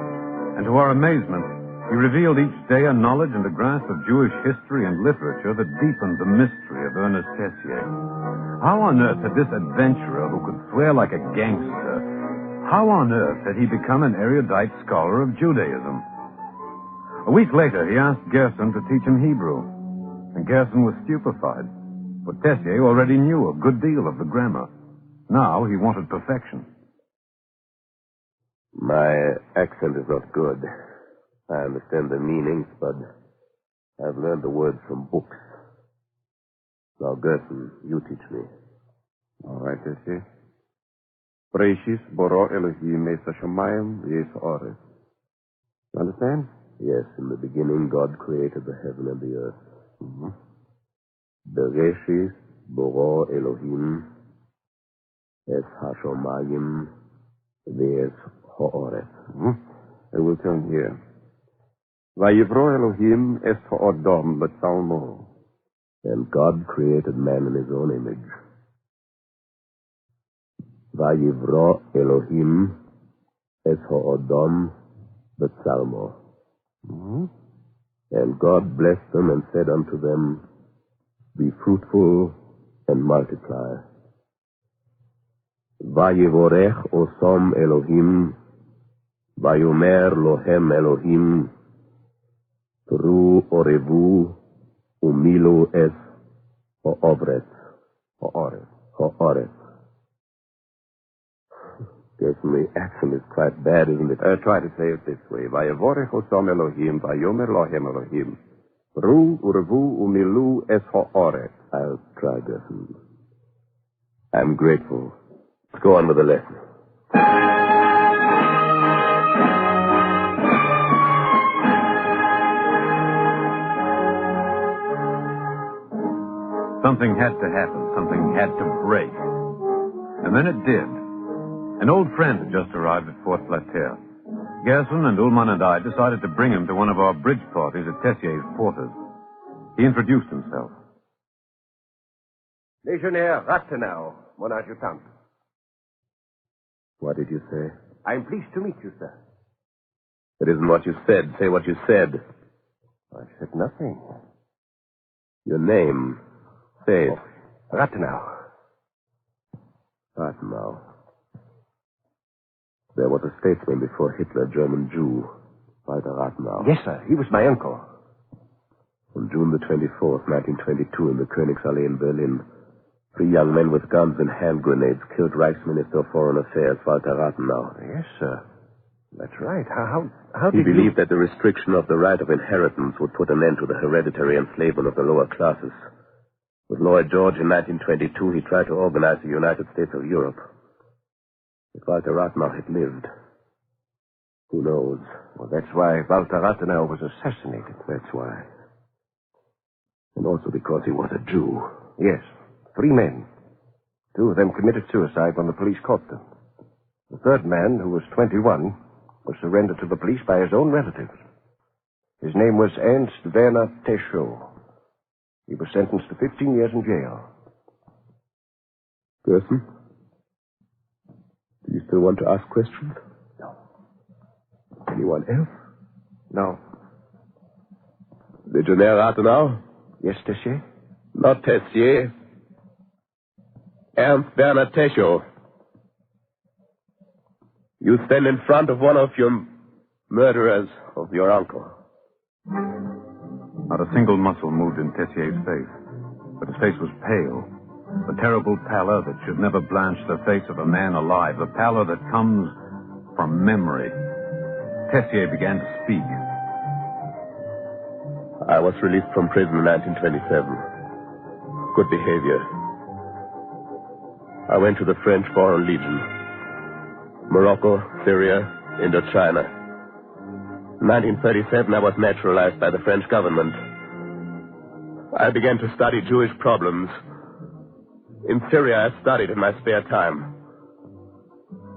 And to our amazement, he revealed each day a knowledge and a grasp of Jewish history and literature that deepened the mystery of Ernest Tessier. How on earth had this adventurer who could swear like a gangster, how on earth had he become an erudite scholar of Judaism? A week later, he asked Gerson to teach him Hebrew. And Gerson was stupefied. For Tessier already knew a good deal of the grammar. Now he wanted perfection. My accent is not good. I understand the meanings, but I've learned the words from books. Now, Gerson, you teach me. All right, Tessier. Breshis boro Elohim es hashamayim v'es haaretz. You understand? Yes, in the beginning God created the heaven and the earth. Mm-hmm. Bereshis boro Elohim es hashomayim ve'es ha'oretz. I will turn here. Vayivro Elohim es ha'odom b'tzalmo. And God created man in his own image. Vayivro Elohim es ha'odom b'tzalmo. And God blessed them and said unto them, be fruitful and multiply. Vayivorech osom Elohim, vayomer lohem Elohim, tru orevu umilu es ha'oretz. Ha'oretz. Guess my accent is quite bad, isn't it? I'll try to say it this way. Vayavorech osom Elohim, vayomer lohem Elohim, tru orevu umilu es ha'oretz. I'll try, Gerson. I'm grateful. Let's go on with the lesson. Something had to happen. Something had to break. And then it did. An old friend had just arrived at Fort Flatter. Gerson and Ullman and I decided to bring him to one of our bridge parties at Tessier's quarters. He introduced himself. Legionnaire Rathenau, mon adjutant. What did you say? I'm pleased to meet you, sir. That isn't what you said. Say what you said. I said nothing. Your name. Say it. Rathenau. Rathenau. There was a statesman before Hitler, German Jew, Walter Rathenau. Yes, sir. He was my uncle. On June the 24th, 1922, in the Königsallee in Berlin, 3 young men with guns and hand grenades killed Reichsminister of Foreign Affairs, Walter Rathenau. Yes, sir. That's right. How did he believed that the restriction of the right of inheritance would put an end to the hereditary enslavement of the lower classes. With Lloyd George in 1922, he tried to organize the United States of Europe. If Walter Rathenau had lived, who knows? Well, that's why Walter Rathenau was assassinated. That's why. And also because he was a Jew. Yes. 3 men. 2 of them committed suicide when the police caught them. The third man, who was 21, was surrendered to the police by his own relatives. His name was Ernst Werner Teschel. He was sentenced to 15 years in jail. Gerson? Do you still want to ask questions? No. Anyone else? No. Legionnaire Rathenau? Yes, Tessier? Not Tessier. Ernst Werner Teschel. You stand in front of one of your murderers of your uncle. Not a single muscle moved in Tessier's face, but his face was pale. The terrible pallor that should never blanch the face of a man alive, the pallor that comes from memory. Tessier began to speak. I was released from prison in 1927. Good behavior. I went to the French Foreign Legion. Morocco, Syria, Indochina. In 1937, I was naturalized by the French government. I began to study Jewish problems. In Syria, I studied in my spare time.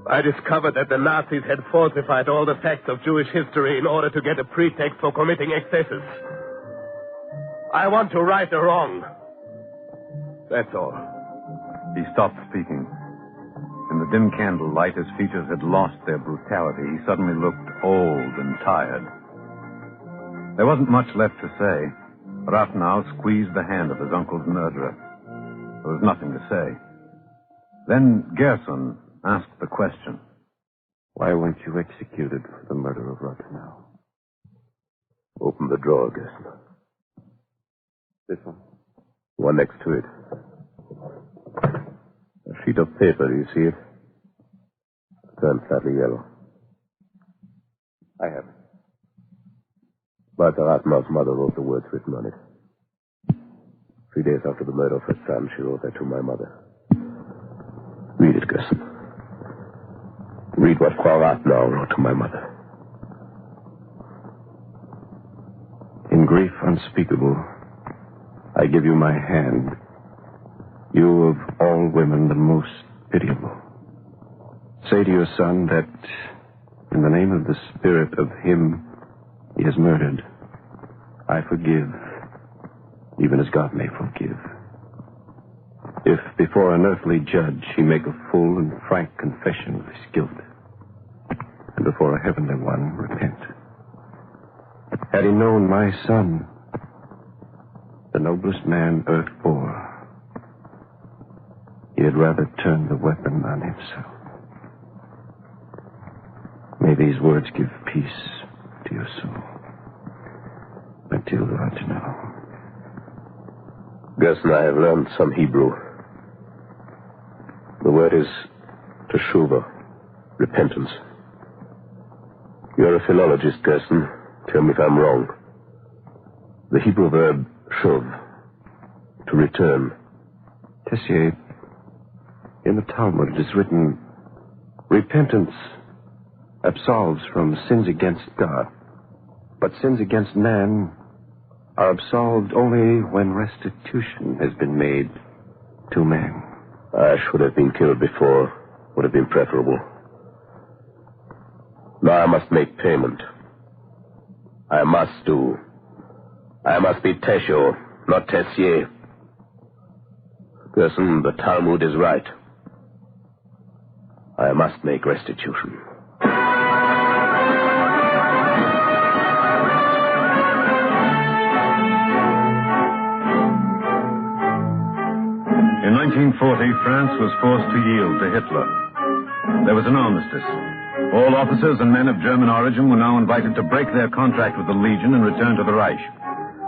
I discovered that the Nazis had falsified all the facts of Jewish history in order to get a pretext for committing excesses. I want to right a wrong. That's all. He stopped speaking. In the dim candlelight, his features had lost their brutality. He suddenly looked old and tired. There wasn't much left to say. Rathenau squeezed the hand of his uncle's murderer. There was nothing to say. Then Gerson asked the question. Why weren't you executed for the murder of Rathenau? Open the drawer, Gerson. This one? One next to it. A sheet of paper, do you see it? Turned slightly yellow. I have it. Walter Rathenau's mother wrote the words written on it. 3 days after the murder of her son, she wrote that to my mother. Read it, Gerson. Read what Rathenau wrote to my mother. In grief unspeakable, I give you my hand. You of all women the most pitiable. Say to your son that in the name of the spirit of him he has murdered, I forgive, even as God may forgive. If before an earthly judge he make a full and frank confession of his guilt, and before a heavenly one repent. Had he known my son, the noblest man earth bore, he had rather turn the weapon on himself. May these words give peace to your soul. Matilda ought to know. Gerson, I have learned some Hebrew. The word is teshuvah, repentance. You're a philologist, Gerson. Tell me if I'm wrong. The Hebrew verb shuv, to return. Tessier, in the Talmud it is written, repentance absolves from sins against God, but sins against man are absolved only when restitution has been made to man. I should have been killed before. Would have been preferable. Now I must make payment. I must be Tesho, not Tessier. Gerson, the Talmud is right. I must make restitution. In 1940, France was forced to yield to Hitler. There was an armistice. All officers and men of German origin were now invited to break their contract with the Legion and return to the Reich.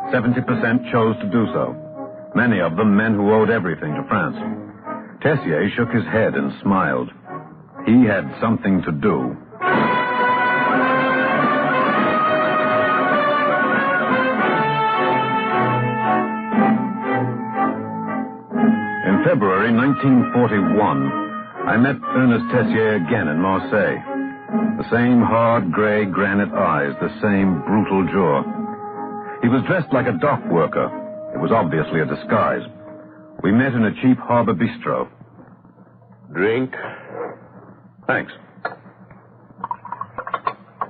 70% chose to do so. Many of them men who owed everything to France. Tessier shook his head and smiled. He had something to do. In February 1941, I met Ernest Tessier again in Marseille. The same hard gray granite eyes, the same brutal jaw. He was dressed like a dock worker. It was obviously a disguise. We met in a cheap harbor bistro. Drink? Thanks.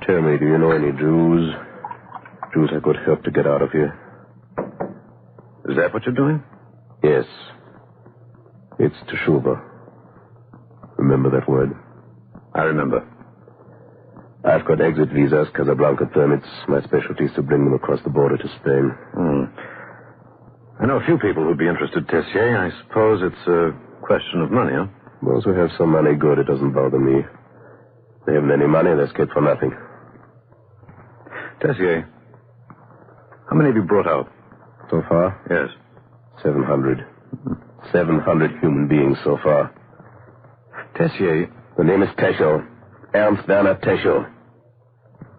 Tell me, do you know any Jews? Jews I could help to get out of here. Is that what you're doing? Yes. It's teshuvah. Remember that word? I remember. I've got exit visas, Casablanca permits. My specialty is to bring them across the border to Spain. I know a few people who'd be interested, Tessier. I suppose it's a question of money, huh? Those who have some money, good. It doesn't bother me. If they haven't any money, they're scared for nothing. Tessier, how many have you brought out? So far? Yes. 700. 700 human beings so far. Tessier. The name is Tesho. Ernst Werner Tesho.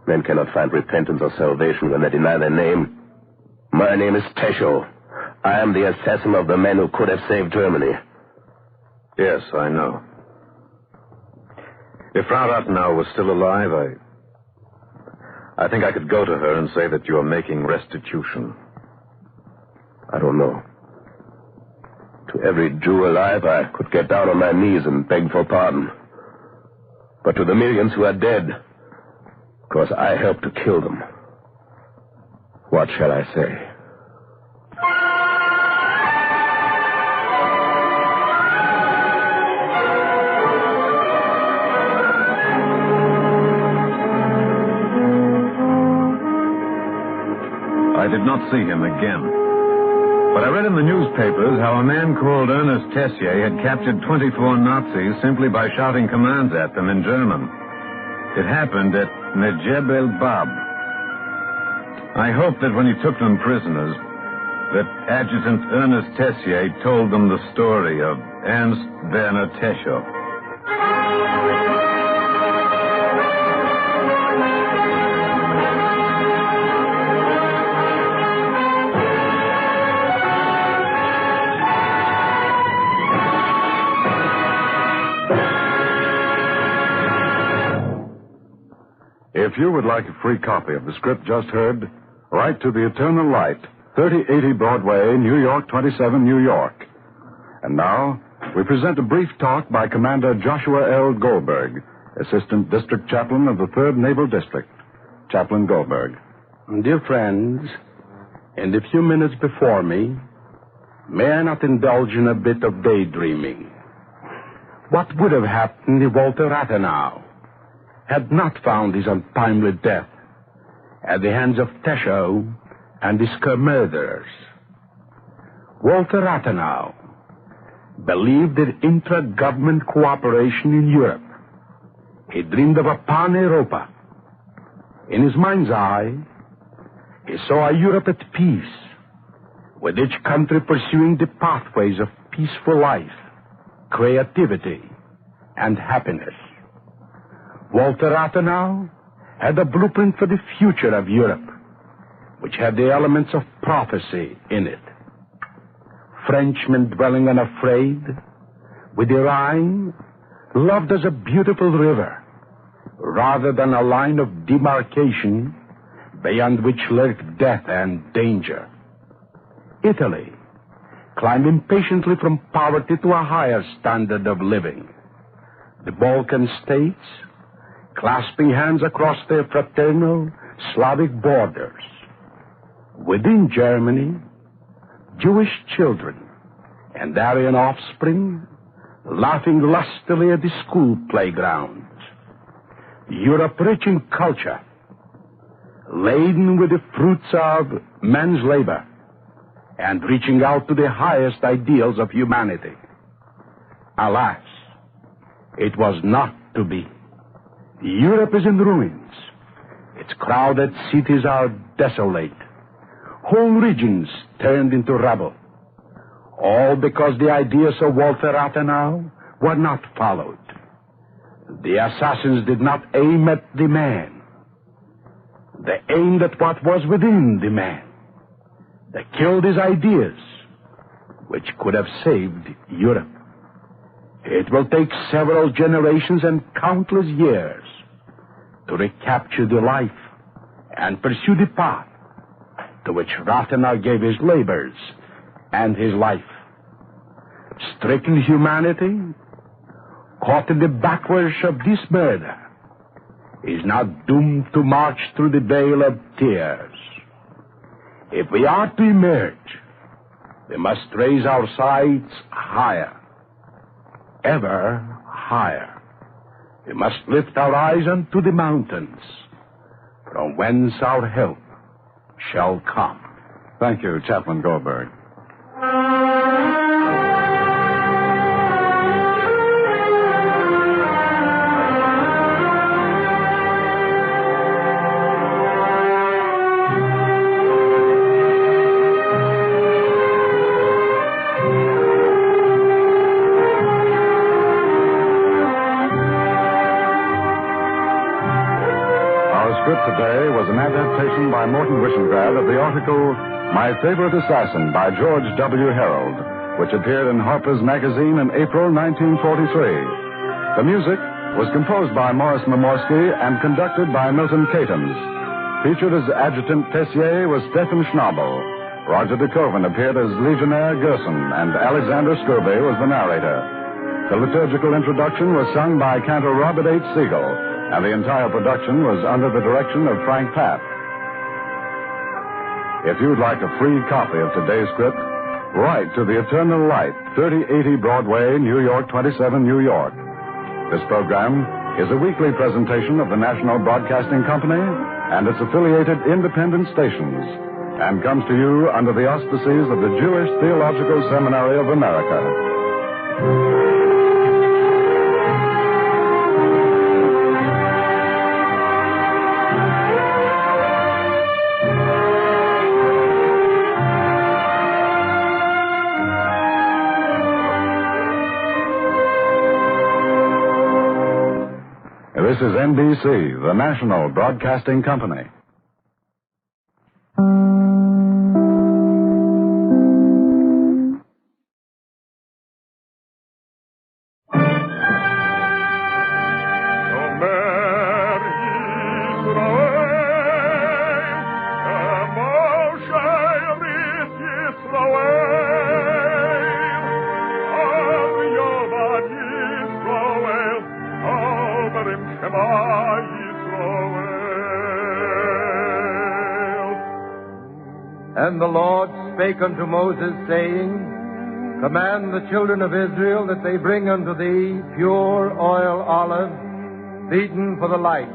Men cannot find repentance or salvation when they deny their name. My name is Tesho. I am the assassin of the men who could have saved Germany. Yes, I know. If Frau Rathenau was still alive, I think I could go to her and say that you are making restitution. I don't know. To every Jew alive, I could get down on my knees and beg for pardon. But to the millions who are dead, because I helped to kill them, what shall I say? I did not see him again. But I read in the newspapers how a man called Ernest Tessier had captured 24 Nazis simply by shouting commands at them in German. It happened at Nejeb el Bab. I hope that when he took them prisoners, that Adjutant Ernest Tessier told them the story of Ernst Werner Tesho. If you would like a free copy of the script just heard, write to The Eternal Light, 3080 Broadway, New York 27, New York. And now, we present a brief talk by Commander Joshua L. Goldberg, Assistant District Chaplain of the 3rd Naval District. Chaplain Goldberg. Dear friends, in the few minutes before me, may I not indulge in a bit of daydreaming? What would have happened if Walter Rathenau had not found his untimely death at the hands of Tesho and his murderers? Walter Rathenau believed in intra-government cooperation in Europe. He dreamed of a pan-Europa. In his mind's eye, he saw a Europe at peace, with each country pursuing the pathways of peaceful life, creativity, and happiness. Walter Rathenau had a blueprint for the future of Europe, which had the elements of prophecy in it. Frenchmen dwelling unafraid, with the Rhine loved as a beautiful river, rather than a line of demarcation beyond which lurked death and danger. Italy climbed impatiently from poverty to a higher standard of living. The Balkan states clasping hands across their fraternal Slavic borders. Within Germany, Jewish children and Aryan offspring laughing lustily at the school playgrounds. Europe rich in culture, laden with the fruits of men's labor, and reaching out to the highest ideals of humanity. Alas, it was not to be. Europe is in ruins. Its crowded cities are desolate. Whole regions turned into rubble. All because the ideas of Walter Rathenau were not followed. The assassins did not aim at the man. They aimed at what was within the man. They killed his ideas, which could have saved Europe. It will take several generations and countless years to recapture the life and pursue the path to which Rathenau gave his labors and his life. Stricken humanity, caught in the backwash of this murder, is now doomed to march through the vale of tears. If we are to emerge, we must raise our sights higher, ever higher. We must lift our eyes unto the mountains, from whence our help shall come. Thank you, Chaplain Goldberg. Today was an adaptation by Morton Wishengrad of the article My Favorite Assassin by George W. Harold, which appeared in Harper's Magazine in April 1943. The music was composed by Morris Momorsky and conducted by Milton Catons. Featured as Adjutant Tessier was Stephen Schnabel. Roger de Koven appeared as Legionnaire Gerson, and Alexander Skirby was the narrator. The liturgical introduction was sung by Cantor Robert H. Siegel, and the entire production was under the direction of Frank Papp. If you'd like a free copy of today's script, write to The Eternal Light, 3080 Broadway, New York 27, New York. This program is a weekly presentation of the National Broadcasting Company and its affiliated independent stations, and comes to you under the auspices of the Jewish Theological Seminary of America. This is NBC, the National Broadcasting Company. And the Lord spake unto Moses, saying, Command the children of Israel that they bring unto thee pure oil olive, beaten for the light,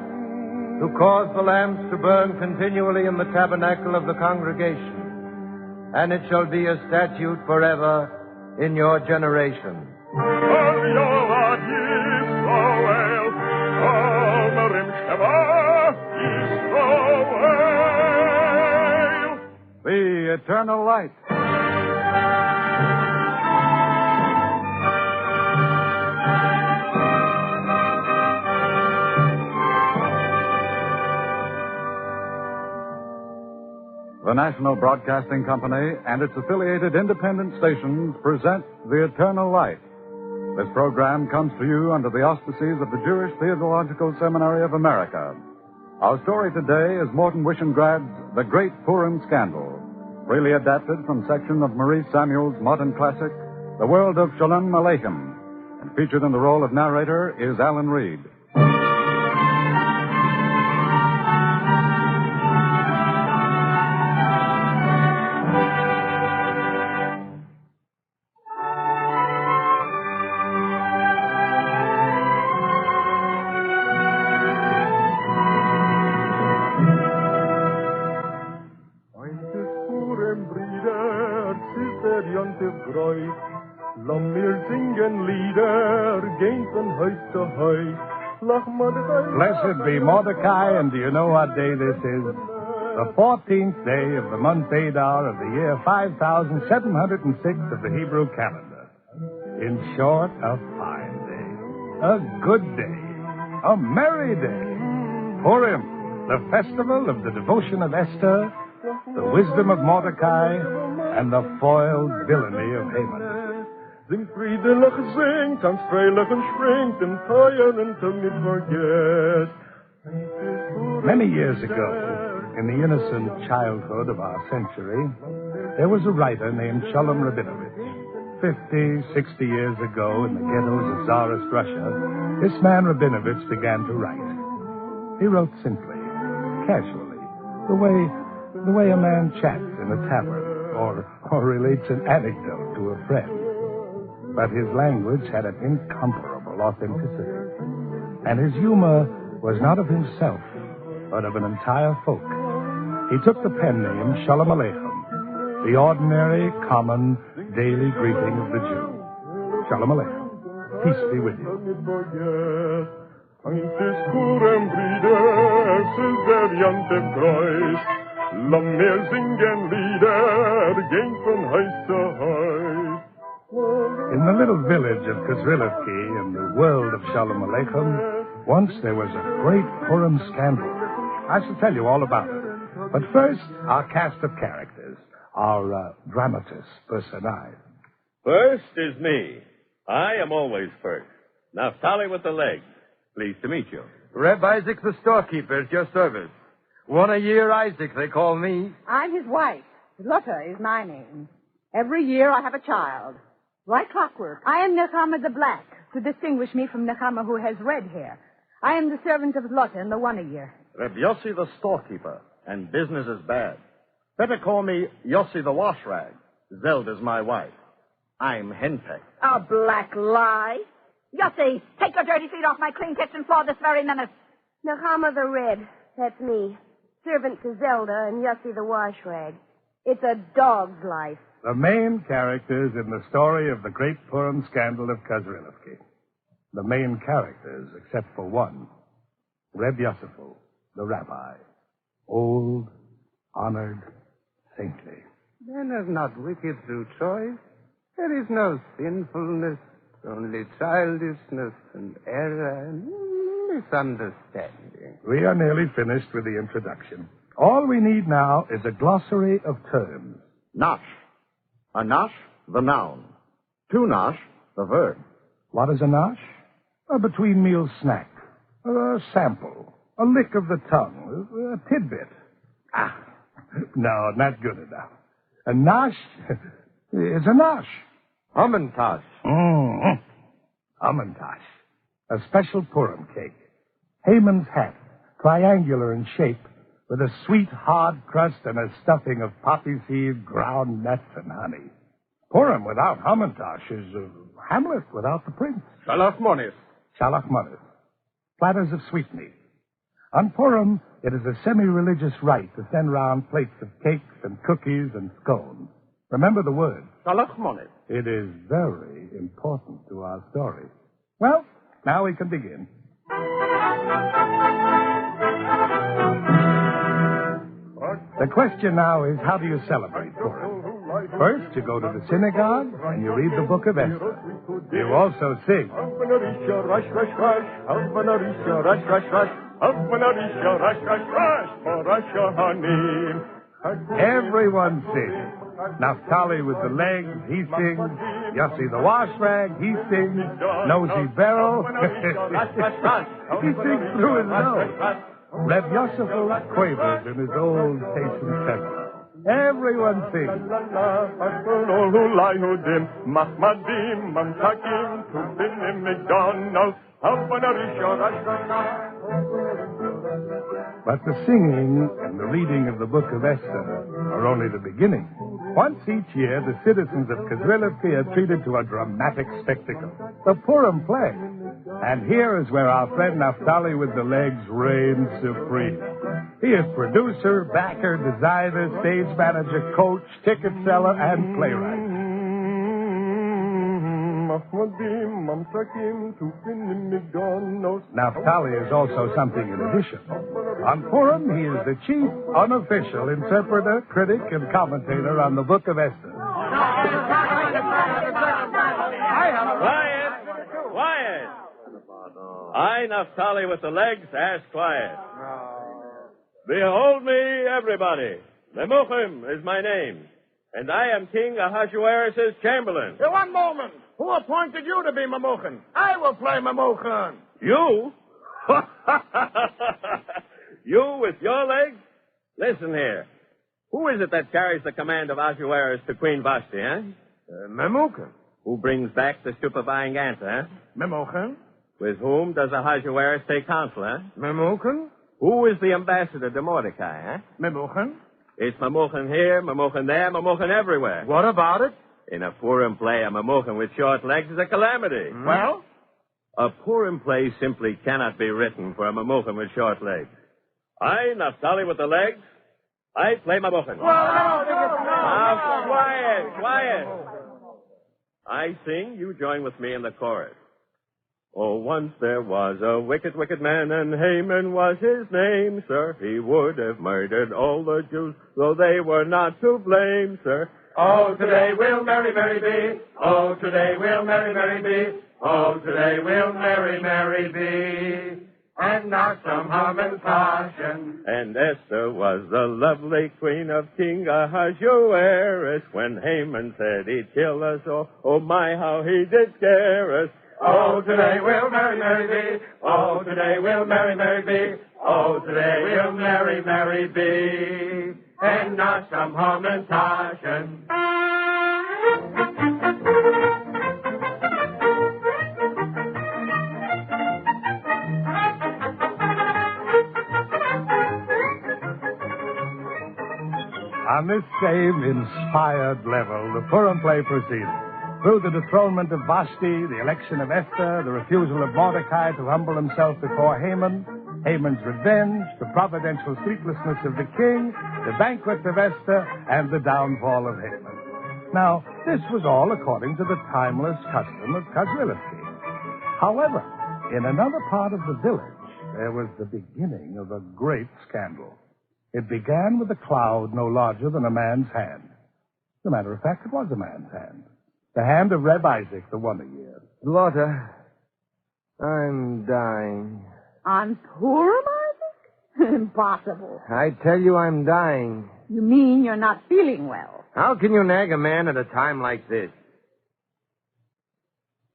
to cause the lamps to burn continually in the tabernacle of the congregation. And it shall be a statute forever in your generation. The eternal light. The National Broadcasting Company and its affiliated independent stations present The Eternal Light. This program comes to you under the auspices of the Jewish Theological Seminary of America. Our story today is Morton Wishengradz's The Great Purim Scandal, freely adapted from section of Maurice Samuel's modern classic, The World of Shalom Aleichem, and featured in the role of narrator is Alan Reed. Blessed be Mordecai, and do you know what day this is? The 14th day of the month Adar of the year 5706 of the Hebrew calendar. In short, a fine day, a good day, a merry day. Purim, the festival of the devotion of Esther, the wisdom of Mordecai, and the foiled villainy of Haman. Sing vriendelijk zingt, en veilig en springt, en feiern en tongue niet forget. Many years ago, in the innocent childhood of our century, there was a writer named Shalom Rabinovich. 50, 60 years ago, in the ghettos of Tsarist Russia, this man Rabinovich began to write. He wrote simply, casually, the way a man chats in a tavern, or relates an anecdote to a friend. But his language had an incomparable authenticity. And his humor was not of himself, but of an entire folk. He took the pen name Shalom Aleichem, the ordinary, common, daily greeting of the Jew. Shalom Aleichem. Peace be with you. In the little village of Kozrilivki, in the world of Shalom Aleichem, once there was a great Purim scandal. I shall tell you all about it. But first, our cast of characters, our dramatis personae. First is me. I am always first. Naphtali with the legs. Pleased to meet you. Reb Isaac the storekeeper at your service. 1 a year Isaac, they call me. I'm his wife. Lotta is my name. Every year I have a child. Like clockwork. I am Nechama the Black, to distinguish me from Nechama who has red hair. I am the servant of Lotta in the 1 a year. Reb Yossi the storekeeper, and business is bad. Better call me Yossi the wash rag. Zelda's my wife. I'm henpecked. A black lie. Yossi, take your dirty feet off my clean kitchen floor this very minute. Nechama the Red, that's me. Servant to Zelda and Yossi the wash rag. It's a dog's life. The main characters in the story of the great Purim scandal of Kozrilivki. The main characters, except for one. Reb Yosifel, the rabbi. Old, honored, saintly. Men are not wicked through choice. There is no sinfulness, only childishness and error and misunderstanding. We are nearly finished with the introduction. All we need now is a glossary of terms. Nash. A nash, the noun. To nash, the verb. What is a nash? A between-meal snack. A sample. A lick of the tongue. A tidbit. No, not good enough. A nash is a nash. Hamantash. Hamantash. A special Purim cake. Haman's hat, triangular in shape, with a sweet, hard crust and a stuffing of poppy seed, ground nuts, and honey. Purim without Hamantash is Hamlet without the prince. Shalach Monis. Shalach Monis. Platters of sweetmeat. On Purim, it is a semi-religious rite to send round plates of cakes and cookies and scones. Remember the word. Shalach Monis. It is very important to our story. Well, now we can begin. The question now is, how do you celebrate Purim? First, you go to the synagogue and you read the book of Esther. You also sing. Everyone sings. Naphtali with the legs, he sings. Yossi the wash rag, he sings. Nosy Beryl, he sings through his nose. Reb Yosefel quavers in his old station tenor. Everyone sings. But the singing and the reading of the book of Esther are only the beginning. Once each year, the citizens of Kazrilivki are treated to a dramatic spectacle, the Purim play. And here is where our friend Naphtali with the legs reigns supreme. He is producer, backer, designer, stage manager, coach, ticket seller, and playwright. Naphtali is also something in addition. On Purim, he is the chief unofficial interpreter, critic, and commentator on the Book of Esther. Quiet! I, Naphtali with the legs, ask quiet. Behold me, everybody. Memuchim is my name, and I am King Ahasuerus' chamberlain. Hey, one moment. Who appointed you to be Memuchim? I will play Memuchim. You? You with your legs? Listen here. Who is it that carries the command of Ahasuerus to Queen Vashti, eh? Memuchim. Who brings back the stupefying answer, eh? Memuchim. With whom does Ahasuerus take counsel, eh? Memuchim. Who is the ambassador to Mordecai, eh? Memuchim. It's Memuchim here, Memuchim there, Memuchim everywhere. What about it? In a Purim play, a Memuchim with short legs is a calamity. Well? A Purim play simply cannot be written for a Memuchim with short legs. I, Naphtali with the legs, I play Memuchim. Now, quiet. I sing, you join with me in the chorus. Oh, once there was a wicked, wicked man, and Haman was his name, sir. He would have murdered all the Jews, though they were not to blame, sir. Oh, today we'll merry, merry be. Oh, today we'll merry, merry be. Oh, today we'll merry, merry be. And not some harm and caution. And Esther was the lovely queen of King Ahasuerus. When Haman said he'd kill us, oh my, how he did scare us. Oh, today we'll merry, merry be. Oh, today we'll merry, merry be. Oh, today we'll merry, merry be. And not some harm and caution. On this same inspired level, the Purim play proceeded. Through the dethronement of Vashti, the election of Esther, the refusal of Mordecai to humble himself before Haman, Haman's revenge, the providential sleeplessness of the king, the banquet of Esther, and the downfall of Haman. Now, this was all according to the timeless custom of Kazrilivki. However, in another part of the village, there was the beginning of a great scandal. It began with a cloud no larger than a man's hand. As a matter of fact, it was a man's hand. The hand of Reb Isaac, the Wonder-Year. Lotta, I'm dying. On Purim, Isaac? Impossible. I tell you I'm dying. You mean you're not feeling well? How can you nag a man at a time like this?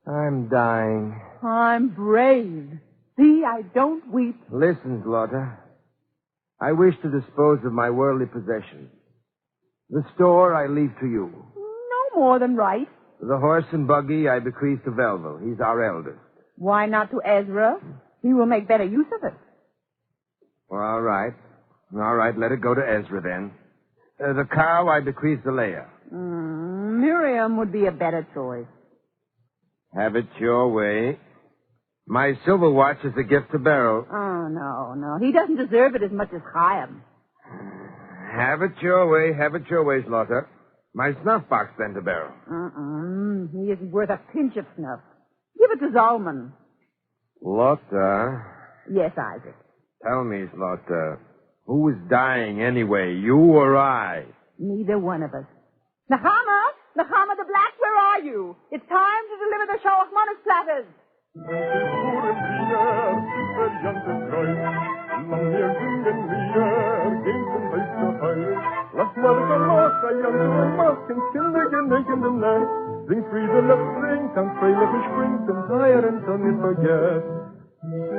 I'm dying. I'm brave. See, I don't weep. Listen, Lotta. I wish to dispose of my worldly possessions. The store I leave to you. No more than right. The horse and buggy I bequeath to Velvel. He's our eldest. Why not to Ezra? He will make better use of it. Well, all right. All right, let it go to Ezra then. The cow I bequeath to Leah. Miriam would be a better choice. Have it your way. My silver watch is a gift to Beryl. Oh, no. He doesn't deserve it as much as Chayim. Have it your way, Slaughter. My snuff box then to Beryl. He isn't worth a pinch of snuff. Give it to Zalman. Slaughter. Yes, Isaac. Tell me, Slaughter, who is dying anyway, you or I? Neither one of us. Nechama the Black, where are you? It's time to deliver the Shalachmanis platters.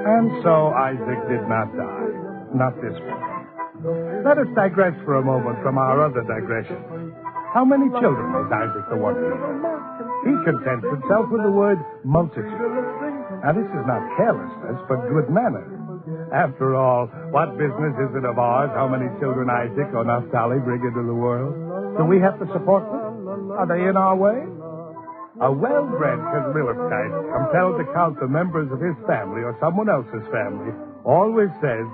And so Isaac did not die. Not this one. Let us digress for a moment from our other digression. How many children was Isaac the one? He contents himself with the word multitude. Now, this is not carelessness, but good manners. After all, what business is it of ours how many children Isaac or Naphtali bring into the world? Do we have to support them? Are they in our way? A well-bred Kazmilevite, compelled to count the members of his family or someone else's family, always says,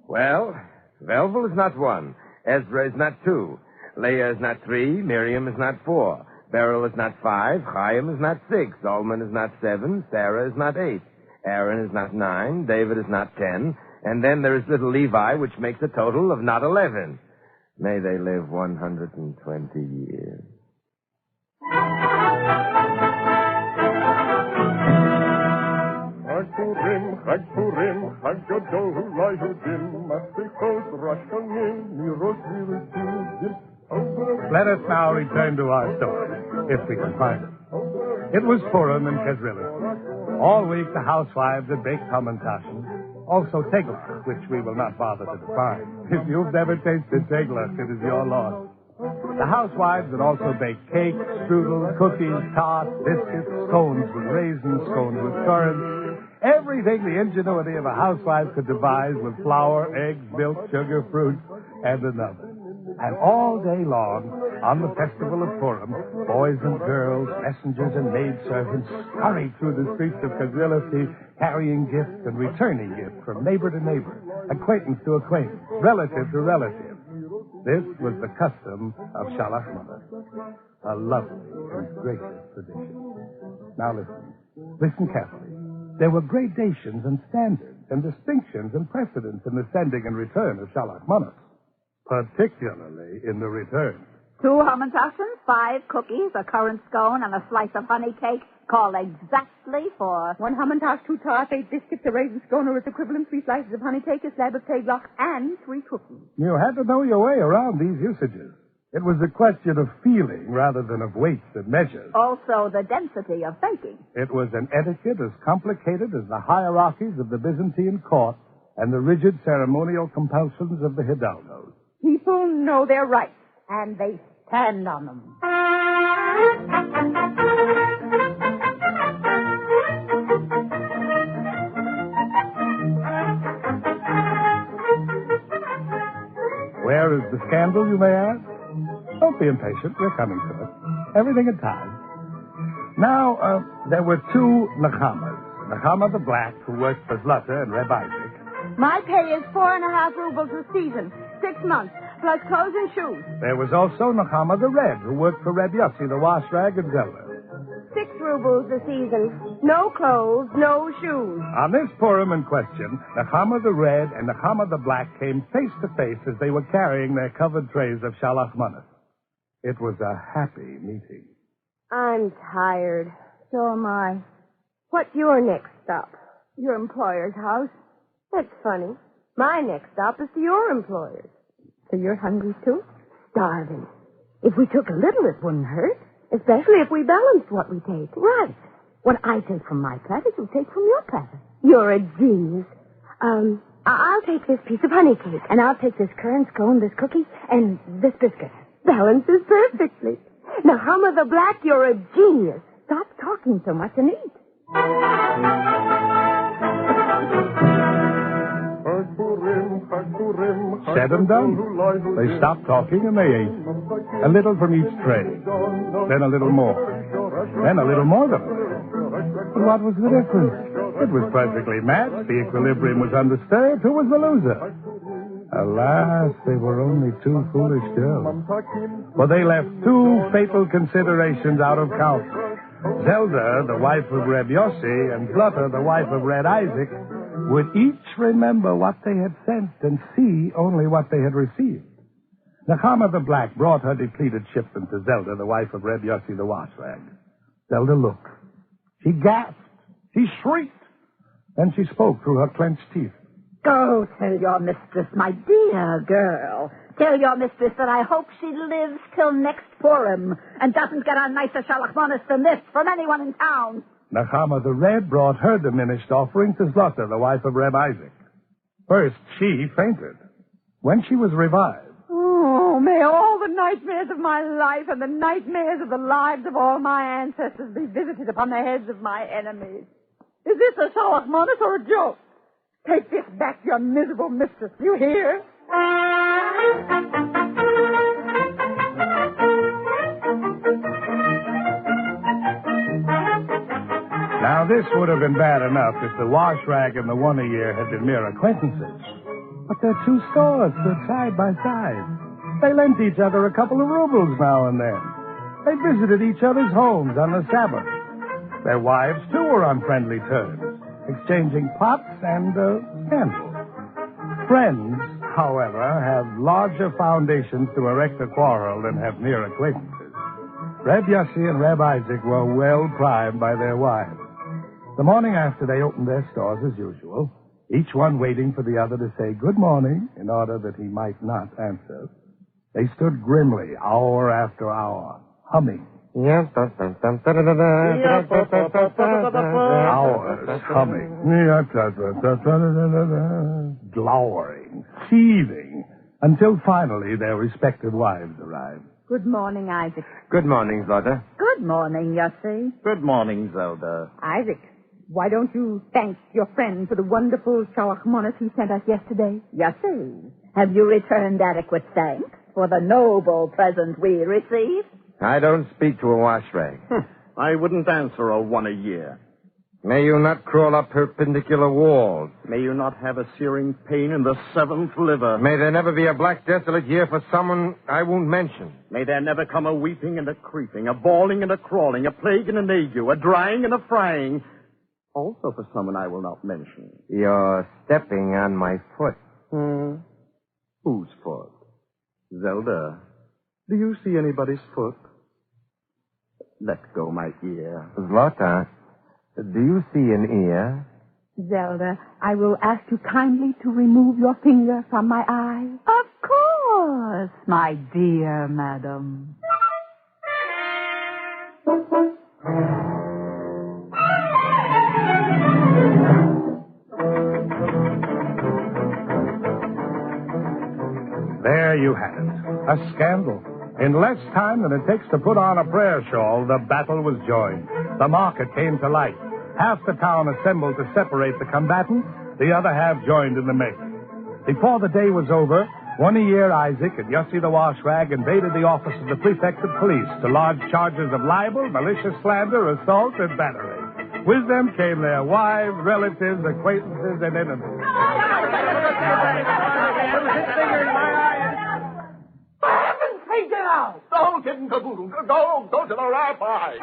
Well, Velvel is not 1. Ezra is not 2. Leah is not 3. Miriam is not 4. Beryl is not 5. Chayim is not 6. Zalman is not 7. Sarah is not 8. Aaron is not 9. David is not 10. And then there is little Levi, which makes a total of not 11. May they live 120 years. Chag Purim, Chag Gadol, Lahudim, Masechot, Rosh Hashanah, Mirot, Mirot, Let us now return to our story, if we can find it. It was Purim in Kedrillis. All week the housewives had baked hamantashen, also teglach, which we will not bother to define. If you've never tasted teglach, it is your loss. The housewives had also baked cakes, strudel, cookies, tarts, biscuits, scones with raisins, scones with currants, everything the ingenuity of a housewife could devise with flour, eggs, milk, sugar, fruits, and another. And all day long, on the festival of Purim, boys and girls, messengers and maidservants hurried through the streets of Kedrillis carrying gifts and returning gifts from neighbor to neighbor, acquaintance to acquaintance, relative to relative. This was the custom of Shalachmanis, a lovely and gracious tradition. Now listen carefully. There were gradations and standards and distinctions and precedents in the sending and return of Shalachmanis, particularly in the return. 2 hamantashen, 5 cookies, a currant scone, and a slice of honey cake, called exactly for 1 hamantash, 2 tarts, 8 biscuits, a raisin scone or its equivalent, 3 slices of honey cake, a slab of teglach, and 3 cookies. You had to know your way around these usages. It was a question of feeling rather than of weights and measures. Also the density of baking. It was an etiquette as complicated as the hierarchies of the Byzantine court and the rigid ceremonial compulsions of the hidalgos. People know their rights, and they stand on them. Where is the scandal, you may ask? Don't be impatient. We're coming to it. Everything in time. Now, there were 2 Nechamas. Nechama the Black, who worked for Zlata and Reb Isaac. My pay is 4.5 rubles a season, 6 months, plus clothes and shoes. There was also Nechama the Red, who worked for Reb Yossi, the wash rag and Zelda. 6 rubles a season. No clothes, no shoes. On this Purim in question, Nechama the Red and Nechama the Black came face to face as they were carrying their covered trays of Shalachmanis. It was a happy meeting. I'm tired. So am I. What's your next stop? Your employer's house. That's funny. My next stop is to your employer's. So you're hungry, too? Starving. If we took a little, it wouldn't hurt. Especially if we balanced what we take. Right. What I take from my platter, you take from your platter. You're a genius. I'll take this piece of honey cake. And I'll take this currant scone, this cookie, and this biscuit. Balances perfectly. Nechama the Black, you're a genius. Stop talking so much and eat. Chag Purim, Said and done. They stopped talking and they ate. A little from each tray. Then a little more. Then a little more than a little. But what was the difference? It was perfectly matched. The equilibrium was undisturbed. Who was the loser? Alas, they were only two foolish girls. For they left two fatal considerations out of count. Zelda, the wife of Reb Yossi, and Flutter, the wife of Red Isaac, would each remember what they had sent and see only what they had received. Nechama the Black brought her depleted shipment to Zelda, the wife of Reb Yossi the Washrag. Zelda looked. She gasped. She shrieked. Then she spoke through her clenched teeth. Go tell your mistress, my dear girl. Tell your mistress that I hope she lives till next Purim and doesn't get a nicer shalachmanis than this from anyone in town. Nechama the Red brought her diminished offering to Zlota, the wife of Reb Isaac. First, she fainted. When she was revived... Oh, may all the nightmares of my life and the nightmares of the lives of all my ancestors be visited upon the heads of my enemies. Is this a shalachmanis or a joke? Take this back to your miserable mistress. You hear? Now, this would have been bad enough if the Washrag and the One-A-Year had been mere acquaintances. But their two stores stood side by side. They lent each other a couple of rubles now and then. They visited each other's homes on the Sabbath. Their wives, too, were on friendly terms, exchanging pots and candles. Friends, however, have larger foundations to erect a quarrel than have mere acquaintances. Reb Yossi and Reb Isaac were well primed by their wives. The morning after, they opened their stores as usual, each one waiting for the other to say good morning in order that he might not answer. They stood grimly, hour after hour, humming. Hours humming. Glowering, seething, until finally their respective wives arrived. Good morning, Isaac. Good morning, Zelda. Good morning, Yossi. Good morning, Zelda. Isaac, why don't you thank your friend for the wonderful shalachmanis he sent us yesterday? Yossi, have you returned adequate thanks for the noble present we received? I don't speak to a washrag. I wouldn't answer a One-A-Year. May you not crawl up perpendicular walls. May you not have a searing pain in the seventh liver. May there never be a black, desolate year for someone I won't mention. May there never come a weeping and a creeping, a bawling and a crawling, a plague and an ague, a drying and a frying. Also for someone I will not mention. You're stepping on my foot. Whose foot? Zelda, do you see anybody's foot? Let go my ear. Zlota, do you see an ear? Zelda, I will ask you kindly to remove your finger from my eye. Of course, my dear madam. There you had it. A scandal. In less time than it takes to put on a prayer shawl, the battle was joined. The market came to light. Half the town assembled to separate the combatants. The other half joined in the mix. Before the day was over, One-A-Year Isaac and Yossi the Washrag invaded the office of the prefect of police to lodge charges of libel, malicious slander, assault, and battery. With them came their wives, relatives, acquaintances, and enemies. Get out! Don't get in caboodle. Go to the rabbi.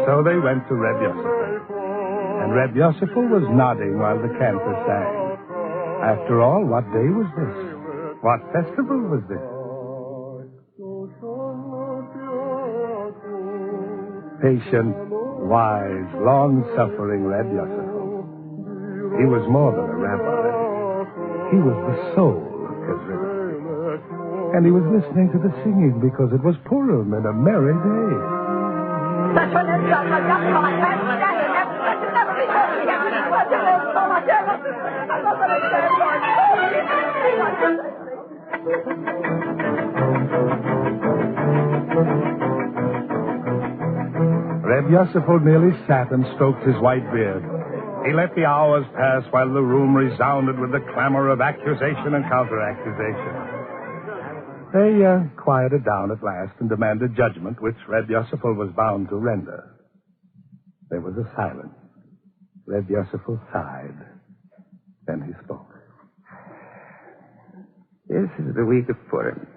So they went to Reb Yosefel. And Reb Yosefel was nodding while the cantor sang. After all, what day was this? What festival was this? Patient, wise, long-suffering Reb Yosefel. He was more than a rabbi. He was the soul of Kesrivet. And he was listening to the singing because it was Purim and a merry day. Such an insult, I can't stand it. That should never be heard again. Reb Yosefel merely sat and stroked his white beard. He let the hours pass while the room resounded with the clamor of accusation and counter-accusation. They quieted down at last and demanded judgment, which Reb Yosefel was bound to render. There was a silence. Reb Yosefel sighed. Then he spoke. This is the week of Purim.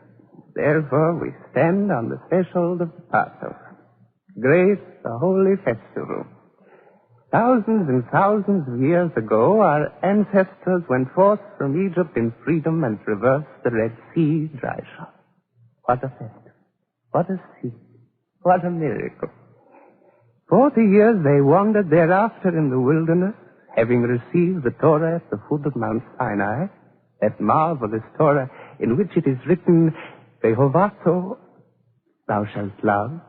Therefore, we stand on the threshold of the Passover. Great, the holy festival. Thousands and thousands of years ago, our ancestors went forth from Egypt in freedom and traversed the Red Sea dry shod. What a festival. What a sea. What a miracle. 40 years they wandered thereafter in the wilderness, having received the Torah at the foot of Mount Sinai, that marvelous Torah in which it is written, Vehovato, thou shalt love,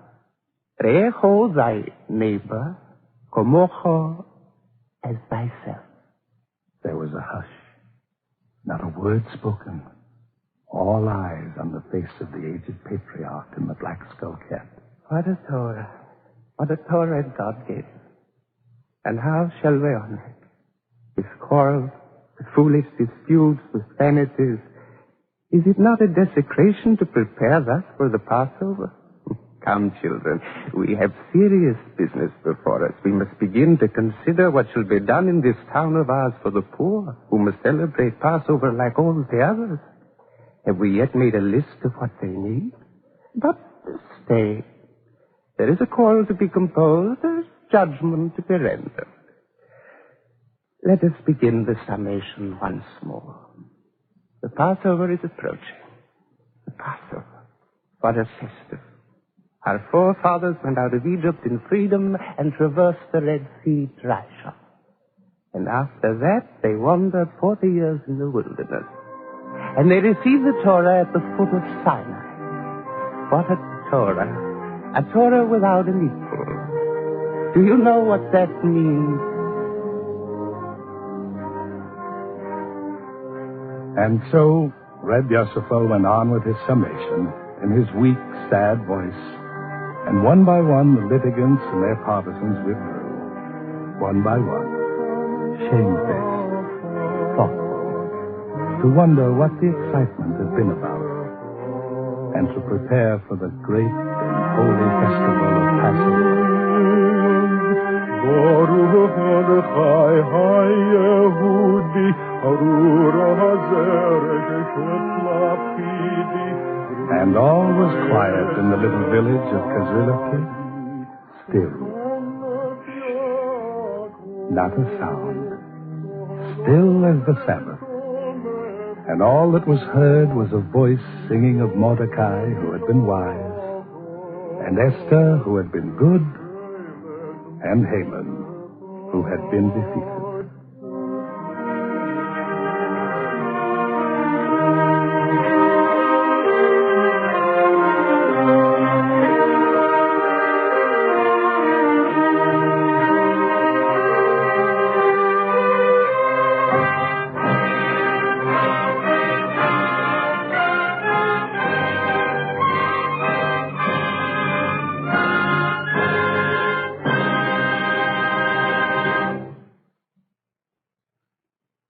Re'echo, thy neighbor, Komocho, as thyself. There was a hush. Not a word spoken. All eyes on the face of the aged patriarch in the black skull cap. What a Torah. What a Torah God gave us. And how shall we honor it? With quarrels, with foolish disputes, with vanities. Is it not a desecration to prepare thus for the Passover? Come, children, we have serious business before us. We must begin to consider what shall be done in this town of ours for the poor, who must celebrate Passover like all the others. Have we yet made a list of what they need? But stay. There is a quarrel to be composed. There is judgment to be rendered. Let us begin the summation once more. The Passover is approaching. The Passover. What a festival. Our forefathers went out of Egypt in freedom and traversed the Red Sea dry shod. And after that, they wandered 40 years in the wilderness. And they received the Torah at the foot of Sinai. What a Torah. A Torah without an equal. Do you know what that means? And so, Reb Yosefel went on with his summation in his weak, sad voice. And one by one, the litigants and their partisans withdrew. One by one, shamefaced, thoughtful, to wonder what the excitement had been about, and to prepare for the great and holy festival of Passover. And all was quiet in the little village of Kazilaki. Still. Not a sound. Still as the Sabbath. And all that was heard was a voice singing of Mordecai, who had been wise, and Esther, who had been good, and Haman, who had been defeated.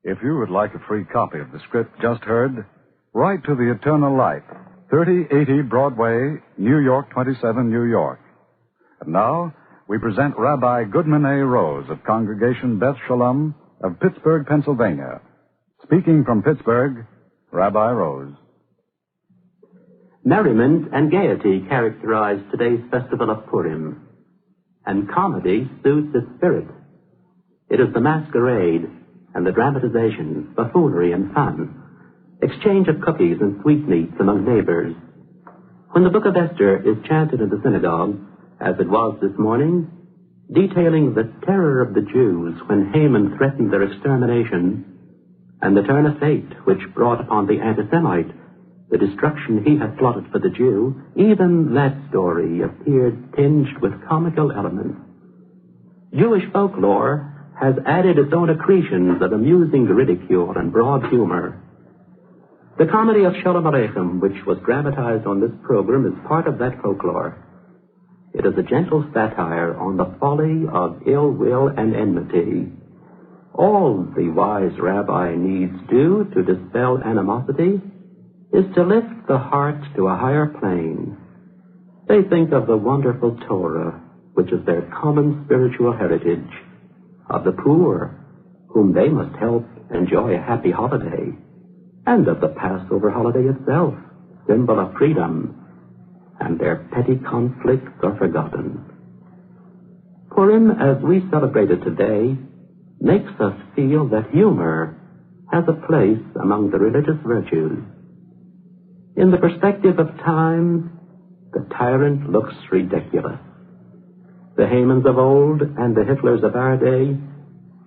If you would like a free copy of the script just heard, write to the Eternal Light, 3080 Broadway, New York 27, New York. And now, we present Rabbi Goodman A. Rose of Congregation Beth Shalom of Pittsburgh, Pennsylvania. Speaking from Pittsburgh, Rabbi Rose. Merriment and gaiety characterize today's festival of Purim, and comedy suits its spirit. It is the masquerade and the dramatization, buffoonery and fun, exchange of cookies and sweetmeats among neighbors. When the book of Esther is chanted in the synagogue, as it was this morning, detailing the terror of the Jews when Haman threatened their extermination, and the turn of fate which brought upon the anti-Semite the destruction he had plotted for the Jew, even that story appeared tinged with comical elements. Jewish folklore has added its own accretions of amusing ridicule and broad humor. The comedy of Shalom Aleichem, which was dramatized on this program, is part of that folklore. It is a gentle satire on the folly of ill will and enmity. All the wise rabbi needs do to dispel animosity is to lift the heart to a higher plane. They think of the wonderful Torah, which is their common spiritual heritage, of the poor, whom they must help enjoy a happy holiday, and of the Passover holiday itself, symbol of freedom, and their petty conflicts are forgotten. Purim, as we celebrate it today, makes us feel that humor has a place among the religious virtues. In the perspective of time, the tyrant looks ridiculous. The Hamans of old and the Hitlers of our day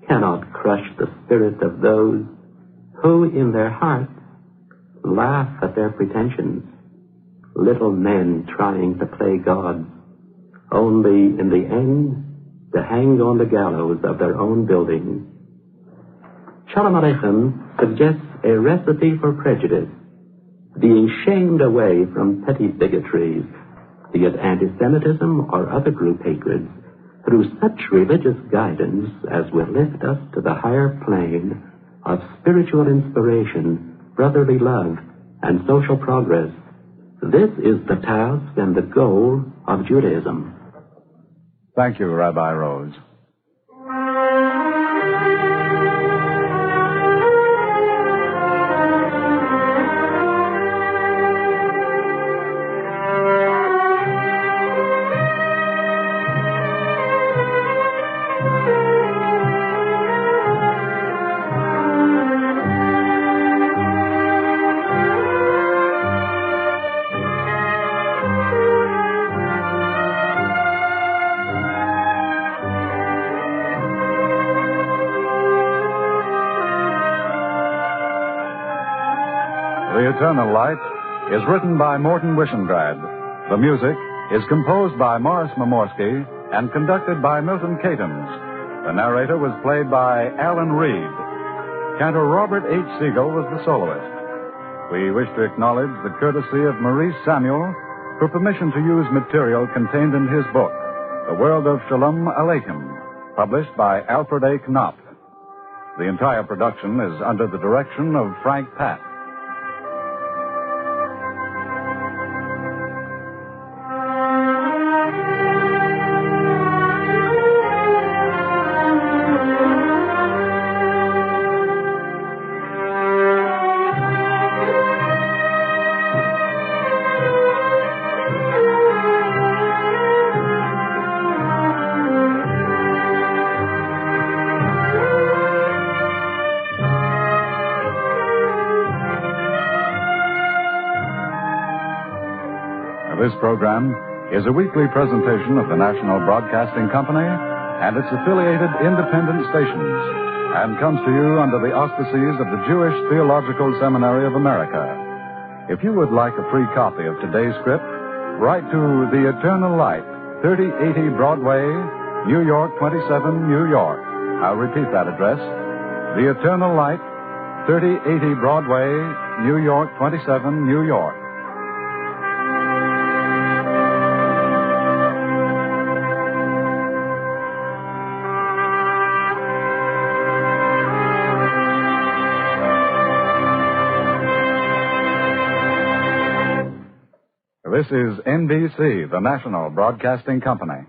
cannot crush the spirit of those who, in their hearts, laugh at their pretensions. Little men trying to play gods, only in the end to hang on the gallows of their own building. Shalom Aleichem suggests a recipe for prejudice, being shamed away from petty bigotries, be it anti-Semitism or other group hatreds, through such religious guidance as will lift us to the higher plane of spiritual inspiration, brotherly love, and social progress. This is the task and the goal of Judaism. Thank you, Rabbi Rose. The Eternal Light is written by Morton Wishengrad. The music is composed by Morris Momorsky and conducted by Milton Catons. The narrator was played by Alan Reed. Cantor Robert H. Siegel was the soloist. We wish to acknowledge the courtesy of Maurice Samuel for permission to use material contained in his book, The World of Shalom Aleichem, published by Alfred A. Knopf. The entire production is under the direction of Frank Patt. This program is a weekly presentation of the National Broadcasting Company and its affiliated independent stations, and comes to you under the auspices of the Jewish Theological Seminary of America. If you would like a free copy of today's script, write to The Eternal Light, 3080 Broadway, New York 27, New York. I'll repeat that address. The Eternal Light, 3080 Broadway, New York 27, New York. This is NBC, the National Broadcasting Company.